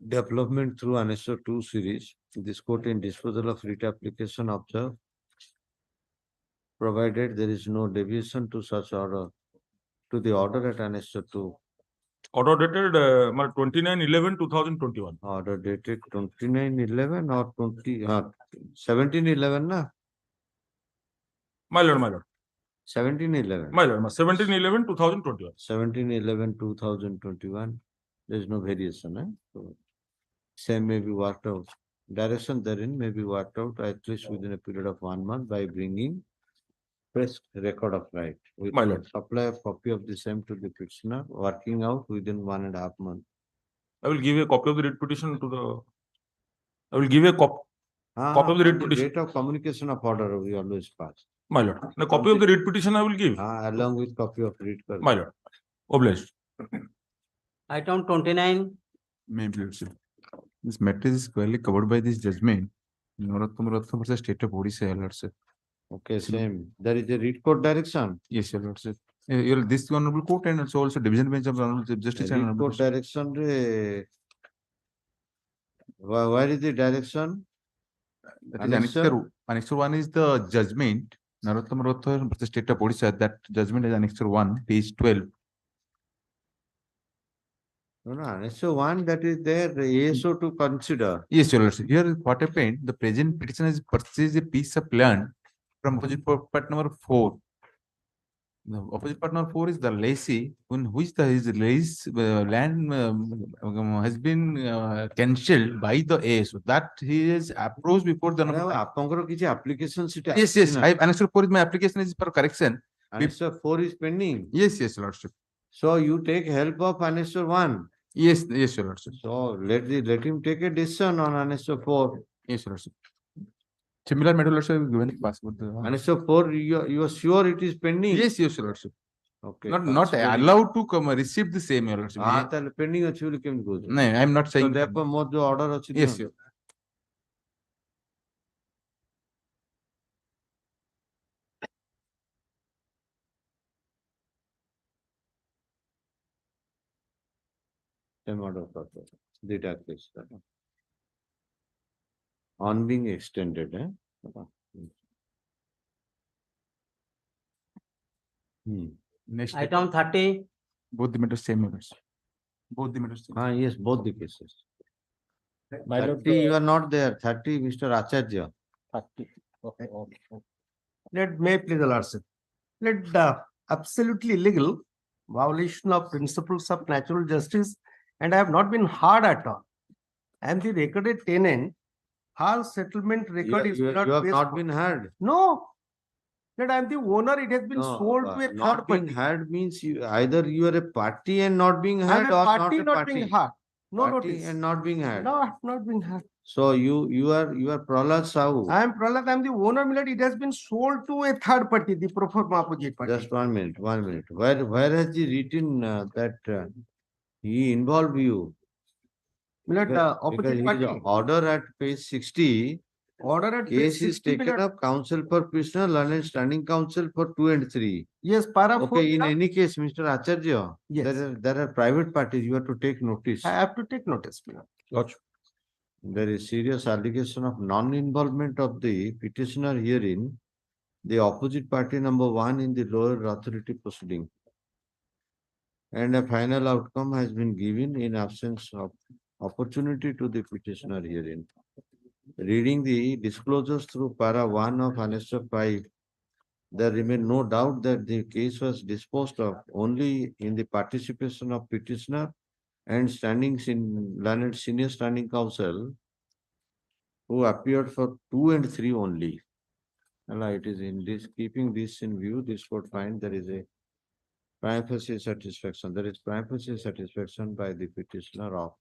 development through annexure 2 series, this court in disposal of writ application observe, provided there is no deviation to such order, to the order at annexure 2. Order dated 29/11/2021. Order dated 29/11 or 17/11 na? My lord. 17/11. My lord, 17/11/2021. 17/11/2021. There is no variation. So same may be worked out. Direction therein may be worked out at least within a period of 1 month by bringing fresh record of right. We My lord. supply a copy of the same to the petitioner, working out within 1.5 months. I will give a copy of the writ petition to the. I will give a copy of the writ The petition. date of communication of order we always pass. My lord, the copy of the writ petition I will give. Along with copy of writ. My lord, obliged. Item 29. May I please? This matter is clearly covered by this judgment. Narottama Rath versus State of Odisha, your lordship. Okay, same. There is a read court direction. Yes, your lordship. This honorable court and also division bench of honorable Chief Justice and Read honorable court direction. Where is the direction? that is Annexure 1 is the judgment. Narottama Rath versus State of Odisha. That judgment is Annexure 1, page 12. No, Annexure 1 that is there, the ASO to consider. Yes, your lordship. Here, what happened? The present petitioner has purchased a piece of land from opposite part number 4. The opposite part number 4 is the lessee, in which his lease land has been cancelled by the ASO. That he is approached before the. Application sheet. Yes, yes. Annexure 4 is my application is for correction. Annexure 4 is pending. Yes, yes, lordship. So you take help of Annexure 1. Yes, yes, your lordship. So let him take a decision on Annexure 4. Yes, your lordship. Similar matter lordship given passport. Annexure 4, you are sure it is pending? Yes, yes, your lordship. Okay. Not allowed to come receive the same, your lordship. Pending actually came good. No, I am not saying. So therefore, more the order. Yes, sir. Same order for the case. On being extended. Next Item 30. Both the matters same matters. Both the matters same. Yes, both the cases. My lord, 30, you are not there. 30, Mr. Acharya. 30. Okay, okay. Let may please the lordship. Let absolutely illegal violation of principles of natural justice, and I have not been hard at all. I am the recorded tenant. All settlement record is You have not been heard. No. That I am the owner. It has been sold to a third Not being party. heard means either you are a party and not being I heard, am or a party not a not party. being heard. No Party notice. and not being heard. No, I have not been heard. So you are Prahlad Sahu. I am Prahlad. I am the owner. Milord. It has been sold to a third party, the pro forma opposite party. Just 1 minute, 1 minute. Where has he written that he involved you? Milord, opposite Because party. his order at page 60. Order at page Case is 60, taken milord. up, counsel for prisoner, learned standing counsel for 2 and 3. Yes, para 4. Okay, in any case, Mr. Acharya, Yes. there are private parties, you have to take notice. I have to take notice, milord. Gotcha. There is serious allegation of non-involvement of the petitioner herein, the opposite party number 1 in the lower authority proceeding. And a final outcome has been given in absence of opportunity to the petitioner herein. Reading the disclosures through para 1 of Annexure 5, there remain no doubt that the case was disposed of only in the participation of petitioner and learned senior standing counsel who appeared for 2 and 3 only. It is in this, keeping this in view, this court find there is a prima facie satisfaction. There is prima facie satisfaction by the petitioner of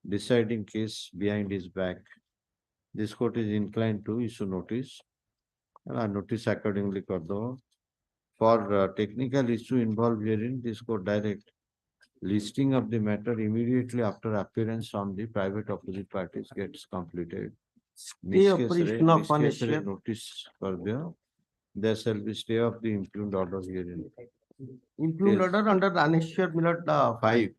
deciding case behind his back. This court is inclined to issue notice. Notice accordingly kar do. For technical issue involved herein, this court direct listing of the matter immediately after appearance on the private opposite parties gets completed. Stay operation of punishment. Notice kar do. There shall be stay of the impugned order herein. Impugned Yes. order under Annexure milord 5.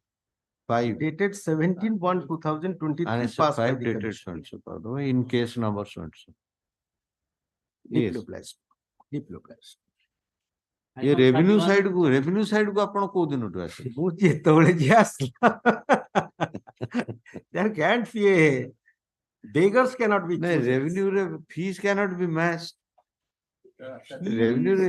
5. Dated 17/1/2023. Annexure passed by 5 the dated commission. so kar do, in case number so and so. Yes. Deplocalized. Deplocalized. ये revenue side को आपण को दिन उठा से ମୁଁ ଯେତେବେଳେ ଯିଏ ଆସିଲା there can't be a beggars cannot be नहीं choosers. रेवेन्यू रे fees cannot be matched revenue रे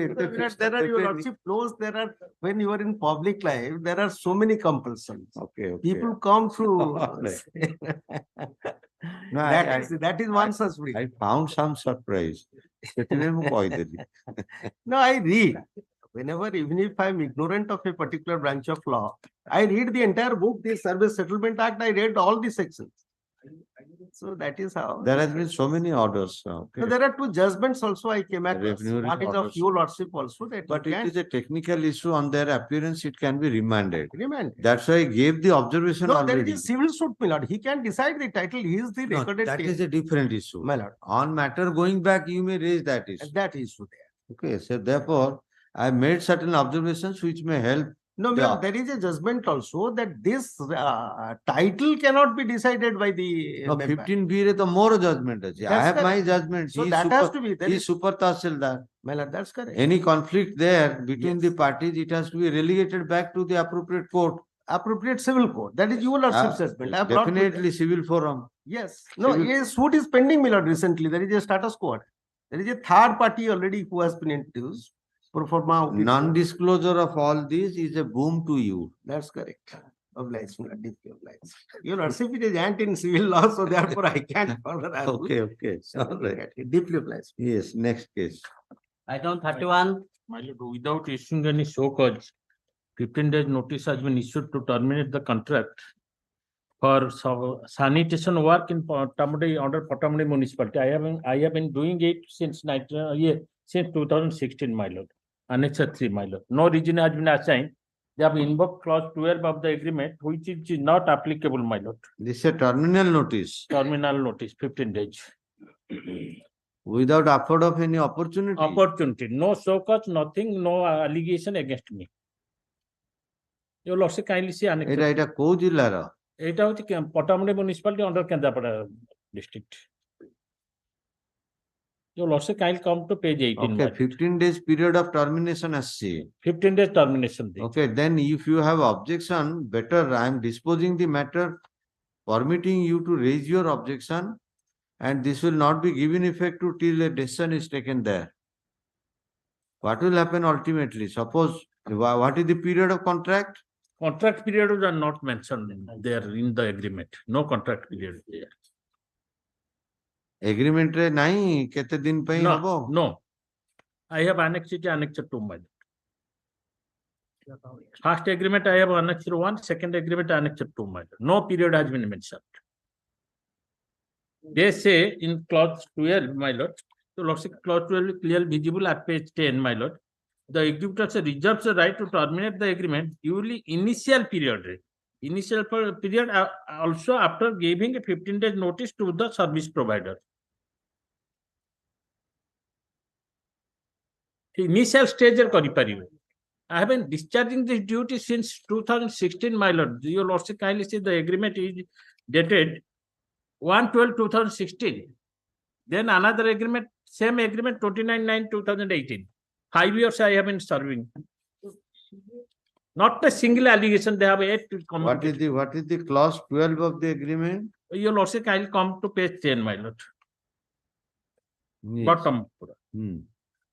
There are your lordship flows, there are when you are in public life there are so many compulsions. Okay. People come through No, that is one such reason. I found some surprise. No, I read. Whenever, even if I'm ignorant of a particular branch of law, I read the entire book, the Service Settlement Act, I read all the sections. So that is how. There has been so many orders. So Okay. there are two judgments also I came across. Revenue One is of orders. your lordship also that But you it can is a technical issue. On their appearance, it can be remanded. remand. That's why I gave the observation No, there already. is a civil suit, my lord. He can decide the title. He is the No, recorded. that is a different issue. My lord. On matter going back, you may raise that issue. That issue there. Okay, so therefore, I made certain observations which may help. No, my lord, there is a judgment also that this title cannot be decided by the No, member. 15B re the more judgment. I That's have my correct. judgment. So He is that has super, to be. There he is, is super tahsildar. my lord, that's correct. Any conflict there between Yes. the parties, it has to be relegated back to the appropriate court. Appropriate civil court. That is your lordship's judgment. I have brought with Definitely civil forum. Yes. No, Civil- a suit is pending, my lord, recently. There is a status quo. There is a third party already who has been introduced. Pro forma opinion. Non-disclosure of all this is a boom to you. That's correct. Obliged, my lord, deeply obliged. Your lordship is aunt in civil law, so therefore I can't further argue. Okay, okay. All right. Deeply obliged. Yes, next case. Item 31. My lord, without issuing any show cause, 15 days notice has been issued to terminate the contract for sanitation work in Patamudi under Patamudi municipality. I have been doing it since 2016, my lord. Annex 3, my lord. No reason has been assigned. They have invoked clause 12 of the agreement, which is not applicable, my lord. This is a terminal notice. Terminal notice, 15 days. Without afford of any opportunity. Opportunity. No show cause, nothing, no allegation against me. Your lordship kindly see annex. এটা কোউ জিল্লার? এটা হচ্ছে পটামুন্ডি municipality under Kendrapara district. Your lordship kindly come to page 18. Okay, 15 days period of termination আসছে. 15 days termination. Okay, then if you have objection, better I am disposing the matter, permitting you to raise your objection, and this will not be given effect to till a decision is taken there. What will happen ultimately? Suppose, what is the period of contract? Contract periods are not mentioned there in the agreement. No contract period there. Agreement রে নাই কেতে দিন ପାଇଁ হব? No. I have annexed it, annexed 2, my lord. First agreement I have annexed 1, second agreement annexed 2, my lord. No period has been mentioned. They say in clause 12, my lord, so lordship clause 12 is clearly visible at page 10, my lord. The executor reserves the right to terminate the agreement during initial period. Initial period also after giving a 15 days notice to the service provider. Initial stage କରିପାରିବେ. I have been discharging this duty since 2016, my lord. Your lordship kindly see the agreement is dated 1/12/2016. Then another agreement, same agreement 29/9/2018. 5 years I have been serving. Not a single allegation they have yet to communicate. What is the clause 12 of the agreement? Your lordship kindly come to page 10, my lord. Yes. Bottom.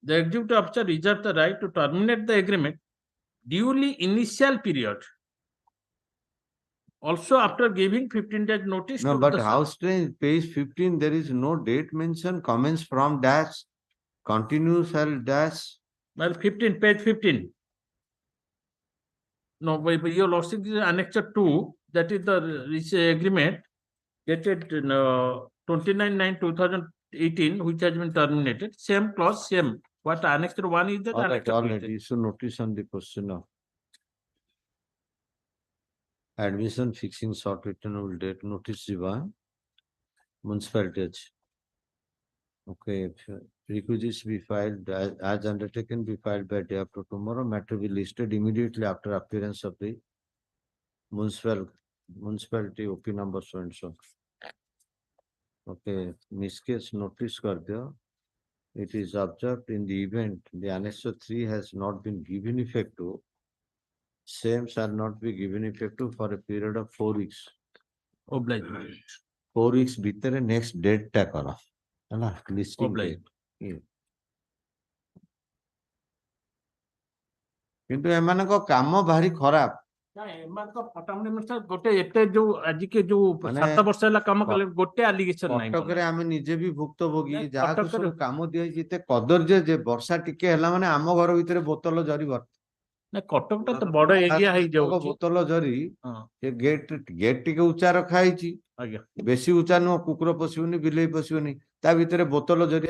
The executive officer reserves the right to terminate the agreement duly initial period. Also after giving 15 days notice. No, to but the how strange, page 15, there is no date mentioned, comments from dash, continues shall dash. Well, 15, page 15. No, but your lordship is annexed 2, that is the agreement dated 29/9/2018, which has been terminated. Same clause, same. What annexed 1 is that All right, annexed all 2 right. is Issue notice on the question of admission fixing short returnable date notice jiba municipality ଅଛି. Okay, requisites be filed as undertaken be filed by day after tomorrow. Matter be listed immediately after appearance of the municipality OP number so and so. Okay, this case notice kar diyo. It is observed in the event the Annex 3 has not been given effect to, same shall not be given effect to for a period of 4 weeks. obliged. 4 weeks ভিতরে next date টা করা ହେଲା listing Obliged. date. କିନ୍ତୁ ଏମାନଙ୍କ କାମ ଭାରି ଖରାପ. ଏମାନଙ୍କ ଫଟାମୁଣ୍ଡି ମିନିଷ୍ଟର ଗୋଟେ ଏତେ ଯୋଉ ଆଜିକେ ଯୋଉ ମାନେ 7 ବର୍ଷ ହେଲା କାମ କଲେ ଗୋଟେ ଆଲିଗେସନ ନାହିଁ। କଟକରେ ଆମେ ନିଜେ ବି ଭୁକ୍ତଭୋଗୀ ନାଇଁ, ଯାହାକୁ କଟକରେ- ସବୁ କାମ ଦିଆଯାଇଛି ଏତେ କଦର୍ଯ୍ୟ ଯେ ବର୍ଷା ଟିକେ ହେଲା ମାନେ ଆମ ଘର ଭିତରେ ବୋତଲ ଜରି ଭର୍ତ୍ତି ନା କଟକଟା ତ ବଡ ଏରିଆ ହେଇଯାଉଛି। ବୋତଲ ଜରି ହଁ ସେ ଗେଟ୍ ଟିକେ ଉଚ୍ଚା ରଖା ହେଇଛି, ଆଜ୍ଞା। ବେଶୀ ଉଚ୍ଚା ନୁହଁ, କୁକୁର ପଶିବନି ବିଲେଇ ପଶିବନି, ତା ଭିତରେ ବୋତଲ ଜରି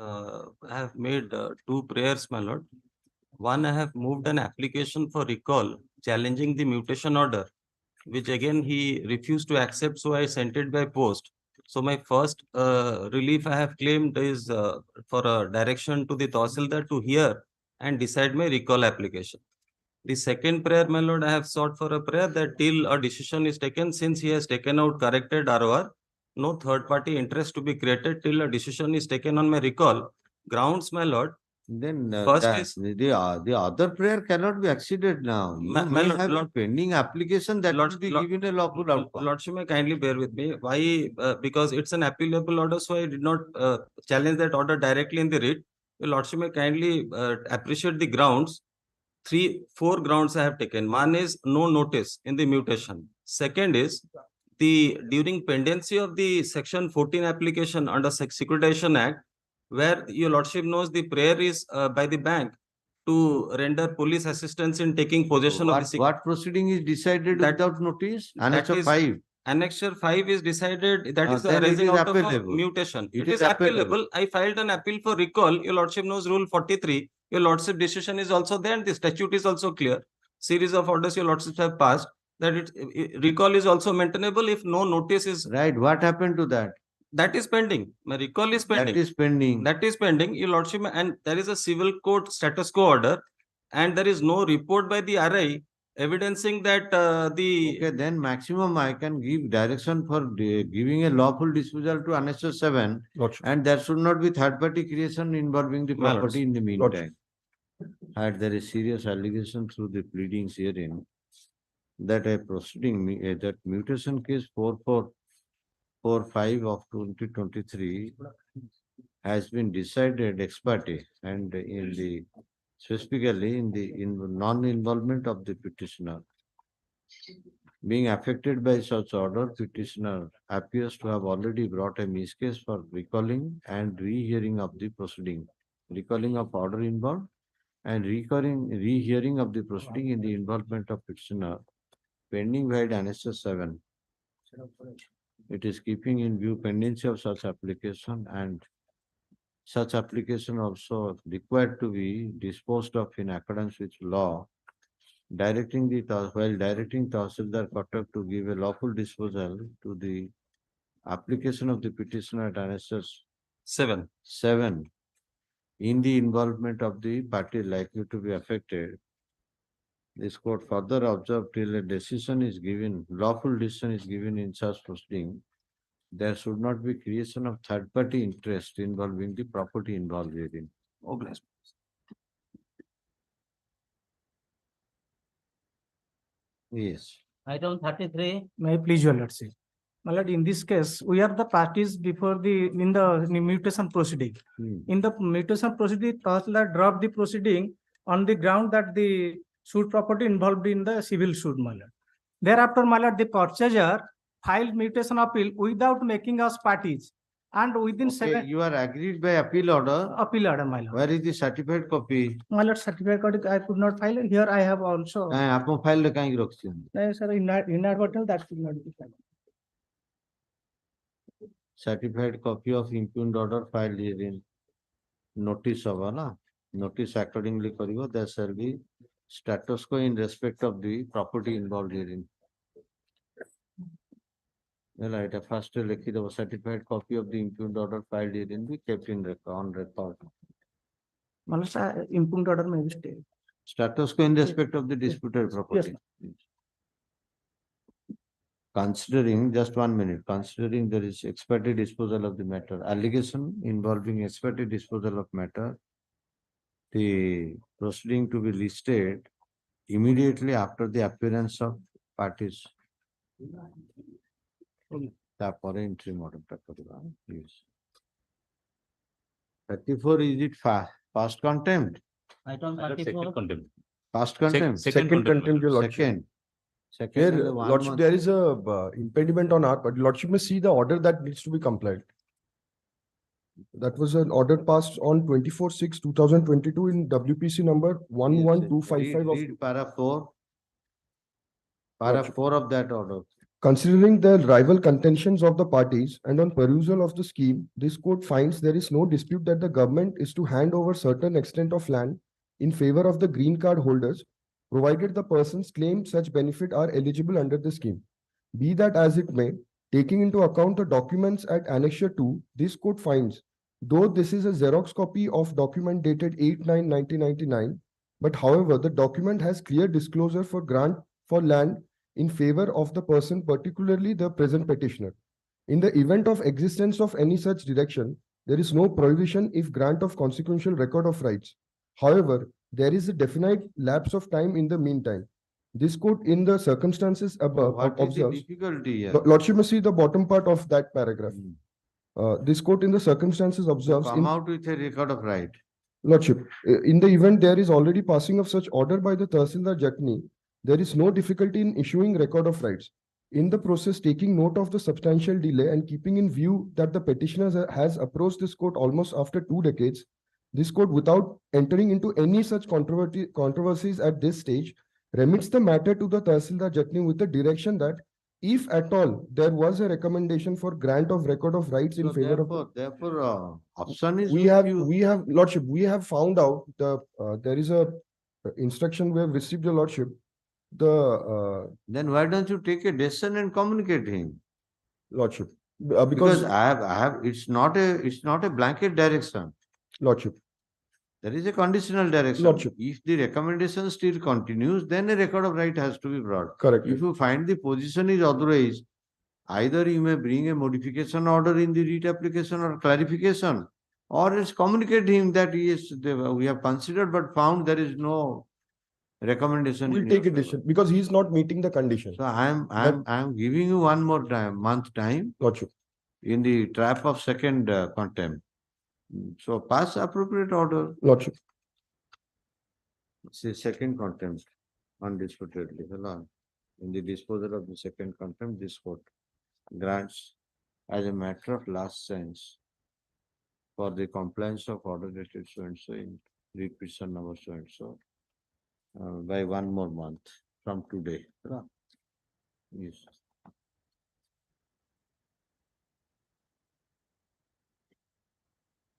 I have made two prayers, my lord. One, I have moved an application for recall challenging the mutation order, which again he refused to accept, so I sent it by post. So my first relief I have claimed is for a direction to the Tahsildar to hear and decide my recall application. The second prayer, my lord, I have sought for a prayer that till a decision is taken, since he has taken out corrected ROR, no third party interest to be created till a decision is taken on my recall. Grounds, my lord. Then First that, is the other prayer cannot be acceded now. You My may lord, have a lord, pending application that will be given a lawful outcome. Lordship, may kindly bear with me. Why? Because it's an appealable order, so I did not challenge that order directly in the writ. Your Lordship may kindly appreciate the grounds. Four grounds I have taken. One is no notice in the mutation. Second is the during pendency of the section 14 application under Securitization Act, where your Lordship knows the prayer is by the bank to render police assistance in taking possession of the What proceeding is decided without notice? Annexure 5. Annexure 5 is decided, that is Then it arising is out of a appealable. mutation. It It is is appealable. appealable. I filed an appeal for recall. Your Lordship knows Rule 43. Your Lordship decision is also there and the statute is also clear. Series of orders your Lordship have passed that recall is also maintainable if no notice is. Right. What happened to that? That is pending. My recall is pending. That is pending. That is pending, your Lordship, and there is a civil court status quo order, and there is no report by the RI evidencing that Okay, then maximum I can give direction for giving a lawful disposal to Annexure 7, and there should not be third party creation involving the My property in the Lordship. meantime. Had there is serious allegation through the pleadings herein that a proceeding, that mutation case 4445 of 2023 has been decided ex parte and in the specifically in the non-involvement of the petitioner. Being affected by such order, petitioner appears to have already brought a miscase for recalling and rehearing of the proceeding. Recalling of order involved and rehearing of the proceeding in the involvement of petitioner pending by Annexure 7. It is keeping in view pendency of such application, and such application also required to be disposed of in accordance with law, while directing Tahsildar Cuttack to give a lawful disposal to the application of the petitioner at Annexure 7 in the involvement of the party likely to be affected. This court further observed till a decision is given, lawful decision is given in such proceeding, there should not be creation of third party interest involving the property involved herein. Oh, bless. Yes. Item 33. May I please your lordship? My lord, in this case, we are the parties before in the mutation proceeding. In the mutation proceeding, Tahsildar dropped the proceeding on the ground that the suit property involved in the civil suit, my lord. Thereafter, my lord, the purchaser filed mutation appeal without making us parties. And within Okay, you are agreed by appeal order. Appeal order, my lord. Where is the certified copy? My lord, certificate copy I could not file. Here I have also. आप file ले कहीं रखते हैं? No, sir, inadvertent that could not be filed. Certified copy of impugned order filed herein. Notice of na. Notice accordingly karibo. There shall be status quo in respect of the property involved herein. Right. First, the certified copy of the impugned order filed herein be kept in record on record. Malasha, impugned order may be stayed. Status quo in respect of the disputed property. Yes. Considering, just 1 minute, considering there is expected disposal of the matter, allegation involving expected disposal of matter, the proceeding to be listed immediately after the appearance of parties. Tapore entry model. Yes. 34, is it past contempt? Item Second contempt. Past contempt? Second contempt, your lordship. Second. Here, and the 1 lordship, month. there is a impediment on our part. Lordship may see the order that needs to be complied. That was an order passed on 24/6/2022 in WPC number 11255 of Read para 4. Para 4 of that order. considering the rival contentions of the parties and on perusal of the scheme, this court finds there is no dispute that the government is to hand over certain extent of land in favor of the green card holders, provided the persons claim such benefit are eligible under the scheme. Be that as it may, taking into account the documents at Annexure 2, this court finds, though this is a Xerox copy of document dated 8/9/1999, but however, the document has clear disclosure for grant for land in favor of the person, particularly the present petitioner. In the event of existence of any such direction, there is no prohibition if grant of consequential record of rights. However, there is a definite lapse of time in the meantime. This court, in the circumstances above, What is the observes. difficulty here? Lordship must see the bottom part of that paragraph. This court, in the circumstances, observes. Come out with a record of right. Lordship, in the event there is already passing of such order by the Tahsildar Jatni, there is no difficulty in issuing record of rights. In the process, taking note of the substantial delay and keeping in view that the petitioner has approached this court almost after 2 decades, this court, without entering into any such controversies at this stage, remits the matter to the Tahsildar Jatni with the direction that if at all there was a recommendation for grant of record of rights in So favor of. therefore, option is We have, Lordship, we have found out there is a instruction we have received, your Lordship. Then why don't you take a decision and communicate him? Lordship. Because I have, it's not a blanket direction. Lordship. There is a conditional direction. Lordship. If the recommendation still continues, then a record of right has to be brought. Correct. If you find the position is otherwise, either you may bring a modification order in the writ application or clarification, or else communicate him that yes, we have considered but found there is no recommendation. We'll take a decision because he is not meeting the condition. So I am giving you one more month time. Lordship. In the trap of second contempt. So pass appropriate order. Lordship. See, second contempt, undisputedly. In the disposal of the second contempt, this court grants as a matter of last sense for the compliance of order dated so and so in requisition number so and so by 1 more month from today. Yes.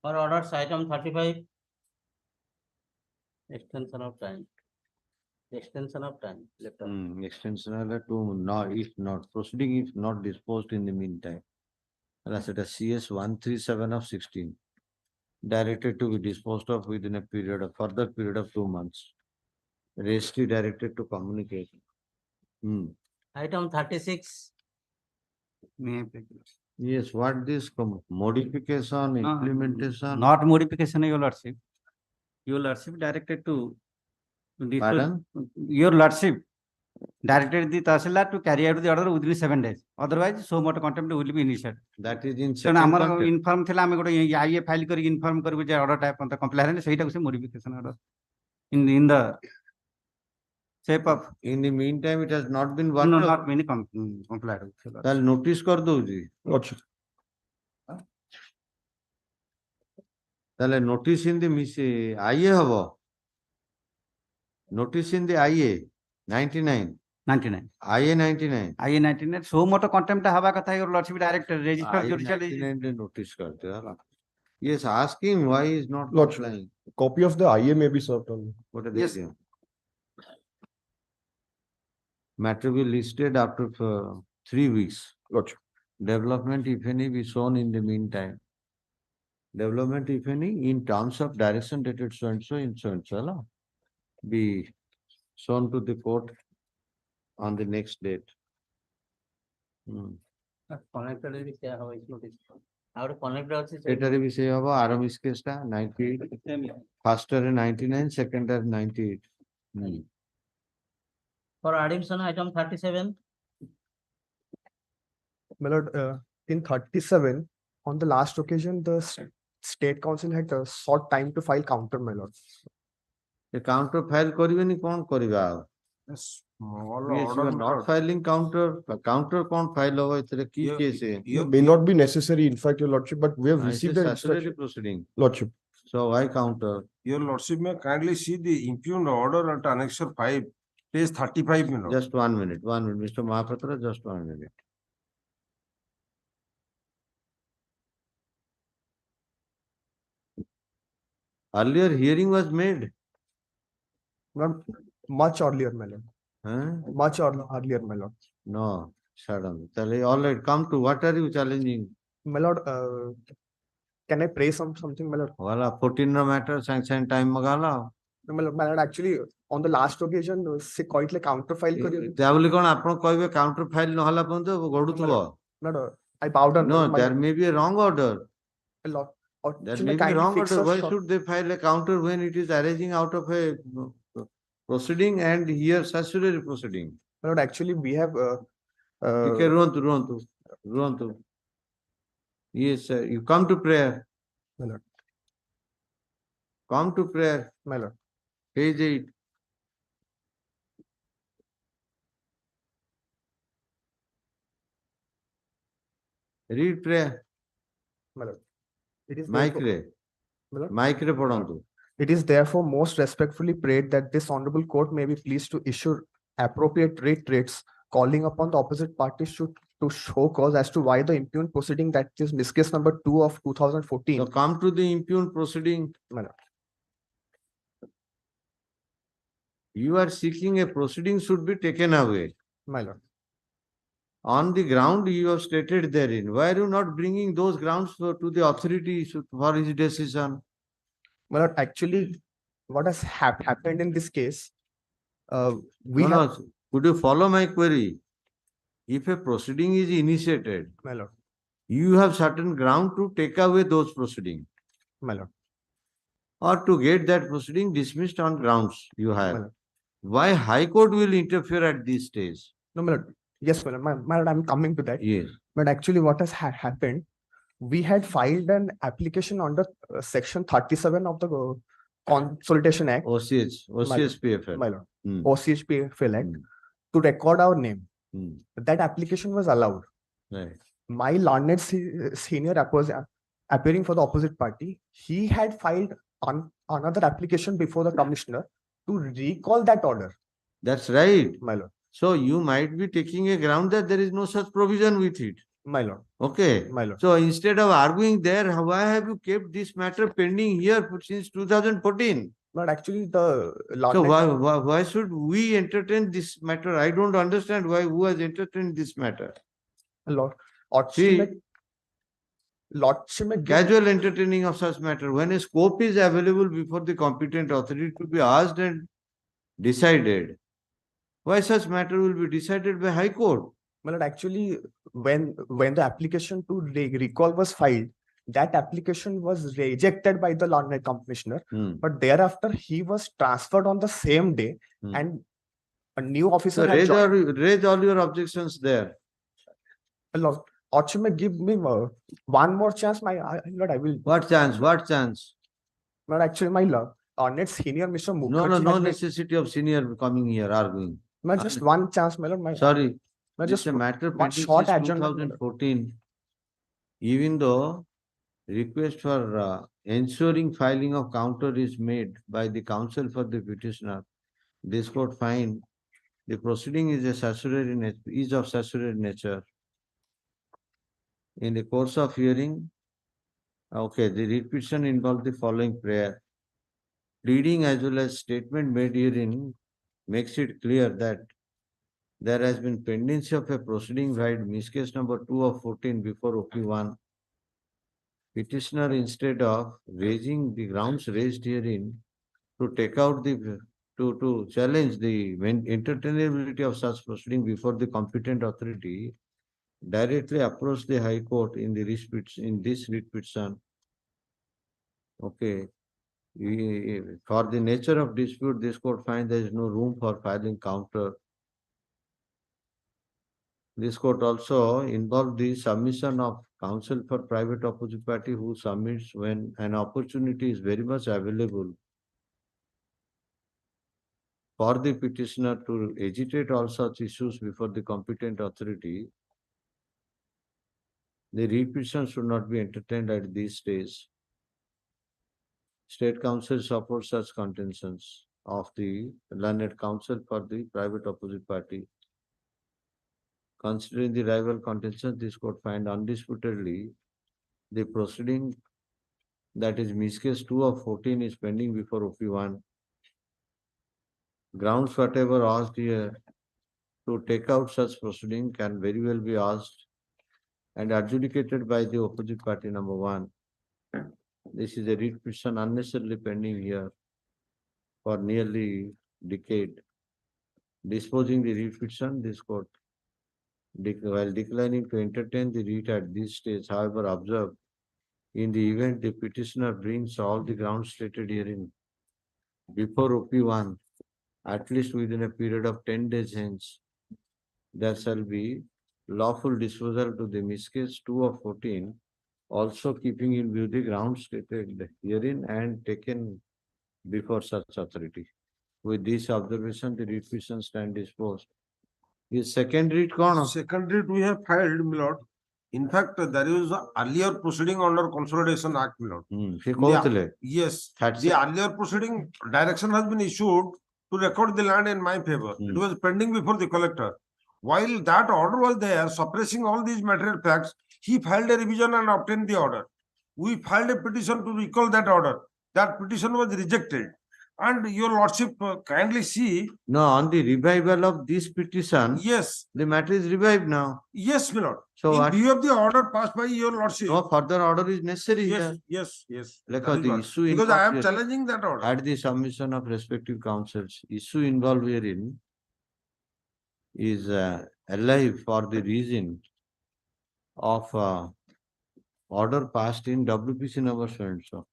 For orders item 35. Extension of time. Extension of time. Extension if not proceeding if not disposed in the meantime. That's it, a CS 137 of 16. Directed to be disposed of within a further period of 2 months. Registry directed to communicate. Item 36. Yes, what this modification, implementation? Not modification, your lordship. Your lordship directed to. Pardon? Your lordship directed the Tahsildar to carry out the order within 7 days. Otherwise, so much contempt will be initiated. That is in So, second ଆମର contempt. inform ଥିଲା ଆମେ ଗୋଟେ IA file କରିକି inform କରିବୁ ଯେ order ଟା ପର୍ଯ୍ୟନ୍ତ comply ହେଲାନି ସେଇଟାକୁ ସେ modification order in the shape of In the meantime, it has not been no, worked out. not many complied. ତାହେଲେ notice କରିଦଉଛି। ତାହେଲେ notice in the IA ହବ। Notice in the IA 99. 99. IA 99. IA 99 so much contempt हवा कथा है lordship direct register judicial 99 notice करते हैं। Yes, ask him why he is not Lordship, complying. copy of the IA may be served on. What are Yes. they saying? Matter will listed after 3 weeks. Lordship. Development, if any, be shown in the meantime. Development, if any, in terms of direction dated so and so in so and so, be shown to the court on the next date. Connected भी क्या होगा इस notice और connected ଅଛି ଏଟାରେ ବି ସେ ହବ ଆର miss case ଟା 98 ଫାର୍ଷ୍ଟ ରେ 99 ସେକେଣ୍ଡ ରେ 98 For addition, item 37. My lord, in 37, on the last occasion, the state council had sought time to file counter, my lord. A counter file କରିବେନି କଣ କରିବା ଆଉ Yes, you are not filing counter. Counter କଣ file ହବ ଏଥିରେ କି case May not be necessary, in fact, your lordship, but we have received the statutory instruction. proceeding. Lordship. So why counter? Your lordship may kindly see the impugned order at annexure 5, page 35 minutes. Just 1 minute, Mr. Mahapatra, just 1 minute. Earlier hearing was made. Not much earlier, my lord. Much earlier, my lord. No, suddenly. All right, come to what are you challenging? My lord, can I pray something, my lord? Wala 14 no matter, sanction time magala. My lord, actually, on the last occasion, se କହିଥିଲେ counter file କରିବେ। ତା ବୋଲି କଣ ଆପଣ କହିବେ counter file ନହେଲା ପର୍ଯ୍ୟନ୍ତ ଗଡୁଥିବ? No, I bowed down. No, there may be a wrong order. A lot. There may be wrong order. Why should they file a counter when it is arising out of a proceeding and here statutory proceeding? My lord, actually, we have. Okay, ରୁହନ୍ତୁ. Yes, sir. You come to prayer. My lord. Come to prayer. My lord. Page 8. Read prayer. My lord. It is Mic therefore- re. My lord. Mic re ପଢନ୍ତୁ. It is therefore most respectfully prayed that this honorable court may be pleased to issue appropriate rates calling upon the opposite parties to show cause as to why the impugned proceeding, that is miss case number 2 of 2014. So come to the impugned proceeding. My lord. You are seeking a proceeding should be taken away. My lord. On the ground you have stated therein. Why are you not bringing those grounds to the authority for his decision? My lord, actually, what has happened in this case, Could you follow my query? If a proceeding is initiated, my lord. You have certain ground to take away those proceedings. My lord. Or to get that proceeding dismissed on grounds you My have. lord. Why High Court will interfere at this stage? No, my lord. Yes, my lord. My lord, I'm coming to that. Yes. But actually, what has happened, we had filed an application under section 37 of the Consolidation Act. OCHPFL. My lord. Hmm. OCHPFL Act to record our name. That application was allowed. Right. My learned senior appearing for the opposite party, he had filed another application before the commissioner to recall that order. That's right. My lord. So you might be taking a ground that there is no such provision with it. My lord. Okay. My lord. So instead of arguing there, why have you kept this matter pending here since 2014? But actually, the So why should we entertain this matter? I don't understand who has entertained this matter. Lord, Casual entertaining of such matter when a scope is available before the competent authority to be asked and decided. Why such matter will be decided by High Court? Well, actually, when the application to recall was filed, that application was rejected by the learned commissioner. But thereafter, he was transferred on the same day, and a new officer So had joined. raise all your objections there. Lord, may give me one more chance, Lord, I will. What chance? What chance? Lord, actually, my Lord, next senior Mr. Mukherjee No, has made- necessity of senior coming here arguing. Just one chance, my Lord. Sorry, Lord, it's just a matter one pending short since adjournment. 2014. Even though request for ensuring filing of counter is made by the counsel for the petitioner, this court find the proceeding is of statutory nature. In the course of hearing, okay, the writ petition involved the following prayer. Pleading as well as statement made herein makes it clear that there has been pendency of a proceeding right, miscase number 2 of 14 before OP1. Petitioner, instead of raising the grounds raised herein to take out to challenge the entertainability of such proceeding before the competent authority, directly approached the High Court in this writ petition. Okay. For the nature of dispute, this court finds there is no room for filing counter. This court also involved the submission of counsel for private opposite party who submits when an opportunity is very much available for the petitioner to agitate all such issues before the competent authority. The writ petition should not be entertained at this stage. State counsel supports such contentions of the learned counsel for the private opposite party. Considering the rival contention, this court find undisputedly the proceeding, that is miscase 2 of 14, is pending before OP1. Grounds whatever asked here to take out such proceeding can very well be asked and adjudicated by the opposite party number 1. This is a writ petition unnecessarily pending here for nearly decade. Disposing the writ petition, this court, while declining to entertain the writ at this stage, however, observe, in the event the petitioner brings all the grounds stated herein before OP1, at least within a period of 10 days hence, there shall be lawful disposal to the miscase 2 of 14, also keeping in view the grounds stated herein and taken before such authority. With this observation, the writ petition stand disposed. His second writ gone. Second writ we have filed, my lord. In fact, there is a earlier proceeding under Consolidation Act, my lord. Yes, the earlier proceeding direction has been issued to record the land in my favor. It was pending before the collector. While that order was there, suppressing all these material facts, he filed a revision and obtained the order. We filed a petition to recall that order. That petition was rejected. And your lordship kindly see. No, on the revival of this petition. Yes. The matter is revived now. Yes, my lord. So in what? view of the order passed by your lordship. No further order is necessary here. Yes. Because the issue because I am involved challenging that order. at the submission of respective councils, issue involved herein is alive for the reason of order passed in WPC number so and so.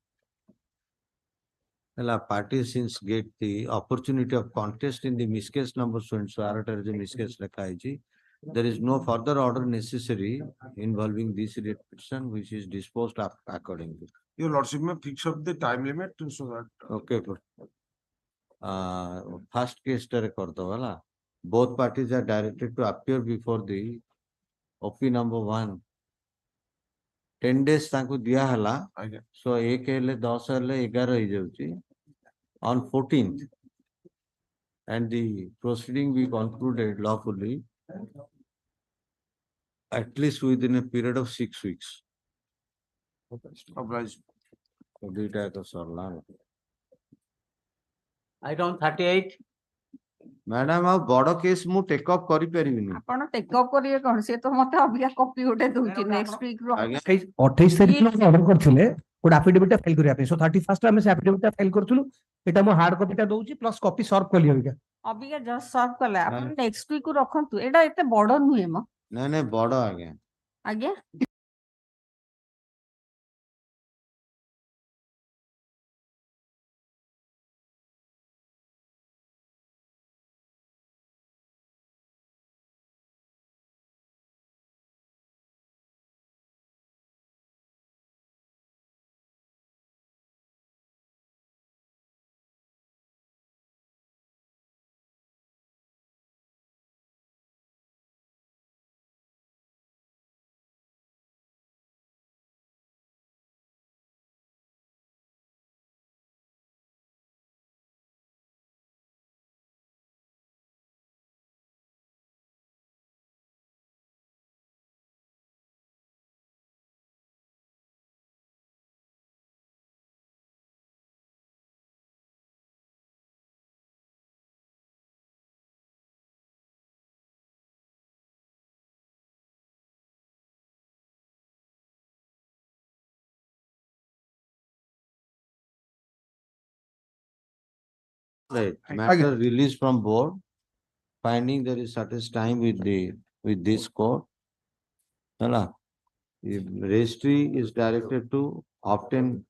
Well, parties since get the opportunity of contest in the miscase number so and so, miscase there is no further order necessary involving this writ petition, which is disposed of accordingly. Your lordship may fix up the time limit so that. Okay. First case both parties are directed to appear before the OP number 1. 10 days तांको दिया हला. So 1 हेले 10 हेले 11 हो जाउची. On 14th, and the proceeding we concluded lawfully at least within a period of 6 weeks. Obliged. Item 38. Madam, a bada case mu take up kari paribini. ଆପଣ take up କରିବେ କଣ ସେ ତ ମତେ ଅବିକା କପି ଗୋଟେ ଦଉଛି ନେକ୍ସଟ ୱିକ୍ ର 28 ତାରିଖ ଅର୍ଡର କରିଥିଲେ ଗୋଟେ ଆଫିଡେଭିଟ ଫାଇଲ କରିବା ପାଇଁ ସୋ 31st ଆମେ ସେ ଆଫିଡେଭିଟ ଫାଇଲ କରୁଥିଲୁ ଏଟା ମୁଁ ହାର୍ଡ କପିଟା ଦଉଛି ପ୍ଲସ କପି ସର୍ଭ କଲି ଅବିକା ଜଷ୍ଟ ସର୍ଭ କଲା ଆପଣ ନେକ୍ସଟ ୱିକ୍ କୁ ରଖନ୍ତୁ ଏଟା ଏତେ ବଡ ନୁହେଁ ମ ନାଇଁ ବଡ ଆଜ୍ଞା Right, matter released from board, finding there is certain time with this court. Hala. The registry is directed to obtain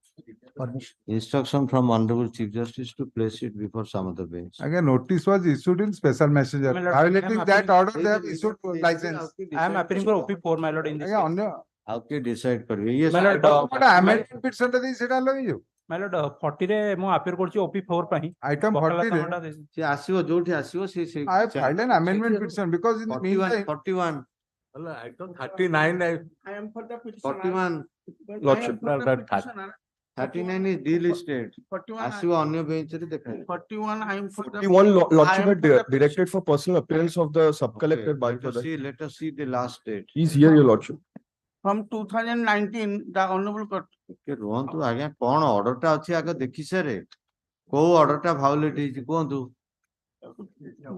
instruction from Honorable Chief Justice to place it before some other bench. Again, notice was issued in special messenger. My lord, Violating I am that appealing- order, they have issued license. I am appealing for OP4, my lord, in this Again, case. Okay, decide kariye. Yes. My lord, amendment petition ଟା ଦେଇ ସେଟା ଲଗେଇଛୁ। my lord, 40 ରେ ମୁଁ appeal କରୁଛି OP4 ପାଇଁ। Item 40 ରେ ସେ ଆସିବ ଯୋଉଠି ଆସିବ ସେ I have filed an amendment petition because in the 41, meantime, 41. Item 39, I am for the petitioner. 41. But I Lordship. am for the petitioner. 39 is delisted. 41 ଆସିବ ଅନ୍ୟ ବେଞ୍ଚ ରେ ଦେଖାଯିବ। 41 I am for the. 41 Lordship I am had for the directed for personal appearance of the sub-collector by Let us see, let us see the last date. He's here, your Lordship. From 2019, the Honorable Court. ଟିକେ ରୁହନ୍ତୁ ଆଜ୍ଞା କଣ order ଟା ଅଛି ଆଗ ଦେଖି ସାରେ କୋଉ ଅର୍ଡର ଟା ଭାଉଲେଟ ହେଇଛି କୁହନ୍ତୁ।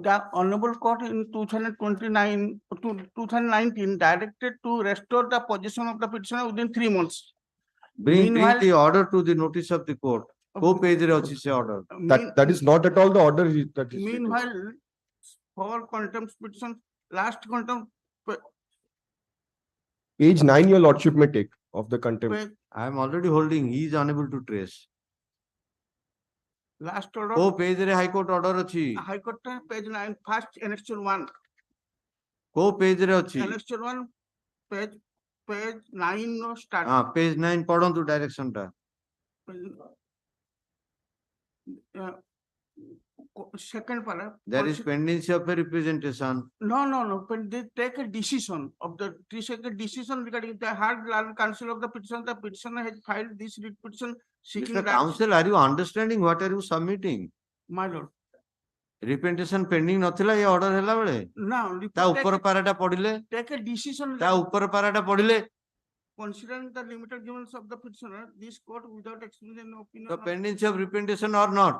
The Honorable Court in 2029 to 2019 directed to restore the position of the petitioner within 3 months. Bring Meanwhile- the order to the notice of the court. କୋଉ ପେଜ ରେ ଅଛି ସେ order? That is not at all the order that is. Meanwhile, for contempt petition, last contempt, Page 9, your Lordship may take of the contempt. I am already holding, he is unable to trace. last order. କୋଉ ପେଜ ରେ high court order ଅଛି? High Court page 9, first annexure 1. କୋଉ ପେଜ ରେ ଅଛି? Annexure 1, page 9 no start. ହଁ ପେଜ 9 ପଢନ୍ତୁ direction ଟା। Second paragraph. There is pendency of a representation. No, but they take a decision regarding the hard land counsel of the petition. The petitioner has filed this writ petition seeking. Mr. that- Counsel, are you understanding what are you submitting? My lord. Repentation pending ନଥିଲା ଏ order ହେଲା ବେଳେ Now, ତା ଉପର ପାରାଟା ପଢିଲେ take a decision. ତା ଉପର ପାରାଟା ପଢିଲେ Considering the limited given of the petitioner, this court without expressing an opinion. ତ of- pendency of repentation or not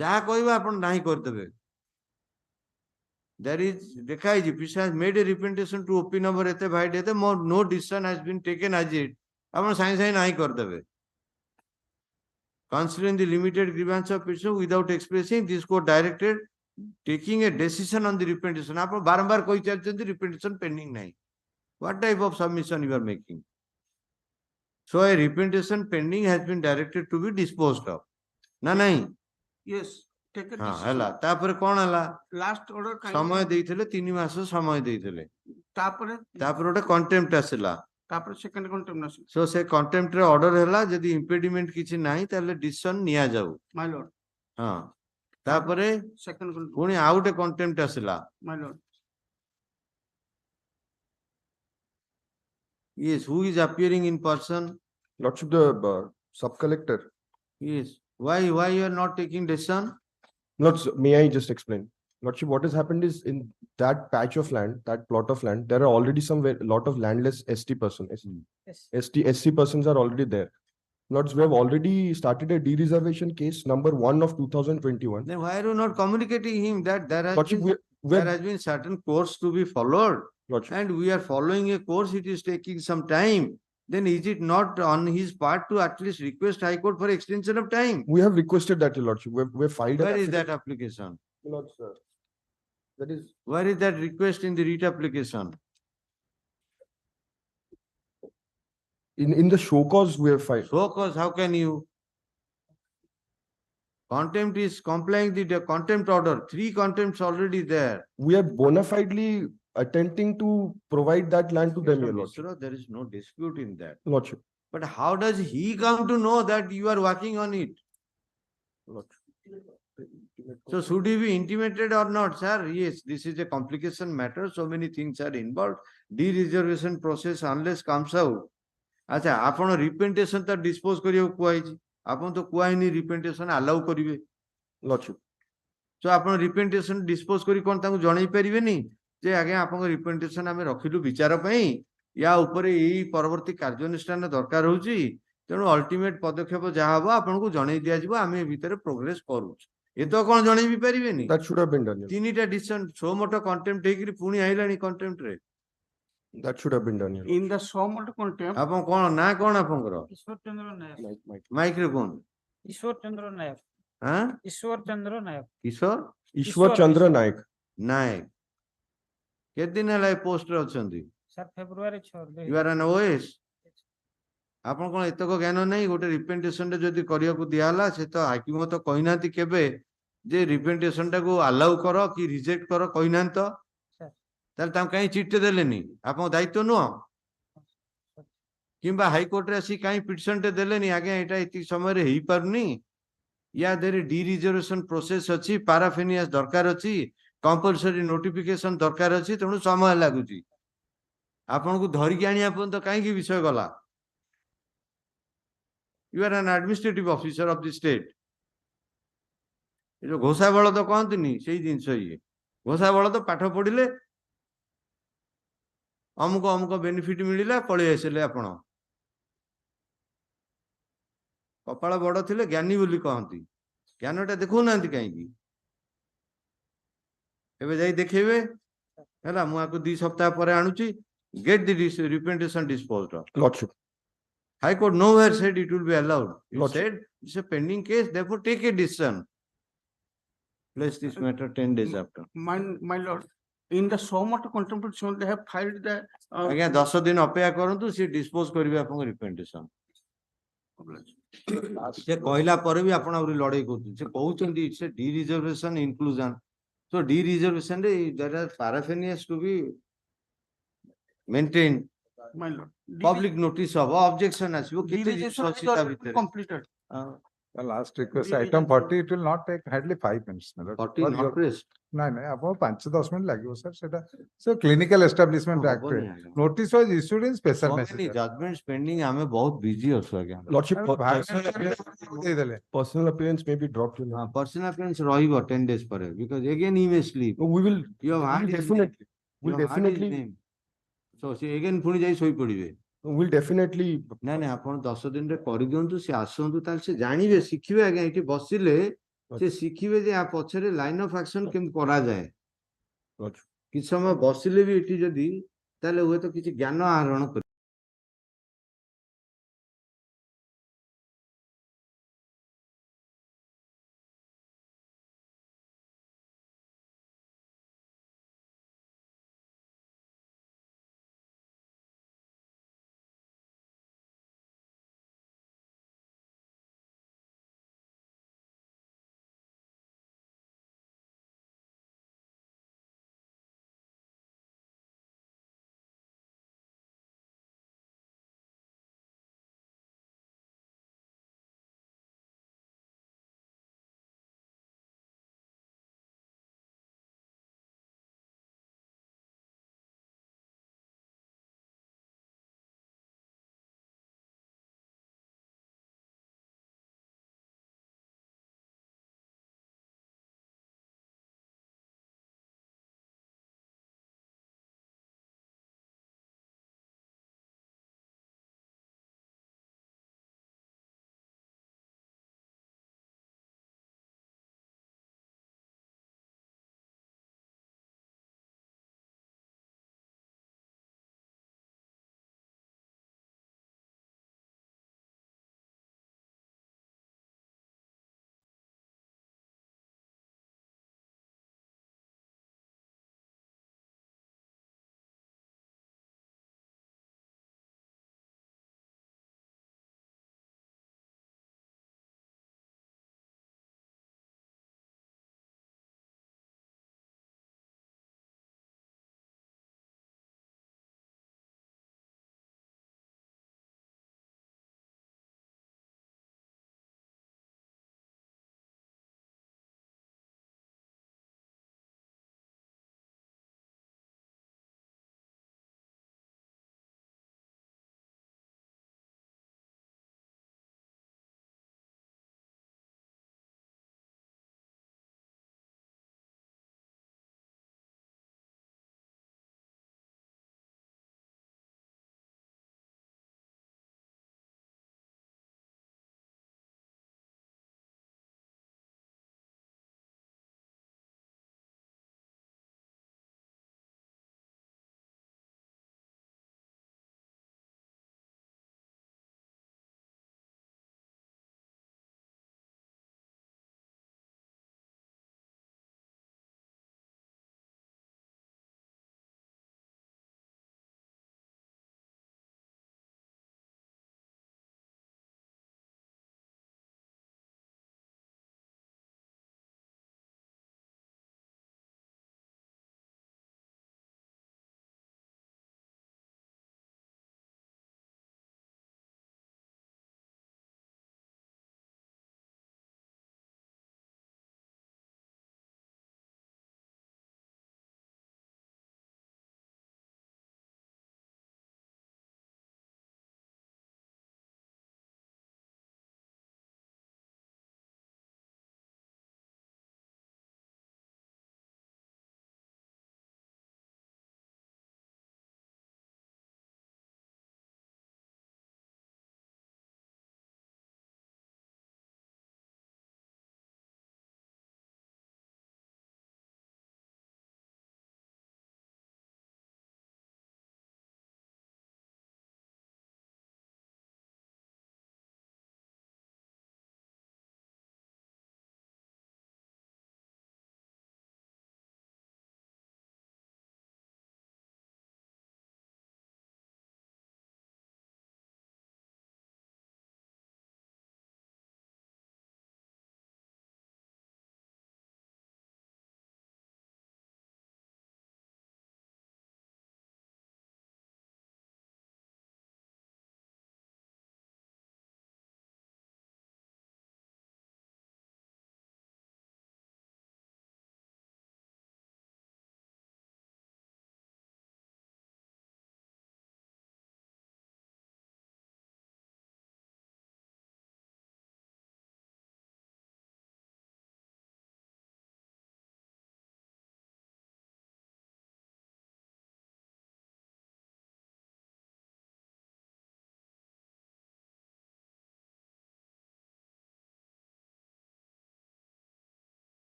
ଯାହା କହିବେ ଆପଣ ନାହିଁ କରିଦେବେ। There is ଦେଖା ହେଇଛି petitioner has made a repentation to OP number ଏତେ ଭାଇଟ୍ ଏତେ no decision has been taken as it ଆପଣ ସାଙ୍ଗେ ସାଙ୍ଗେ ନାହିଁ କରିଦେବେ। Considering the limited grievance of petitioner without expressing, this court directed taking a decision on the repentation. ଆପଣ ବାରମ୍ବାର କହି ଚାଲିଛନ୍ତି repentation pending ନାହିଁ। What type of submission you are making? So a repentation pending has been directed to be disposed of. ନା ନାହିଁ? Yes, take a ହଁ decision. ହେଲା ତାପରେ କଣ ହେଲା? Last order. ସମୟ ଦେଇଥିଲେ 3 ମାସ ସମୟ ଦେଇଥିଲେ। ତାପରେ ଗୋଟେ contempt ଆସିଲା। second condemnation. So ସେ contempt ରେ order ହେଲା ଯଦି impediment କିଛି ନାହିଁ ତାହେଲେ decision ନିଆଯାଉ। My lord. ହଁ ତାପରେ Second condemnation. ପୁଣି ଆଉ ଗୋଟେ contempt ଆସିଲା। My lord. Yes, who is appearing in person? Lordship, the sub-collector. Yes. Why you are not taking decision? Lordship, may I just explain? Lordship, what has happened is in that patch of land, that plot of land, there are already lot of landless ST persons. SC persons are already there. Lords, we have already started a de-reservation case number 1 of 2021. Then why are you not communicating him that there has Lordship, been, we there have- has been certain course to be followed? Lordship. And we are following a course, it is taking some time. Then is it not on his part to at least request High Court for extension of time? We have requested that, Your Lordship. We have filed. Where an is that affidavit. application? Lord, sir. That is. Where is that request in the writ application? In the show cause, we have filed. So cause, how can you? Contempt is complying the contempt order. 3 contempts already there. We are bona fidely attempting to provide that land to them, Your Lordship. Misra, there is no dispute in that. Lordship. But how does he come to know that you are working on it? Lordship. So should he be intimated or not, sir? Yes, this is a complication matter. So many things are involved. De-reservation process unless comes out. अच्छा आपण रिपेंटेशन तो dispose करियो कुआई आपण तो कुआई नि रिपेंटेशन allow करिवे Lordship. सो आपण रिपेंटेशन dispose करी कोन ताको जणाई परिबेनी जे आगे आपण रिपेंटेशन हमें रखिलु विचार पई या ऊपर एई परवर्ती कार्यानुष्ठान दरकार होउची तेनु अल्टीमेट पदक्षेप जा हबो आपण को जणाई दिया जिवो आमे भीतर प्रोग्रेस करू ए तो कोन जणाई भी परिबेनी That should have been done. Your तीनीटा डिसीजन सो मोटो कंटेम्प्ट हेकरी पुनी आइलानी कंटेम्प्ट रे Lordship. That should have been done. Your Lordship. In the sum of contempt. आपण कोन ना कोन आपनकर ईश्वर चंद्र नायक। माइक रे कोन ईश्वर चंद्र नायक। Huh? ईश्वर चंद्र नायक किशोर Ishwar Chandra Naik. नायक केते दिन है पोस्ट रे अछंती sir February 6 U are N O S आपण कोन एतक ज्ञान नै गोटे रिप्रेजेंटेशन रे जदी करिया को दियाला से तो हाकिम तो कहिनांती केबे जे रिप्रेजेंटेशन टा को अलाउ करो कि रिजेक्ट करो कहिनांत तो सर ताल ताम काई चिट देलेनी आपण दायित्व नुह किंबा हाई कोर्ट रे आसी काई पिटिशन टे देलेनी आगे एटा इति समय रे हेई परनी या देरे डी रिजर्वेशन प्रोसेस अछि पैराफिनियस दरकार अछि कंपल्सरी नोटिफिकेशन दरकार अछि तेणु समय लागुची आपण को धरि के आनिया पन तो काई की विषय गला you are an administrative officer of the state जो घोषा बल तो कहतनी से जिनस ये घोषा बल तो पाठ पढ़िले अमुक अमुक बेनिफिट मिलिला पळै आसिले आपण कपाळ बड़ थिले ज्ञानी बोली कहती ज्ञानटा देखौ नांती काई की एबे जाई देखेबे हैला मु आको 2 सप्ताह परे आनुची get the representation disposed of. Lordship. High Court nowhere said it will be allowed. It Lordship. said it's a pending case, therefore take a decision. Place this matter 10 days after. My lord, in the so much contempt they have filed the Again, 10 दिन अपेक्षा करंतु से dispose करिवे आपन representation से कहला पर भी आपण और लड़ाई करतु से कहउचंदी it's a de reservation inclusion so de reservation रे there are paraphernalias to be maintained. my lord. Public notice of objection ଆସିବ କେତେ ଜିନିଷ ଅଛି ତା ଭିତରେ Completed. The last request, item 40, it will not take hardly 5 minutes. my lord. 40 For not your- pressed. ନାଇଁ ନାଇଁ ଆପଣ 5-10 ମିନିଟ୍ ଲାଗିବ ସାର୍ ସେଟା ସେ କ୍ଲିନିକାଲ ଏଷ୍ଟାବ୍ଲିଶମେଣ୍ଟ ଆକ୍ଟ ରେ notice was issued in special So many message judgments pending ଆମେ ବହୁତ busy ଅଛୁ ଆଜ୍ଞା Lordship, ଦେଇଦେଲେ personal appearance may be dropped. ହଁ personal appearance ରହିବ 10 days ପରେ because again he may sleep We will you have heard his name. definitely, You we'll have heard his definitely, name. So ସେ again ପୁଣି ଯାଇ ଶୋଇ ପଡିବେ we'll definitely. ନାଇଁ ନାଇଁ ଆପଣ 10 ଦିନରେ କରିଦିଅନ୍ତୁ ସେ ଆସନ୍ତୁ ତାହେଲେ ସେ ଜାଣିବେ ଶିଖିବେ ଆଜ୍ଞା ଏଠି ବସିଲେ ସେ ଶିଖିବେ ଯେ ଆ ପଛରେ ଲାଇନ ଅଫ ଆକ୍ସନ କେମିତି କରାଯାଏ Lordship. କିଛି ସମୟ ବସିଲେ ବି ଏଠି ଯଦି ତାହେଲେ ହୁଏତ କିଛି ଜ୍ଞାନ ଆହରଣ କରିବେ